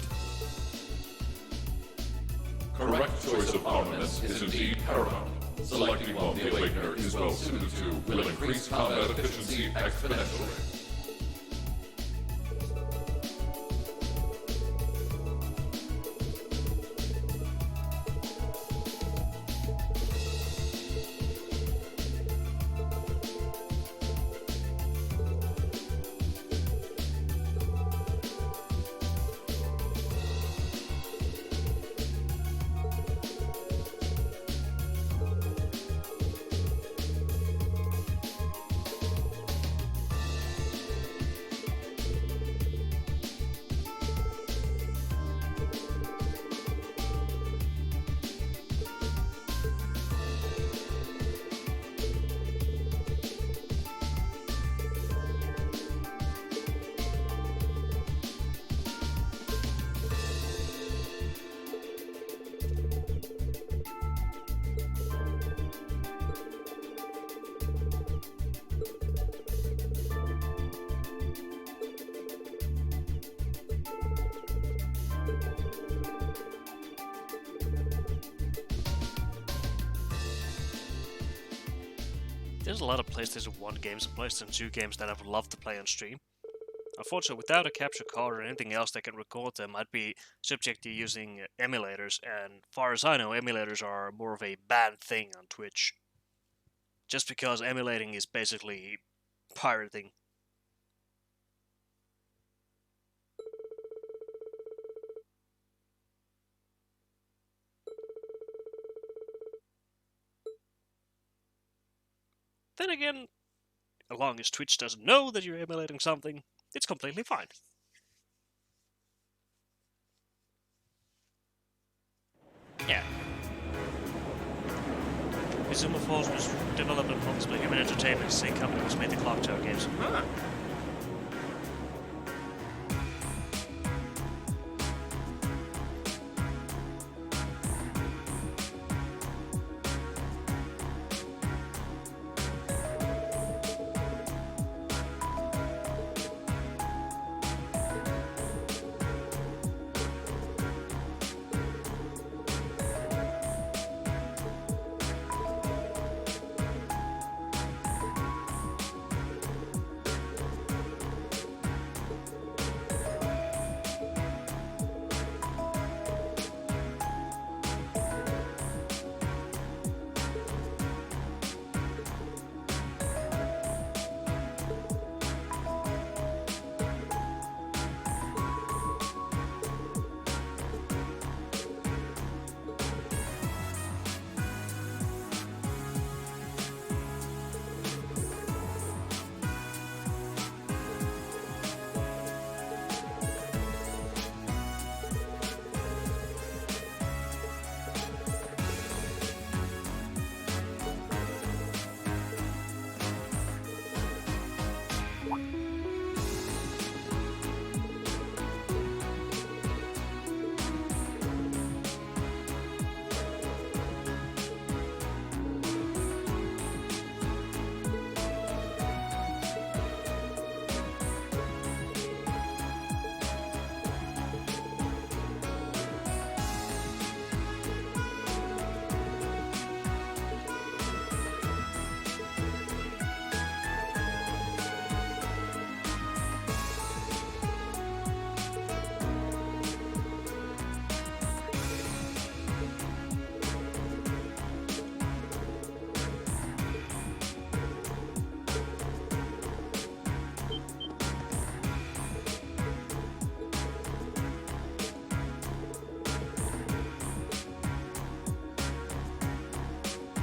Correct choice of armaments is indeed paramount. Selecting one the Awakener is well suited to will increase combat efficiency exponentially.
There's a lot of PlayStation 1 games and PlayStation 2 games that I would love to play on stream. Unfortunately, without a capture card or anything else that can record them, I'd be subject to using emulators, and far as I know, emulators are more of a bad thing on Twitch. Just because emulating is basically pirating. Then again, as long as Twitch doesn't know that you're emulating something, it's completely fine. Yeah. Nizuma Falls was developed and focused by Human Entertainment, the same company which made the Clock Tower games. Huh.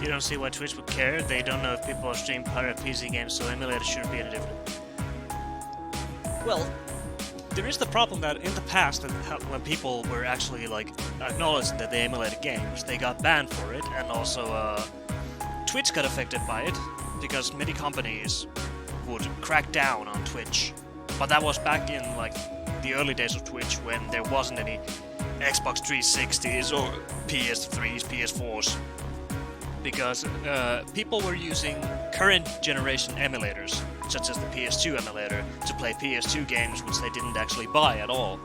You don't see why Twitch would care. They don't know if people stream pirate PC games, so emulator shouldn't be any different. Well, there is the problem that in the past, when people were actually like acknowledging that they emulated games, they got banned for it, and also Twitch got affected by it because many companies would crack down on Twitch. But that was back in like the early days of Twitch when there wasn't any Xbox 360s or PS3s, PS4s. Because people were using current generation emulators, such as the PS2 emulator, to play PS2 games which they didn't actually buy at all,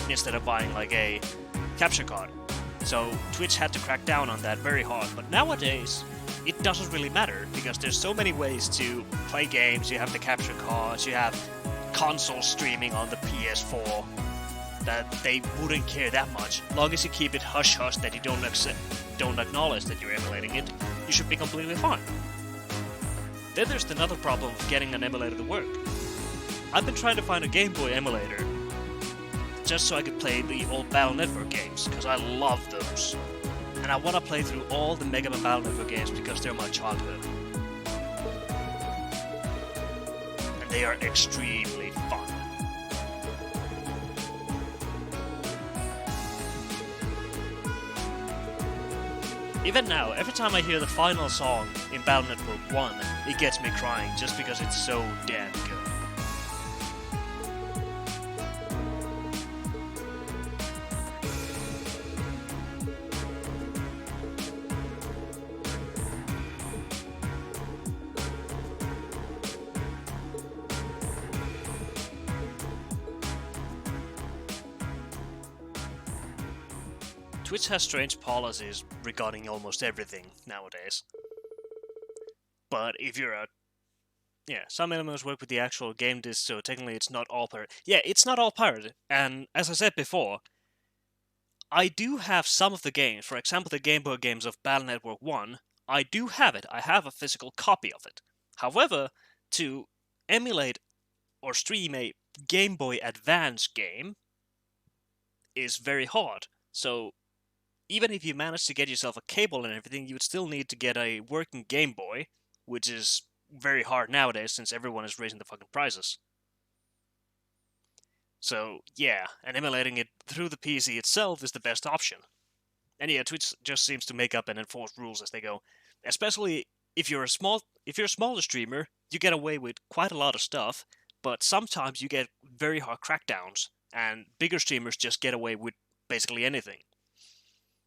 instead of buying like a capture card. So Twitch had to crack down on that very hard, but nowadays it doesn't really matter, because there's so many ways to play games. You have the capture cards, you have console streaming on the PS4, that they wouldn't care that much. Long as you keep it hush-hush, that you don't acknowledge that you're emulating it, you should be completely fine. Then there's another problem of getting an emulator to work. I've been trying to find a Game Boy emulator just so I could play the old Battle Network games, because I love those. And I want to play through all the Mega Man Battle Network games because they're my childhood. And they are extremely fun. Even now, every time I hear the final song in Battle Network 1, it gets me crying just because it's so damn good. Twitch has strange policies regarding almost everything nowadays. But if you're a... Yeah, some elements work with the actual game disc, so technically it's not all pirated. Yeah, it's not all pirated, and as I said before, I do have some of the games. For example, the Game Boy games of Battle Network 1, I do have it. I have a physical copy of it. However, to emulate or stream a Game Boy Advance game is very hard. So even if you manage to get yourself a cable and everything, you would still need to get a working Game Boy, which is very hard nowadays since everyone is raising the fucking prices. So, yeah, and emulating it through the PC itself is the best option. And yeah, Twitch just seems to make up and enforce rules as they go. Especially if you're a smaller streamer, you get away with quite a lot of stuff, but sometimes you get very hard crackdowns, and bigger streamers just get away with basically anything.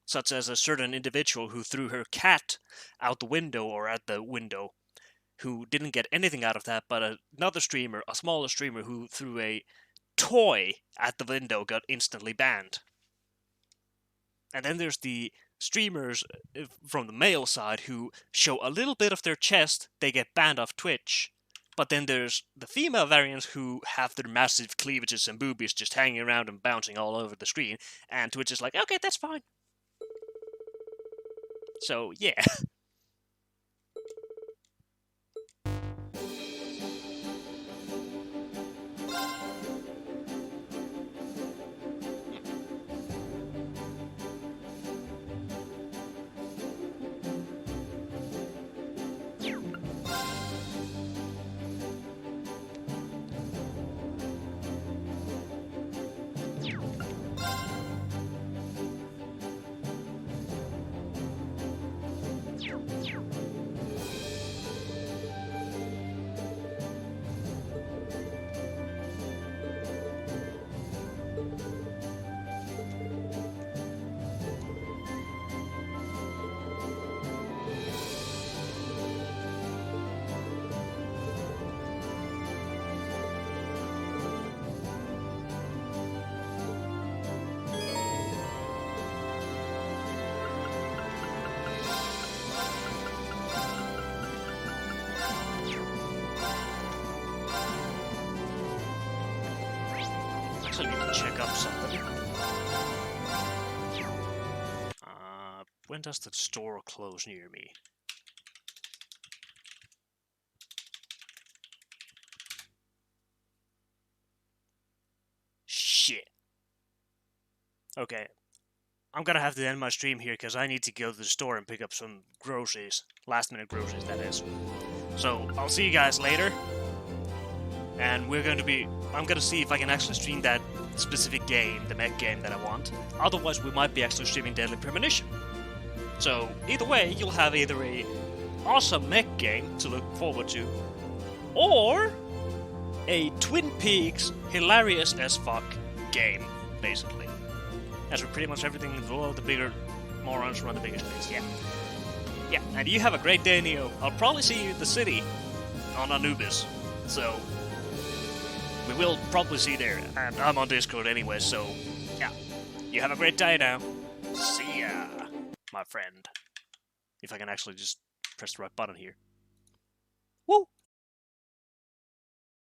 Such as a certain individual who threw her cat out the window or at the window, who didn't get anything out of that, but another streamer, a smaller streamer, who threw a toy at the window got instantly banned. And then there's the streamers from the male side who show a little bit of their chest, they get banned off Twitch. But then there's the female variants who have their massive cleavages and boobies just hanging around and bouncing all over the screen, and Twitch is like, okay, that's fine. So, yeah. I need to check up something. When does the store close near me? Shit. Okay. I'm gonna have to end my stream here because I need to go to the store and pick up some groceries. Last minute groceries, that is. So, I'll see you guys later. And I'm gonna see if I can actually stream that specific game, the mech game that I want. Otherwise, we might be actually streaming Deadly Premonition. So, either way, you'll have either a awesome mech game to look forward to, or a Twin Peaks hilarious as fuck game, basically. As with pretty much everything involved, the bigger morons run the biggest place, yeah. Yeah, and you have a great day, Neo. I'll probably see you in the city on Anubis, so we will probably see you there. And I'm on Discord anyway, so yeah. You have a great day now. See ya, my friend. If I can actually just press the right button here. Woo!